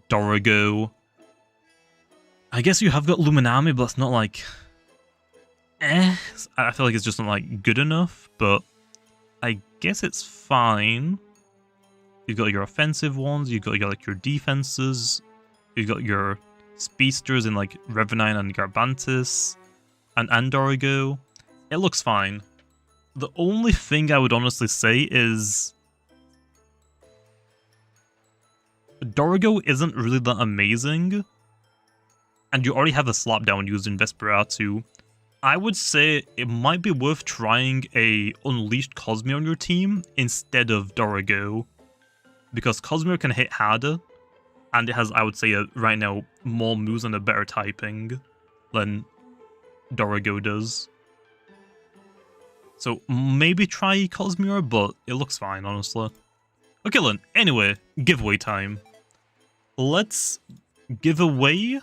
Dorigo. I guess you have got Luminame, but that's not like... I feel like it's just not like good enough, but I guess it's fine. You've got your offensive ones, you've got like your defenses, you've got your speedsters in like Revenine and Garbantus, and Dorigo. It looks fine. The only thing I would honestly say is... Dorigo isn't really that amazing. And you already have a slapdown used in Vesperatu. I would say it might be worth trying a Unleashed Cosmeor on your team instead of Dorigo. Because Cosmeor can hit harder, and it has, I would say, right now, more moves and a better typing than Dorigo does. So maybe try Cosmeor, but it looks fine, honestly. Okay then, anyway, giveaway time. Let's give away...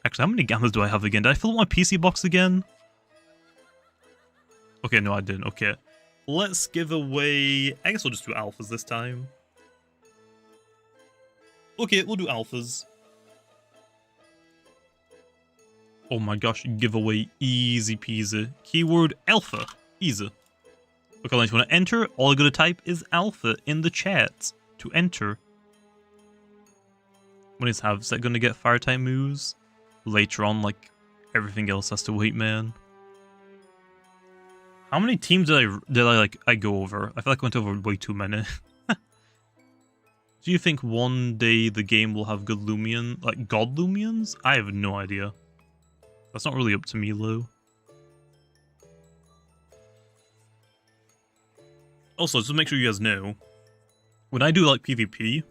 Actually, how many gammas do I have again? Did I fill up my PC box again? Okay, no, I didn't. Okay. Let's give away... I guess we'll just do alphas this time. Okay, we'll do alphas. Oh my gosh, giveaway easy peasy. Keyword alpha. Easy. Okay, if you want to enter, all you gotta type is alpha in the chat to enter. When is Harvesect gonna get fire type moves? Later on, like everything else has to wait, man. How many teams did I go over? I feel like I went over way too many. Do you think one day the game will have good Loomian, like God Loomians? I have no idea. That's not really up to me, Lou. Also, just to make sure you guys know, when I do like PvP,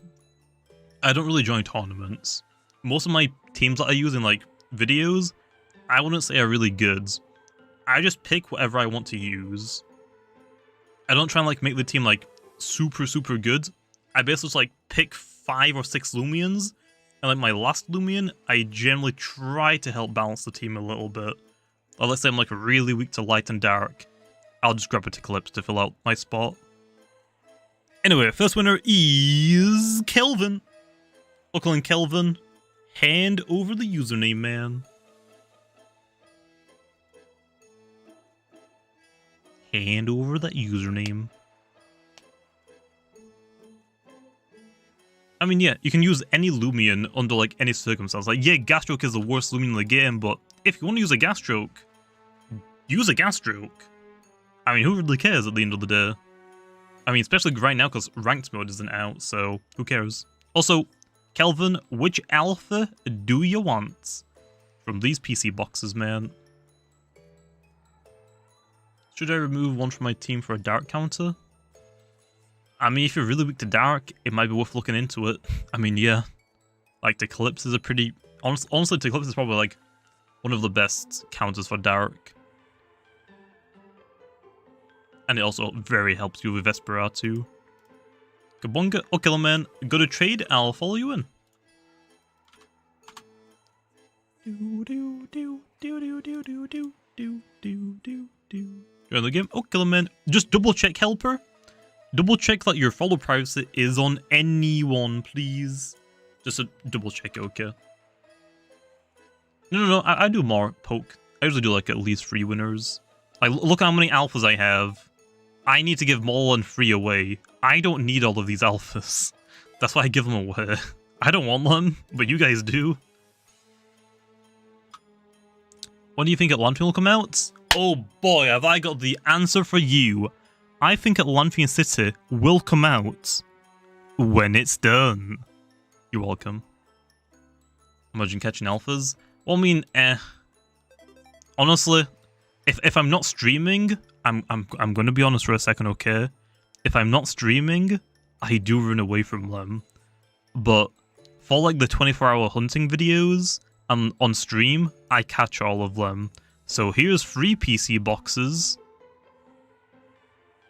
I don't really join tournaments. Most of my teams that I use in like videos, I wouldn't say are really good. I just pick whatever I want to use. I don't try and like make the team like super good. I basically just like pick 5 or 6 Loomians, and like my last Loomian, I generally try to help balance the team a little bit. Or let's say I'm like really weak to light and dark, I'll just grab a Eclipse to fill out my spot. Anyway, first winner is Kelvin. Uncle and Kelvin, hand over the username, man. Hand over that username. I mean, yeah, you can use any Loomian under, like, any circumstance. Like, yeah, Gastroke is the worst Loomian in the game, but if you want to use a Gastroke, Use a gas stroke. I mean, who really cares at the end of the day? I mean, especially right now because ranked mode isn't out, so who cares? Also, Kelvin, which alpha do you want from these PC boxes, man? Should I remove one from my team for a dark counter? I mean, if you're really weak to dark, it might be worth looking into it. I mean, yeah. Like, Eclipse is a pretty... Honestly, Eclipse is probably, like, one of the best counters for dark. And it also very helps you with Vesperatu. Kabunga, okay, man. Go to trade, I'll follow you in. You're in the game? Okay, man. Just double check helper. Double check that your follow privacy is on anyone, please. Just a double check, okay? No, I do more poke. I usually do like at least 3 winners. Like, look how many alphas I have. I need to give more than 3 away. I don't need all of these alphas. That's why I give them away. I don't want them, but you guys do. When do you think Atlantean will come out? Oh boy, have I got the answer for you. I think Atlantean City will come out when it's done. You're welcome. Imagine catching alphas. Well, I mean, honestly, if I'm not streaming, I'm gonna be honest for a second, okay? If I'm not streaming, I do run away from them. But for like the 24-hour hunting videos and on stream, I catch all of them. So here's 3 PC boxes.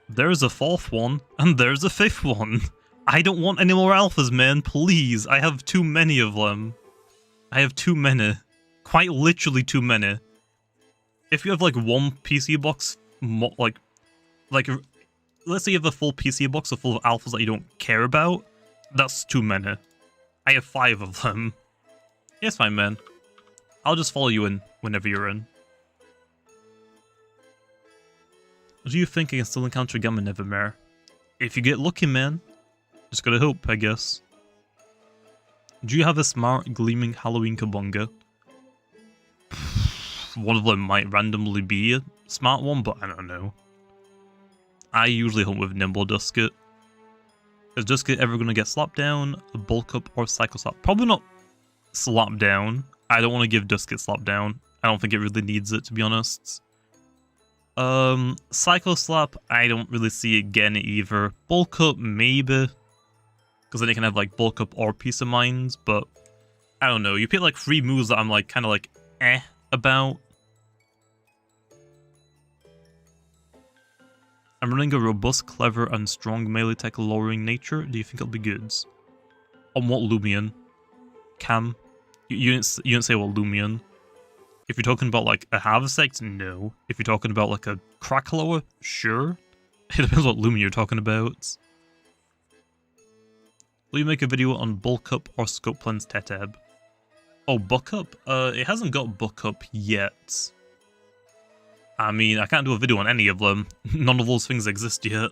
There's a 4th one, and there's a 5th one. I don't want any more alphas, man, please. I have too many of them. I have too many. Quite literally too many. If you have like one PC box, like, let's say you have a full PC box full of alphas that you don't care about, that's too many. I have 5 of them. Yes, fine, man. I'll just follow you in whenever you're in. Do you think I can still encounter Gamma Nevermore? If you get lucky, man. Just gotta hope, I guess. Do you have a smart, gleaming Halloween Kabunga? One of them might randomly be a smart one, but I don't know. I usually hunt with Nimble Dusket. Is Dusket ever gonna get slapped down, bulk up, or cycle slap? Probably not slap down. I don't want to give Dusket slap down. I don't think it really needs it, to be honest. Cycle slap, I don't really see it getting it either. Bulk up, maybe. Because then it can have like bulk up or peace of mind, but I don't know. You pick like 3 moves that I'm like kind of like about. I'm running a robust, clever, and strong melee tech lowering nature. Do you think it'll be good? On what Loomian? Cam? You didn't say what Loomian. If you're talking about like a Harvesect, no. If you're talking about like a crack lower, sure. It depends what Loomian you're talking about. Will you make a video on bulk up or scope lens Teteb? Oh, buck up? It hasn't got buck up yet. I mean, I can't do a video on any of them. None of those things exist yet.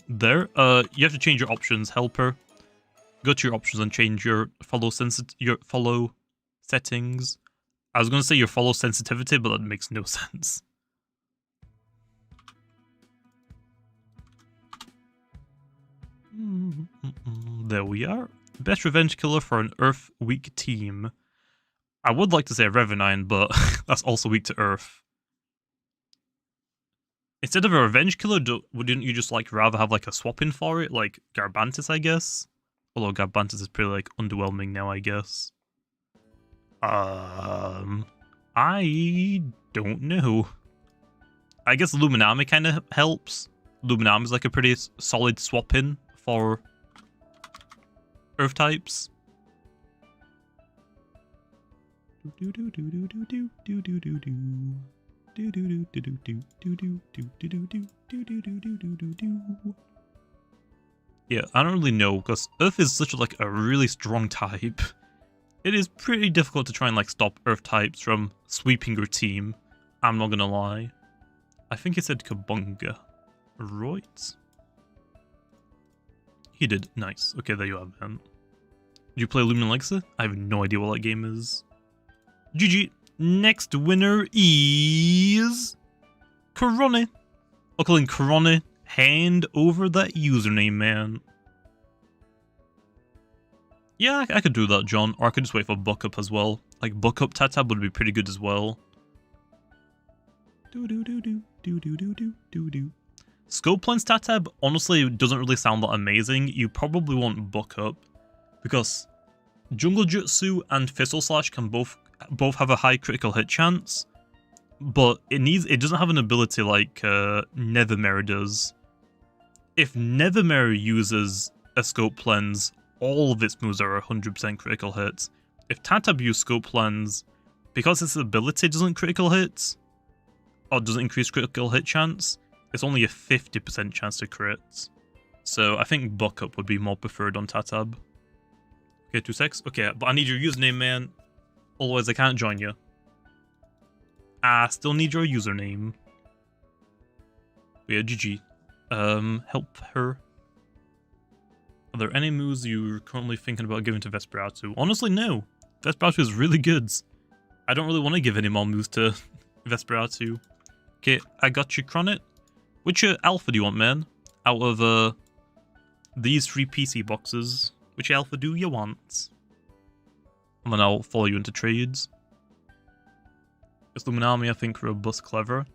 There, you have to change your options, helper. Go to your options and change your follow settings. I was gonna say your follow sensitivity, but that makes no sense. There we are. Best revenge killer for an Earth weak team. I would like to say Revenine, but that's also weak to Earth. Instead of a revenge killer, wouldn't you just like rather have like a swap in for it, like Garbantis, I guess? Although Garbantis is pretty like underwhelming now, I guess. I don't know. I guess Luminami kind of helps. Luminami is like a pretty solid swap in for Earth types. Yeah, I don't really know, because Earth is such like a really strong type. It is pretty difficult to try and like stop Earth types from sweeping your team. I'm not gonna lie. I think he said Kabunga. Right? He did. Nice. Okay, there you have it. Do you play Loomian Legacy? I have no idea what that game is. GG. Next winner is Corona. Calling Corona. Hand over that username, man. Yeah, I could do that, John. Or I could just wait for Buckup as well. Like, Buckup Tatab would be pretty good as well. Scope Lens Tatab, honestly, doesn't really sound that amazing. You probably want Buckup. Because Jungle Jutsu and Thistle Slash can both have a high critical hit chance. But it doesn't have an ability like Nethermere does. If Nethermere uses a Scope Lens, all of its moves are 100% critical hits. If Tatab uses Scope Lens, because its ability doesn't critical hit, or doesn't increase critical hit chance, it's only a 50% chance to crit. So I think Buckup would be more preferred on Tatab. Okay, 2 secs. Okay, but I need your username, man. Otherwise I can't join you. I still need your username. But yeah, GG. Help her. Are there any moves you're currently thinking about giving to Vesperatu? Honestly, no. Vesperatu is really good. I don't really want to give any more moves to Vesperatu. Okay, I got you, Chronet. Which alpha do you want, man? Out of these 3 PC boxes, which alpha do you want? And then I'll follow you into trades. It's Luminami, I think, robust, clever.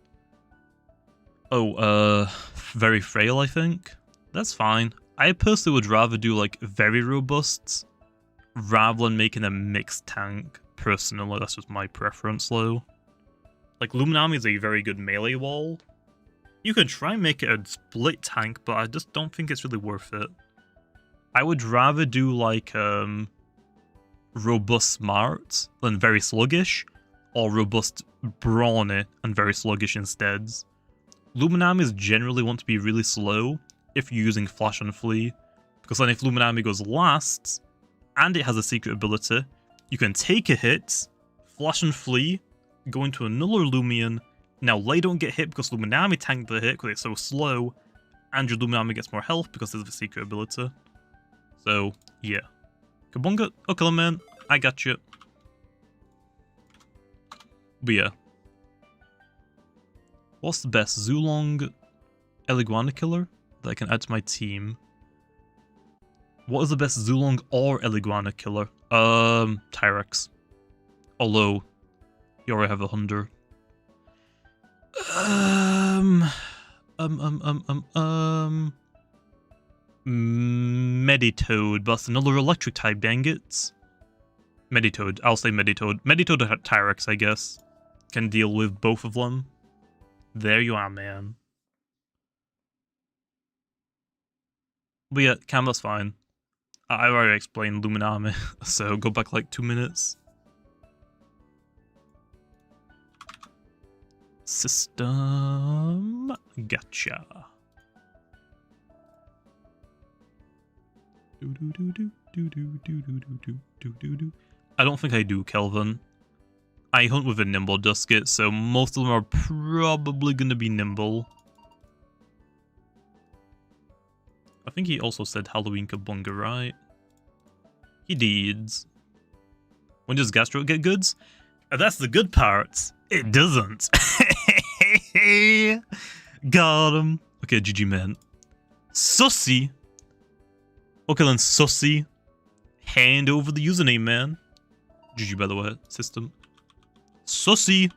Oh, very frail, I think. That's fine. I personally would rather do, like, very robust rather than making a mixed tank, personally. That's just my preference, though. Like, Luminami is a very good melee wall. You could try and make it a split tank, but I just don't think it's really worth it. I would rather do, like, robust smart than very sluggish, or robust brawny and very sluggish instead. Luminamis generally want to be really slow if you're using Flash and Flee, because then if Luminami goes last, and it has a secret ability, you can take a hit, Flash and Flee, go into another Loomian. Now Lei don't get hit because Luminami tanked the hit because it's so slow, and your Luminami gets more health because there's a secret ability. So, yeah. Kabunga, okay man, I got you. But yeah. What's the best Zulong Eliguana killer that I can add to my team? What is the best Zulong or Eliguana killer? Tyrex. Although, you already have 100. Meditoad, but that's another electric type, dang it. Meditoad, I'll say Meditoad. Meditoad or Tyrex, I guess. Can deal with both of them. There you are, man. But yeah, Canva's fine. I already explained Luminami, so go back like 2 minutes. System. Gotcha. I don't think I do, Kelvin. I hunt with a Nimble Dusket, so most of them are probably going to be Nimble. I think he also said Halloween Kabunga, right? He did. When does Gastro get goods? That's the good part. It doesn't. Got him. Okay, GG, man. Sussy. Okay, then, Sussy. Hand over the username, man. GG, by the way, system. Sussy.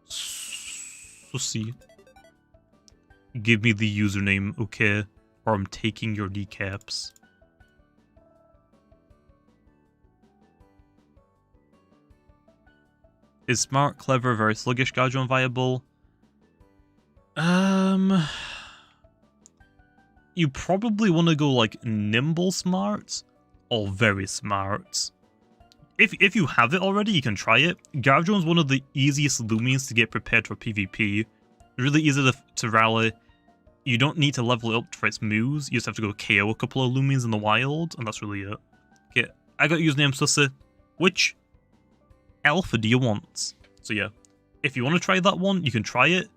Sussy. Give me the username, okay? Or I'm taking your kneecaps. Is smart, clever, very sluggish Guardian viable? You probably want to go like nimble smart or very smart. If you have it already, you can try it. Guardian is one of the easiest Loomians to get prepared for PvP. Really easy to rally. You don't need to level it up for its moves. You just have to go KO a couple of Loomians in the wild, and that's really it. Okay, I got username Sussy. Which alpha do you want? So yeah, if you want to try that one, you can try it.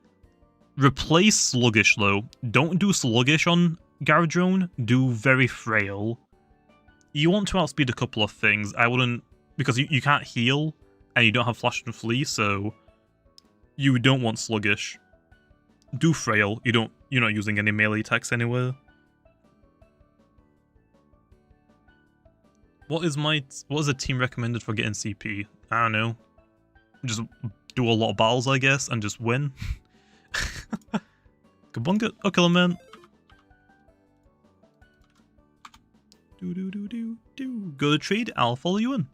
Replace sluggish though. Don't do sluggish on Gardrone. Do very frail. You want to outspeed a couple of things. I wouldn't, because you can't heal, and you don't have flash and flee, so you don't want sluggish. Do frail. You're not using any melee attacks anywhere. What is the team recommended for getting CP? I don't know. Just do a lot of battles, I guess, and just win. Kabunga. Oh, kill him, man. Go to trade, I'll follow you in.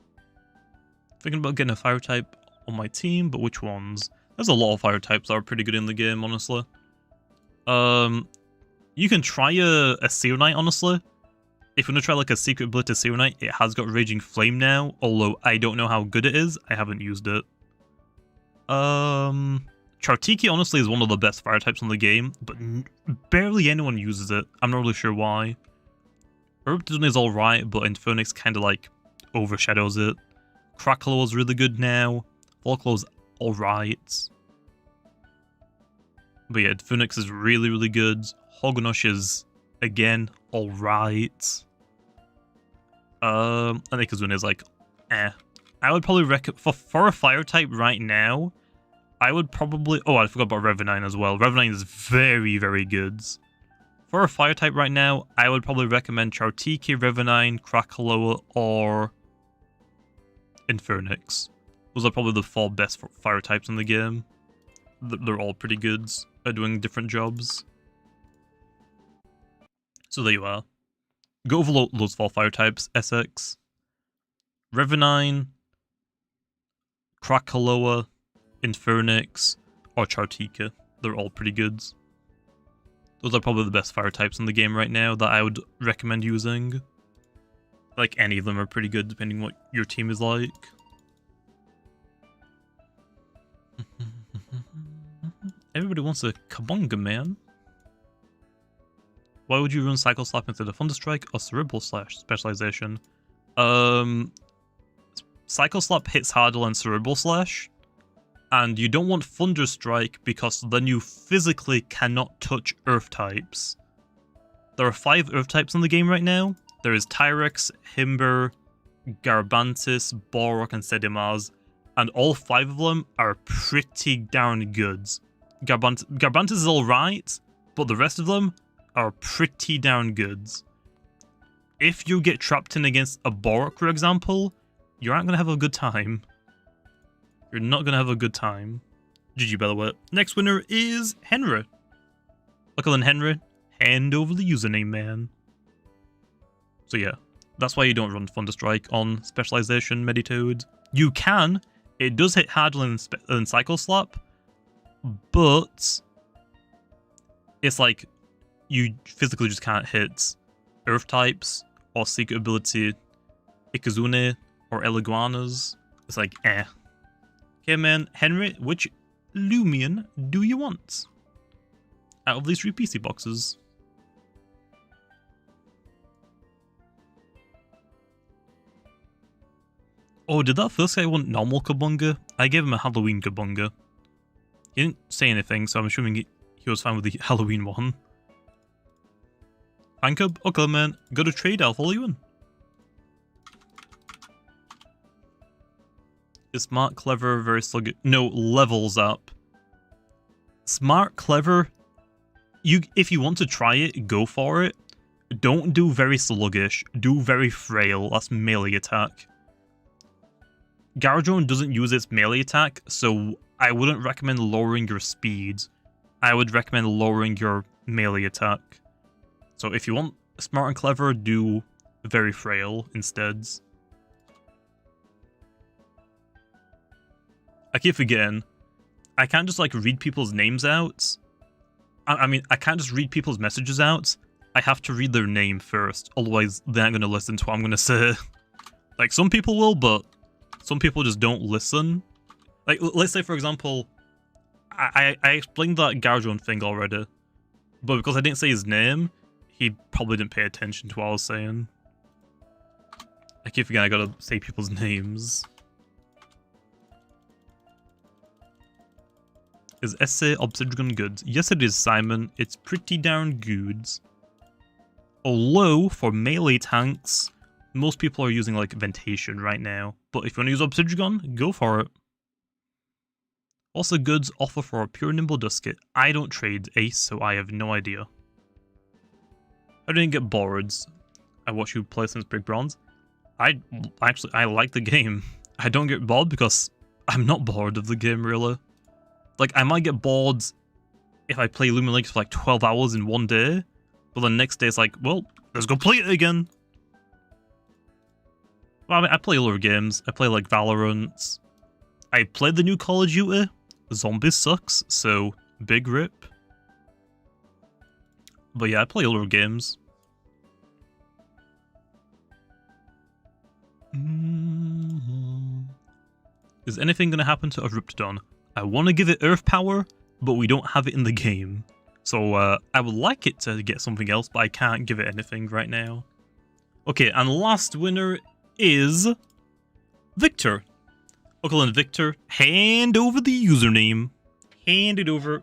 Thinking about getting a fire type on my team, but which ones? There's a lot of fire types that are pretty good in the game, honestly. You can try a Seer Knight, honestly. If you want to try like a secret ability Seer Knight, it has got Raging Flame now, although I don't know how good it is. I haven't used it. Chartiki honestly is one of the best fire types in the game, but barely anyone uses it. I'm not really sure why. Corruptedodds is alright, but Infernix kind of like overshadows it. Cracklow is really good now. Folklow's alright. But yeah, Infernix is really, really good. Hogonosh is, again, alright. I think Kazuna is like, eh. I would probably recommend, for a fire type right now, I would probably, oh, I forgot about Revenine as well. Revenine is very, very good. For a fire type right now, I would probably recommend Chartiki, Revenine, Krakaloa, or Infernix. Those are probably the 4 best fire types in the game. They're all pretty good at doing different jobs. So there you are. Go over those 4 fire types: SX, Revenine, Krakaloa, Infernix, or Chartika. They're all pretty good. Those are probably the best fire types in the game right now that I would recommend using. Like, any of them are pretty good depending what your team is like. Everybody wants a Kabunga, man. Why would you run Cycle Slap instead of Thunderstrike or Cerebral Slash specialization? Cycle Slap hits harder than Cerebral Slash, and you don't want Thunderstrike because then you physically cannot touch Earth types. There are 5 Earth types in the game right now. There is Tyrex, Himber, Garbantis, Borok, and Sedimaz, and all 5 of them are pretty darn good. Garbantis is alright, but the rest of them are pretty darn good. If you get trapped in against a Borok, for example, you aren't going to have a good time. You're not going to have a good time. GG, by the way. Next winner is Henry. Luckily than Henry, hand over the username, man. So yeah, that's why you don't run Thunderstrike on Specialization Meditoad. You can. It does hit harder than Cycle Slap, but it's like you physically just can't hit Earth types or Secret Ability Ikazune or Eliguanas. It's like, eh. Okay, man. Henry, which Loomian do you want out of these 3 PC boxes? Oh, did that first guy want normal Kabunga? I gave him a Halloween Kabunga. He didn't say anything, so I'm assuming he was fine with the Halloween one. Fancub? Okay, man. Go to trade, I'll follow you in. Is Smart, Clever, very sluggish? No, levels up. Smart, Clever, if you want to try it, go for it. Don't do very sluggish. Do very frail. That's melee attack. Gargadron doesn't use its melee attack, so I wouldn't recommend lowering your speed. I would recommend lowering your melee attack. So if you want Smart and Clever, do very frail instead. I keep forgetting. I can't just like read people's names out. I mean, I can't just read people's messages out. I have to read their name first, otherwise they aren't going to listen to what I'm going to say. Like, some people will, but some people just don't listen. Like, let's say, for example, I explained that Gargadron thing already, but because I didn't say his name, he probably didn't pay attention to what I was saying. I keep forgetting I gotta say people's names. Is Essay Obsidian good? Yes, it is, Simon. It's pretty darn good. Although, for melee tanks, Most people are using like ventation right now, but if you want to use obsidian, go for it. Also, goods offer for a pure nimble dusket. I don't trade Ace, so I have no idea. I didn't get bored. I watch you play since Big Bronze. I like the game. I don't get bored because I'm not bored of the game, really. Like, I might get bored if I play Loomian Lakes for like 12 hours in one day, but the next day it's like, well, let's go play it again. Well, I mean, I play a lot of games. I play like Valorant. I played the new Call of Duty. Zombies sucks, so big rip. But yeah, I play a lot of games. Is anything going to happen to Corruptedodds? I want to give it Earth Power, but we don't have it in the game. So I would like it to get something else, but I can't give it anything right now. Okay, and last winner is Victor. Uncle and Victor, hand over the username. Hand it over.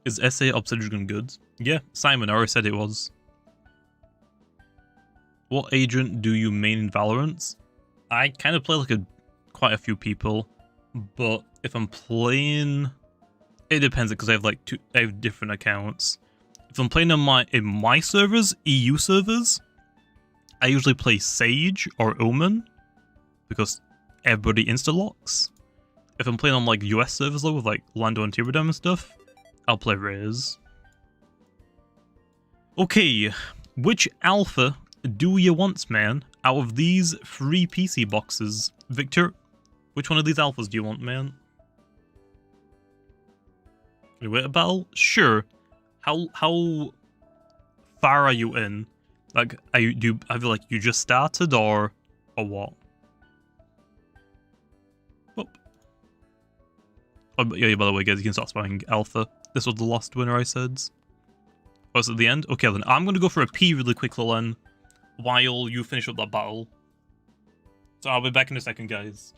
Is SA Obsidian good? Yeah, Simon, I already said it was. What agent do you main in Valorant? I kind of play like quite a few people, but if I'm playing, it depends because I have different accounts. If I'm playing on in my servers, EU servers, I usually play Sage or Omen because everybody insta-locks. If I'm playing on like US servers though with like Lando and Tyradam and stuff, I'll play Raze. Okay, which alpha do you want, man? Out of these 3 PC boxes, Victor, which one of these alphas do you want, man? Wait a battle? Sure. How far are you in? Like, I feel like you just started or what? Oh, yeah, by the way, guys, you can start spamming alpha. This was the last winner I said. Oh, it's at the end? Okay, then I'm gonna go for a pee really quick, Len, while you finish up that battle. So I'll be back in a second, guys.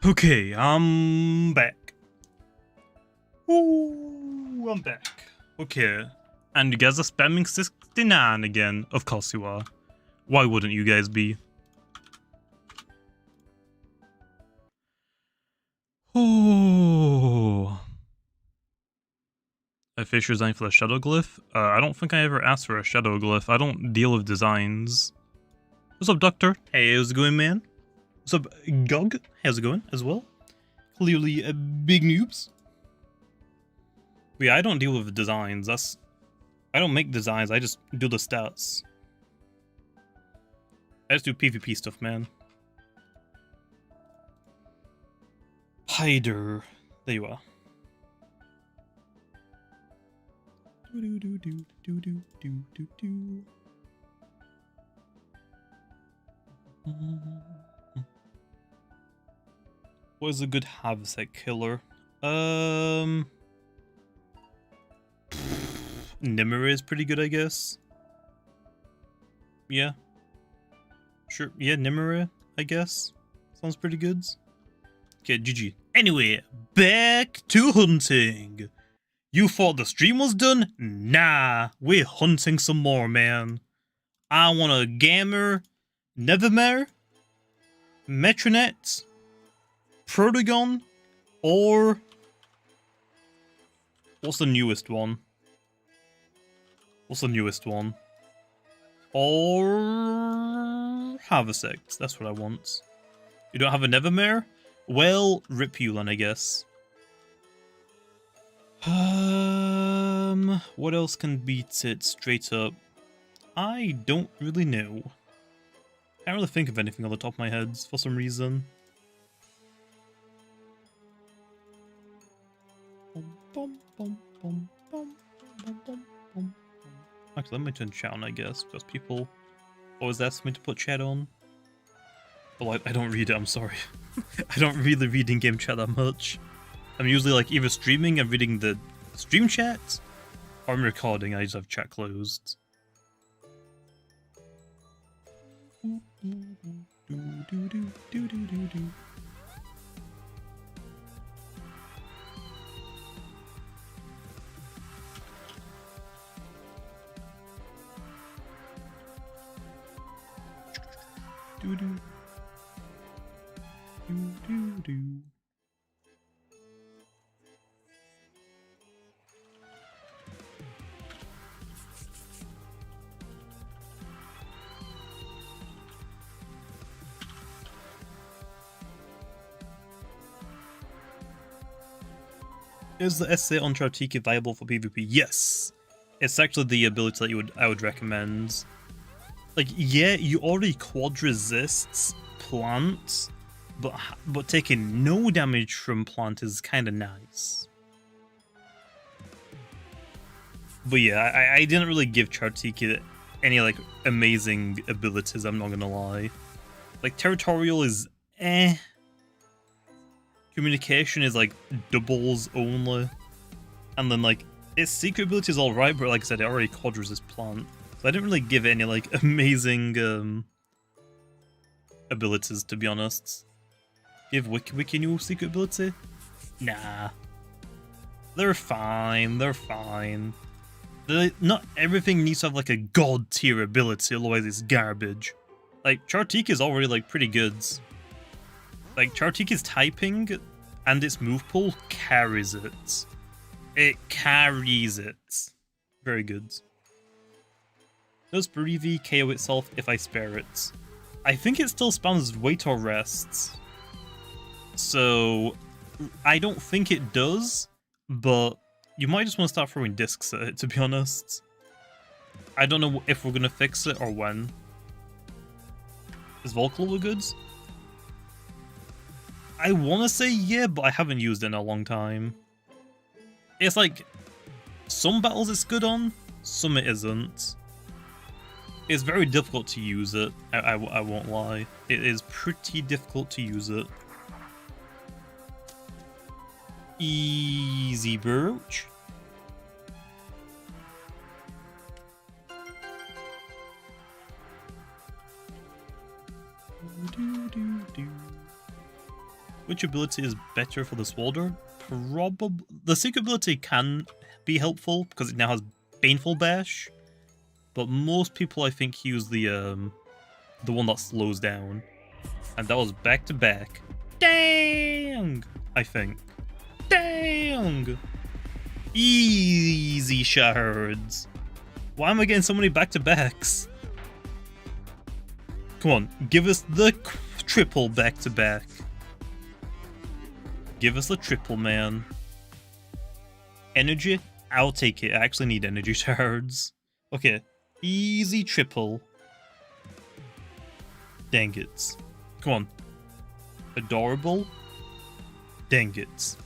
Okay, I'm back. Ooh, I'm back. Okay, and you guys are spamming 69 again. Of course you are. Why wouldn't you guys be? Oh. A fish design for the shadow glyph? I don't think I ever asked for a shadow glyph. I don't deal with designs. What's up, Doctor? Hey, how's it going, man? What's up, Gog? How's it going as well? Clearly, big noobs. But yeah, I don't deal with designs. I don't make designs. I just do the stats. I just do PvP stuff, man. Hider. There you are. Do do do do do do do do. What is a good Harvesect killer? Nimue is pretty good, I guess. Yeah. Sure. Yeah, Nimue, I guess. Sounds pretty good. Okay, GG. Anyway, back to hunting. You thought the stream was done? Nah, we're hunting some more, man. I want a Gamma, Nevermare, Metronet, Protagon, or... what's the newest one? What's the newest one? Or... Harvesect. That's what I want. You don't have a Nevermare? Well, rip you then, I guess. What else can beat it straight up? I don't really know. Can't really think of anything on the top of my head for some reason. Actually, let me turn chat on, I guess, because people always ask me to put chat on. But I don't read it, I'm sorry. I don't really read in-game chat that much. I'm usually like either streaming and reading the stream chat, or I'm recording, I just have chat closed. Is the essay on Chartiki viable for PvP? Yes! It's actually the ability that I would recommend. Like, yeah, you already quad resists plant, but taking no damage from plant is kind of nice. But yeah, I didn't really give Chartiki any like amazing abilities, I'm not gonna lie. Like, territorial is eh. Communication is like doubles only. And then like its secret ability is alright, but like I said, it already quad resists plant. So I didn't really give it any like amazing abilities, to be honest. Give Wiki new secret ability? Nah. They're fine, they're fine. Not everything needs to have like a god tier ability, otherwise it's garbage. Like, Chartiki is already like pretty good. Like, Chartiki's typing and its move pool carries it. It carries it. Very good. Does Bereavy KO itself if I spare it? I think it still spawns wait or rests. So, I don't think it does, but you might just want to start throwing discs at it, to be honest. I don't know if we're going to fix it or when. Is Volclover good? I want to say yeah, but I haven't used it in a long time. It's like, some battles it's good on, some it isn't. It's very difficult to use it, I won't lie. It is pretty difficult to use it. Easy Birch. Which ability is better for the Swalder? Probably the secret ability can be helpful because it now has Baneful Bash, but most people I think use the one that slows down, and that was back to back. Dang! I think. Dang! Easy shards. Why am I getting so many back to backs? Come on, give us the triple back to back. Give us the triple, man. Energy? I'll take it. I actually need energy shards. Okay. Easy triple. Dang it. Come on. Adorable. Dang it.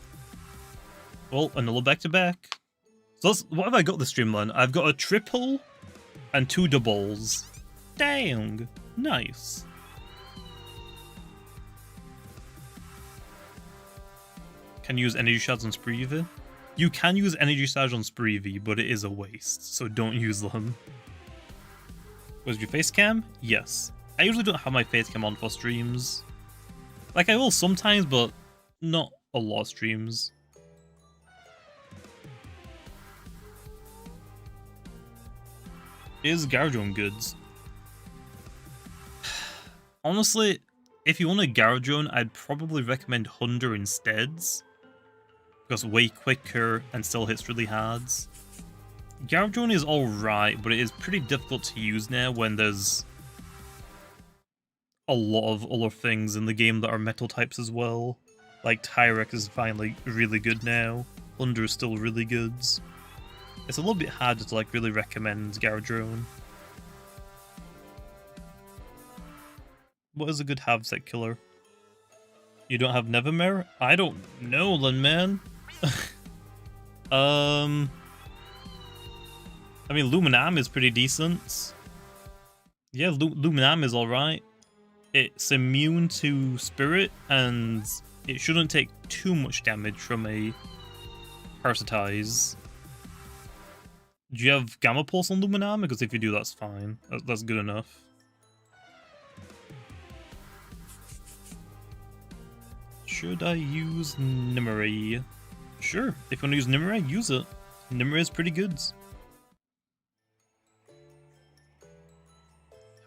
Well, another back-to-back. So what have I got this stream then? I've got a triple and 2 doubles. Dang. Nice. Can you use energy shards on Spreevy? You can use energy shards on Spreevy, but it is a waste, so don't use them. Was your face cam? Yes. I usually don't have my face cam on for streams. Like, I will sometimes, but not a lot of streams. Is Gargadron goods? Honestly, if you want a Gargadron, I'd probably recommend Hunder instead. Because way quicker and still hits really hard. Gargadron is alright, but it is pretty difficult to use now when there's a lot of other things in the game that are metal types as well. Like Tyrex is finally really good now. Hunder is still really good. It's a little bit harder to like really recommend Gargadron. What is a good Harvesect killer? You don't have Nevermere? I don't know then, man. I mean, Luminam is pretty decent. Yeah, Luminam is alright. It's immune to Spirit, and it shouldn't take too much damage from a Parasitize. Do you have Gamma Pulse on Luminam? Because if you do, that's fine. That's good enough. Should I use Nimue? Sure, if you want to use Nimue, use it. Nimue is pretty good.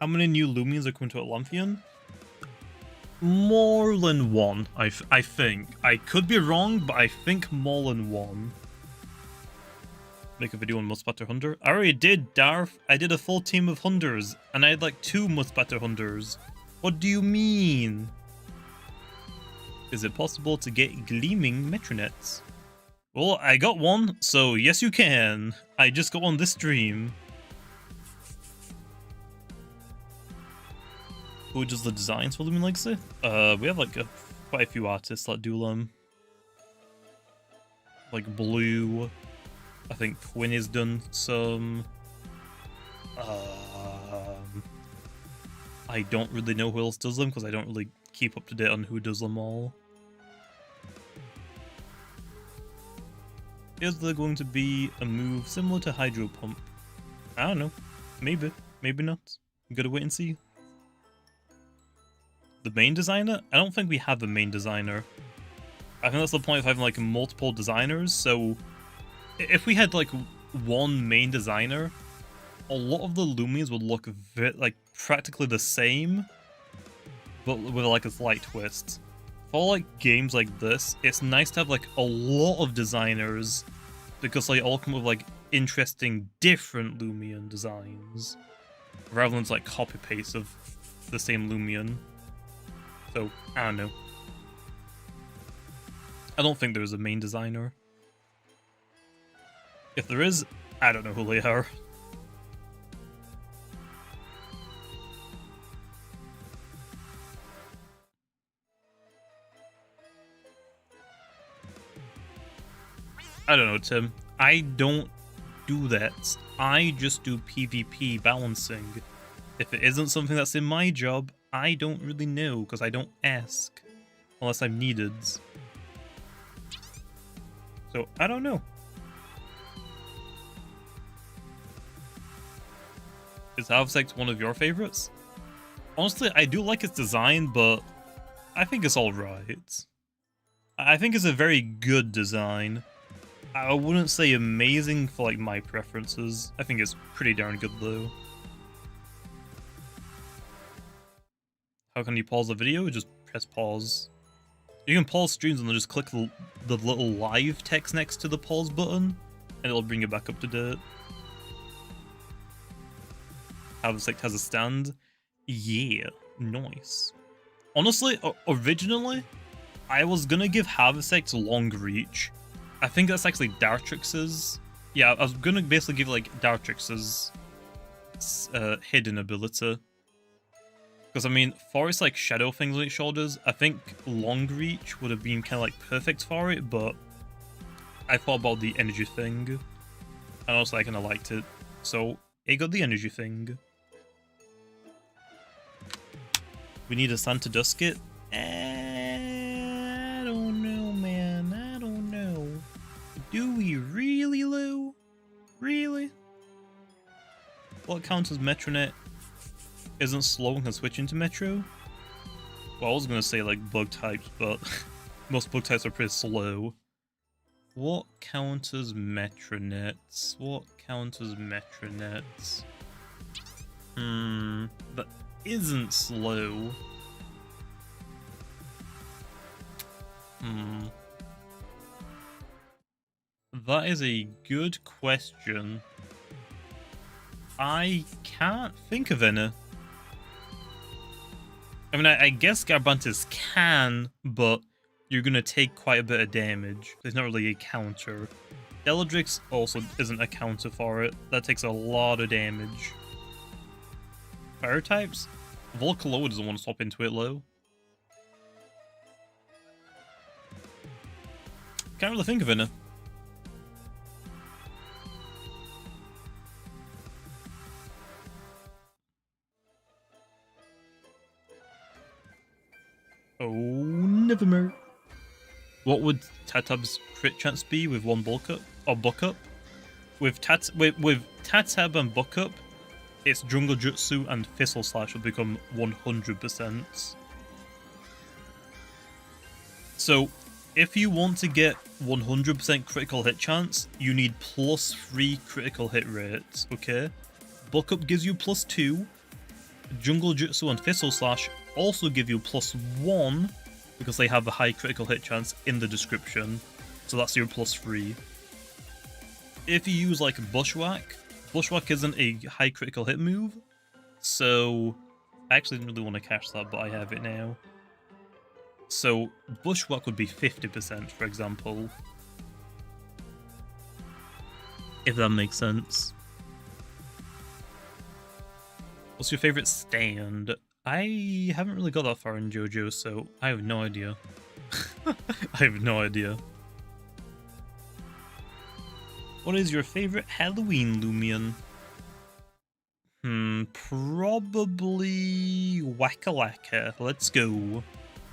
How many new Loomians are coming to Atlantheon? More than one, I think. I could be wrong, but I think more than one. Make a video on Musphatter Hunter. I already did, Darth. I did a full team of Hunters, and I had like 2 Musphatter Hunters. What do you mean? Is it possible to get gleaming Metronets? Well, I got one, so yes you can. I just got one this stream. Who does the designs for Loomian Legacy? We have like quite a few artists that do them. Like Blue. I think Quinn has done some. I don't really know who else does them because I don't really keep up to date on who does them all. Is there going to be a move similar to Hydro Pump? I don't know. Maybe. Maybe not. We gotta wait and see. The main designer? I don't think we have a main designer. I think that's the point of having like multiple designers, so if we had like one main designer, a lot of the Loomians would look like practically the same, but with like a slight twist. For like games like this, it's nice to have like a lot of designers because they all come up with like interesting different Loomian designs rather than like copy paste of the same Loomian. So I don't know. I don't think there's a main designer. If there is, I don't know who they are. I don't know, Tim. I don't do that. I just do PvP balancing. If it isn't something that's in my job, I don't really know because I don't ask unless I'm needed. So I don't know. Is Harvesect one of your favorites? Honestly, I do like its design, but I think it's alright. I think it's a very good design. I wouldn't say amazing for like my preferences. I think it's pretty darn good though. How can you pause the video? Just press pause. You can pause streams and then just click the little live text next to the pause button and it'll bring you back up to date. Harvesect has a stand. Yeah, nice. Honestly, originally, I was gonna give Harvesect long reach. I think that's actually Dartrix's. Yeah, I was gonna basically give like Dartrix's hidden ability. Because, I mean, for its, like, shadow things on its shoulders, I think long reach would have been kind of, like, perfect for it, but I thought about the energy thing, and also I kind of liked it, so it got the energy thing. We need a Santa Dusket? I don't know, man. I don't know. Do we really, Lou? Really? What counts as Metronet isn't slow and can switch into Metro? Well, I was gonna say like bug types, but most bug types are pretty slow. What counts as Metronets? What counts as Metronets? That isn't slow. That is a good question. I can't think of any. I mean, I guess Garbantis can, but you're going to take quite a bit of damage. There's not really a counter. Deladrix also isn't a counter for it. That takes a lot of damage. Fire types? Volcalo doesn't want to swap into it low. Can't really think of any. Oh, nevermore. What would Tatab's crit chance be with one bulk up or buck up? With Tatab and buck up, its jungle jutsu and thistle slash will become 100%. So, if you want to get 100% critical hit chance, you need +3 critical hit rates. Okay, buck up gives you +2. Jungle jutsu and thistle slash also give you +1 because they have a high critical hit chance in the description, so that's your +3. If you use like Bushwhack isn't a high critical hit move, so I actually didn't really want to catch that, but I have it now. So Bushwhack would be 50%, for example, if that makes sense. What's your favorite stand? I haven't really got that far in JoJo, so I have no idea. I have no idea. What is your favorite Halloween Loomian? Probably Wackalacka. Let's go.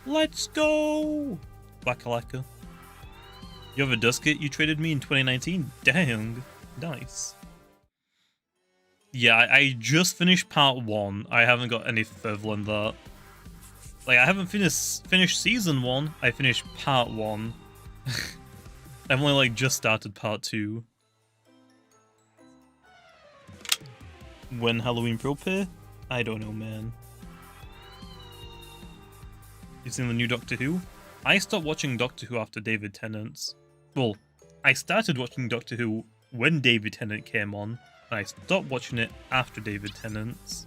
Let's go! Wackalacka. You have a Dusket you traded me in 2019? Dang. Nice. Yeah, I just finished part 1. I haven't got any further than that. Like, I haven't finished season 1. I finished part 1. I've only, like, just started part 2. When Halloween Pro Pay? I don't know, man. You've seen the new Doctor Who? I stopped watching Doctor Who after David Tennant's. Well, I started watching Doctor Who when David Tennant came on. I stopped watching it after David Tennant's.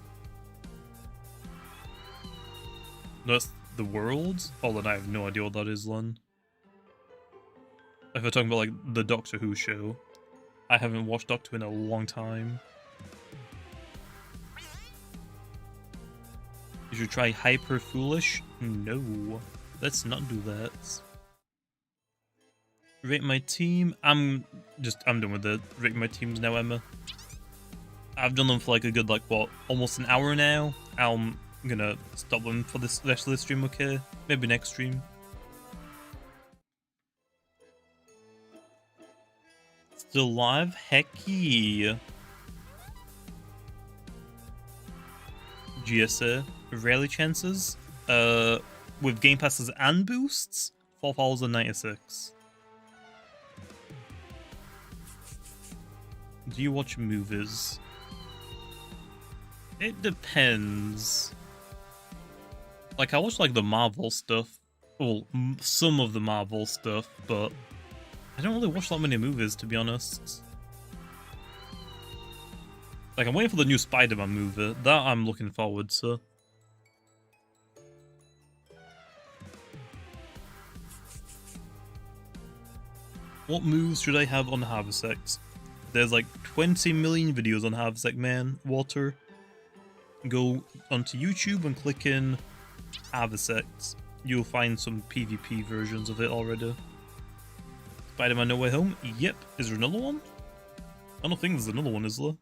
That's The World? Oh, then I have no idea what that is, Len. If we're talking about, like, the Doctor Who show, I haven't watched Doctor Who in a long time. You should try Hyper Foolish? No. Let's not do that. Rate my team? I'm done with it. Rate my teams now, Emma. I've done them for like a good, like, what, almost an hour now? I'm gonna stop them for this rest of the stream, okay? Maybe next stream. Still live? Heck yeah. GSA. Rarely chances. With game passes and boosts, 4,096. Do you watch movies? It depends. Like, I watch, like, the Marvel stuff. Well, some of the Marvel stuff, but I don't really watch that many movies, to be honest. Like, I'm waiting for the new Spider-Man movie. That I'm looking forward to. What moves should I have on Harvesect? There's like 20 million videos on Harvesect, man. Water. go onto YouTube and click in Harvesect. You'll find some PvP versions of it already. Spider-Man No Way Home? Yep. Is there another one? I don't think there's another one, is there?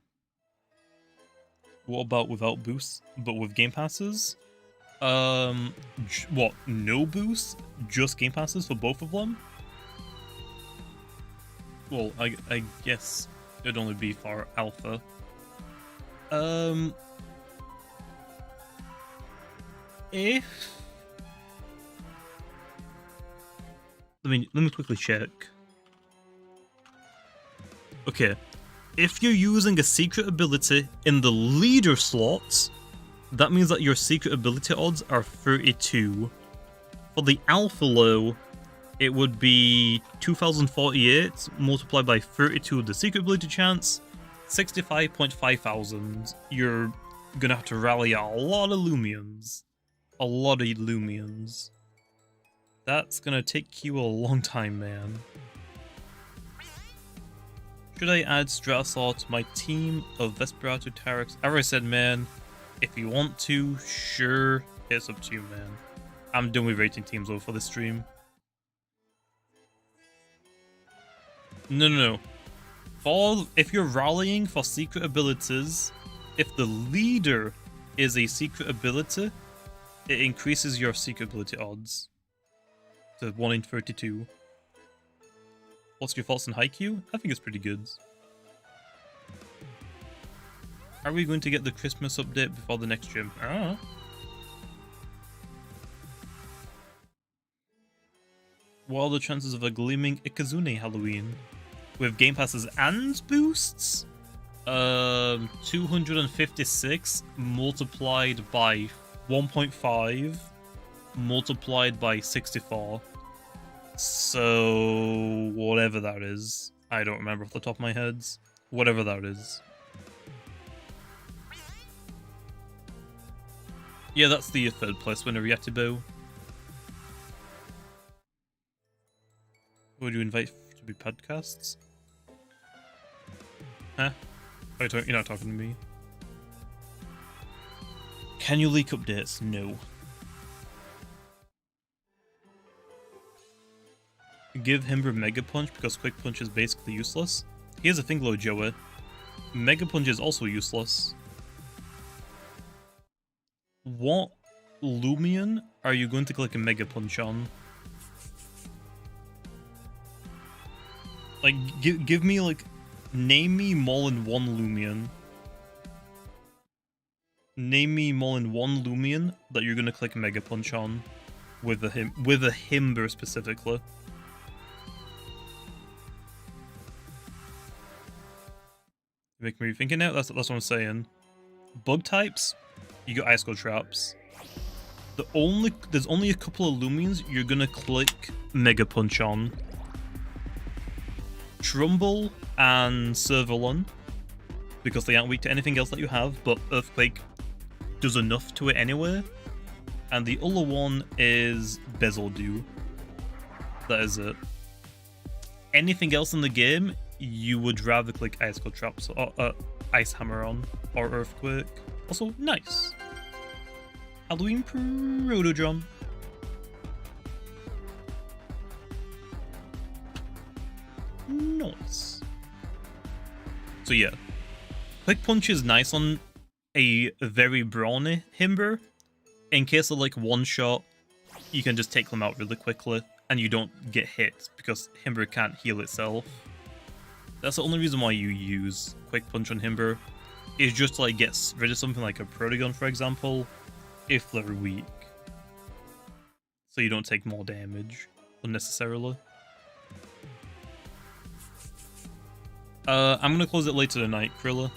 What about without boosts, but with game passes? What? No boosts? Just game passes for both of them? Well, I guess it'd only be for alpha. If... Let me quickly check. Okay. If you're using a secret ability in the leader slot, that means that your secret ability odds are 32. For the alpha low, it would be 2048 multiplied by 32 of the secret ability chance, 65.5 thousand. You're gonna have to rally a lot of Loomians. A lot of Loomians. That's gonna take you a long time, man. Should I add Stratosaur to my team of Vesperado Tarex? I already said, man, if you want to, sure, it's up to you, man. I'm done with rating teams though for this stream. No. If you're rallying for secret abilities, if the leader is a secret ability, it increases your secret ability odds to 1 in 32. What's your thoughts on Haikyuu? I think it's pretty good. Are we going to get the Christmas update before the next gym? I don't know. What are the chances of a gleaming Ikazune Halloween? With game passes and boosts? 256 multiplied by 1.5 multiplied by 64. So, whatever that is. I don't remember off the top of my head. Whatever that is. Yeah, that's the third place winner, Yetibo. Would you invite to be podcasts? Huh? Oh, you're not talking to me. Can you leak updates? No. Give Himber Mega Punch because Quick Punch is basically useless. Here's the thing though, Joey. Mega Punch is also useless. What Loomian are you going to click a Mega Punch on? Like, give me, like, name me more than one Loomian. Name me more than one Loomian that you're gonna click Mega Punch on with a Himber specifically. You make me thinking now. That's what I'm saying. Bug types, you got Ice Cold Traps. There's only a couple of Loomians you're gonna click Mega Punch on. Trumbull and Servalon, because they aren't weak to anything else that you have, but Earthquake does enough to it anyway. And the other one is Bezeldew. That is it. Anything else in the game, you would rather click Ice Cold Traps or Ice Hammer on, or Earthquake. Also, nice. Halloween Protodrum. Nice. So yeah, Quick Punch is nice on a very brawny Himber. In case of like one shot, you can just take them out really quickly and you don't get hit because Himber can't heal itself. That's the only reason why you use Quick Punch on Himber, is just to like get rid of something like a Protogon, for example, if they're weak. So you don't take more damage unnecessarily. I'm gonna close it later tonight, Krilla.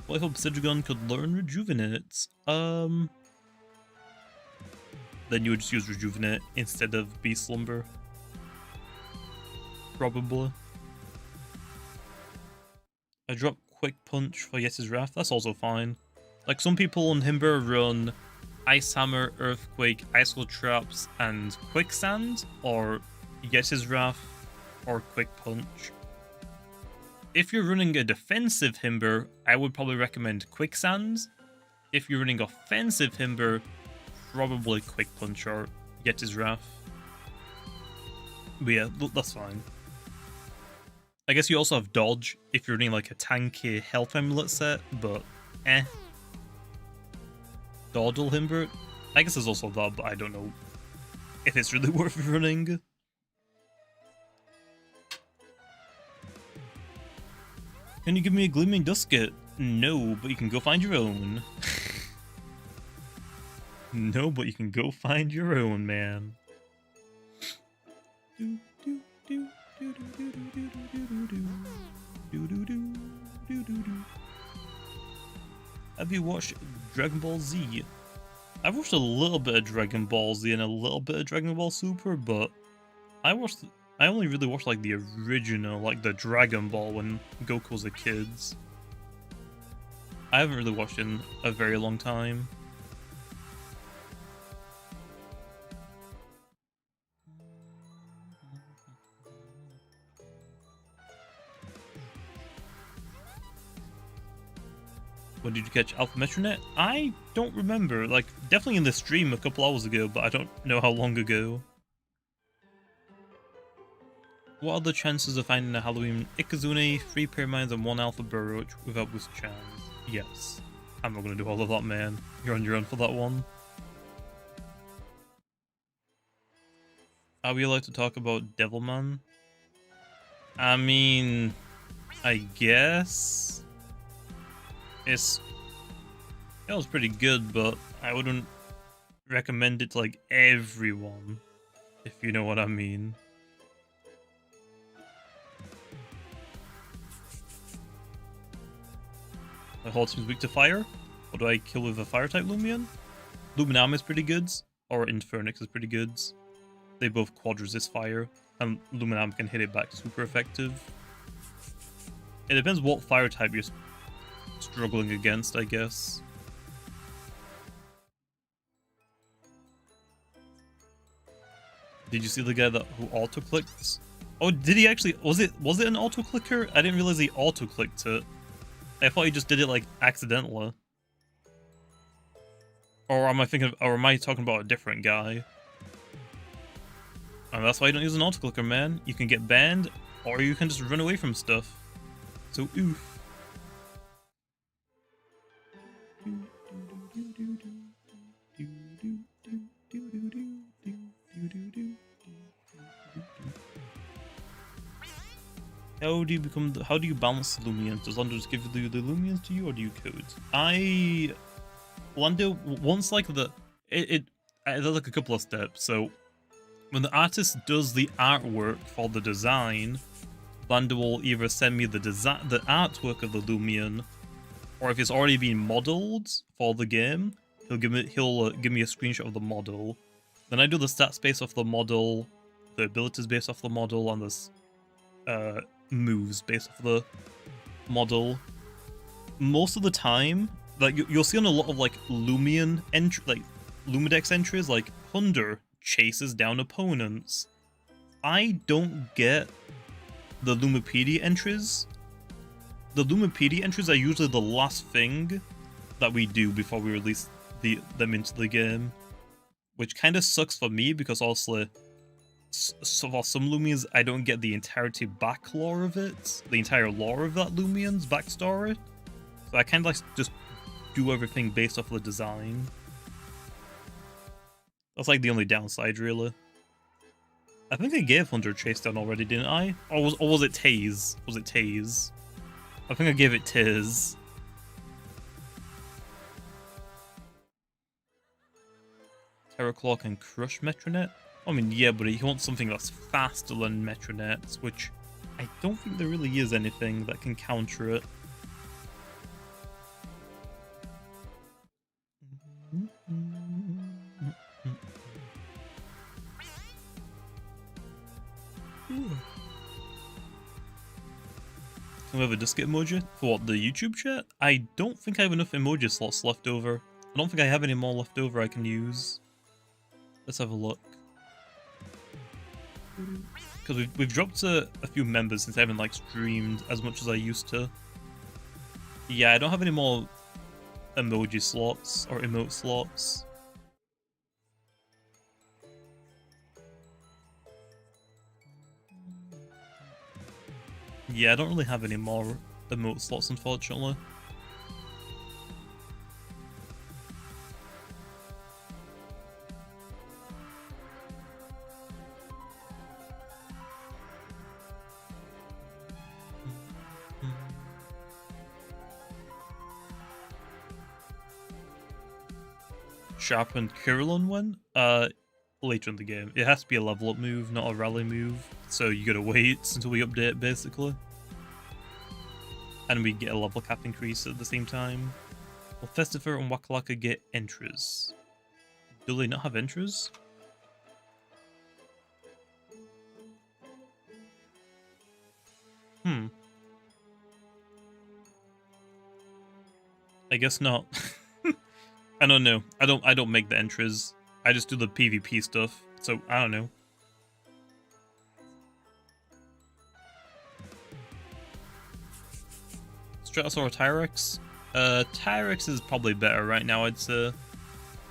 What if Obsidian could learn Rejuvenate? Then you would just use Rejuvenate instead of Beast Slumber. Probably. I dropped Quick Punch for Yeti's Wrath, that's also fine. Like, some people on Himber run Ice Hammer, Earthquake, Ice Cold Traps, and Quicksand, or Yeti's Wrath, or Quick Punch. If you're running a defensive Himber, I would probably recommend Quicksands. If you're running offensive Himber, probably Quick Punch or Get His Wrath. But yeah, that's fine. I guess you also have Dodge if you're running like a tanky health amulet set, but Dawdle Himber? I guess there's also that, but I don't know if it's really worth running. Can you give me a Gleaming Dusket? No, but you can go find your own. No, but you can go find your own, man. Have you watched Dragon Ball Z? I've watched a little bit of Dragon Ball Z and a little bit of Dragon Ball Super, but I only really watched like the original, like the Dragon Ball when Goku was a kid. I haven't really watched in a very long time. When did you catch Alpha Metronet? I don't remember. Like, definitely in the stream a couple hours ago, but I don't know how long ago. What are the chances of finding a Halloween Ikazune, 3 Pyramids, and 1 Alpha Burrow without boost chance? Yes. I'm not going to do all of that, man. You're on your own for that one. Are we allowed to talk about Devilman? I mean, I guess. It was pretty good, but I wouldn't recommend it to like everyone, if you know what I mean. My whole team's weak to fire. What do I kill with a fire type Loomian? Luminam is pretty good, or Infernix is pretty good. They both quad resist fire, and Luminam can hit it back super effective. It depends what fire type you're struggling against, I guess. Did you see the guy who auto-clicked? Oh, did he actually? Was it an auto-clicker? I didn't realize he auto-clicked it. I thought he just did it like accidentally. Or am I talking about a different guy? And that's why you don't use an auto-clicker, man. You can get banned, or you can just run away from stuff. So oof. How do you balance the Loomians? Does Lando just give you the Loomians to you, or do you code? Lando, once like there's like a couple of steps. So when the artist does the artwork for the design, Lando will either send me the artwork of the Loomian, or if it's already been modeled for the game, he'll give me a screenshot of the model. Then I do the stats based off the model, the abilities based off the model, and the moves based off the model. Most of the time, like you'll see on a lot of like Loomian Lumidex entries, like Hunder chases down opponents. I don't get the Lumipedia entries. The Lumipedia entries are usually the last thing that we do before we release them into the game, which kind of sucks for me because also for some Loomians I don't get the entirety back lore of it, the entire lore of that Loomian's backstory. So I kind of like just do everything based off of the design. That's like the only downside, really. I think I gave Hunter Chase down already, didn't I? Or was it Taze? Was it Taze? I think I gave it Tiz. Terraclaw can crush Metronet? I mean, yeah, but he wants something that's faster than Metronets, which I don't think there really is anything that can counter it. Can we have a Disket emoji? For what, the YouTube chat? I don't think I have enough emoji slots left over. I don't think I have any more left over I can use. Let's have a look. Because we've dropped a few members since I haven't like streamed as much as I used to. Yeah, I don't have any more emoji slots or emote slots. Yeah, I don't really have any more emote slots, unfortunately. Sharpened Kirillon one? Later in the game. It has to be a level up move, not a rally move. So you gotta wait until we update, basically. And we get a level cap increase at the same time. Will Festifer and Wakalaka get entries? Do they not have entries? I guess not. I don't know. I don't make the entries. I just do the PvP stuff. So I don't know. Stratosaur or Tyrex? Tyrex is probably better right now, I'd say.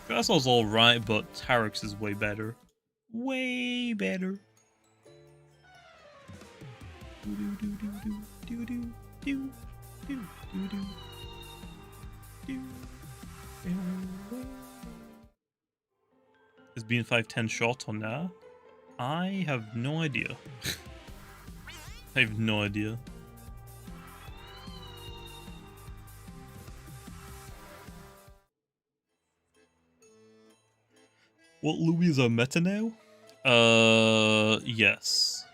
Stratosaur's alright, but Tyrex is way better. Way better. Is being 510 short on now? I have no idea. I have no idea. What Louis are meta now? Yes.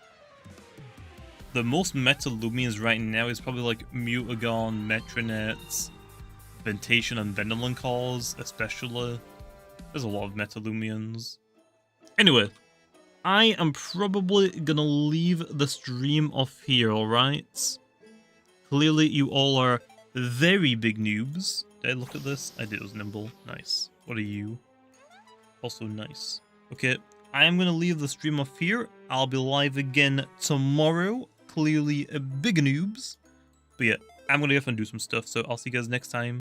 The most meta Loomians right now is probably like Mutagon, Metronets, Ventation, and Venolin calls, especially. There's a lot of meta Loomians. Anyway, I am probably gonna leave the stream off here, alright? Clearly you all are very big noobs. Did I look at this? I did, it was nimble. Nice. What are you? Also nice. Okay, I am gonna leave the stream off here. I'll be live again tomorrow. Clearly big noobs. But yeah, I'm gonna go off and do some stuff, so I'll see you guys next time.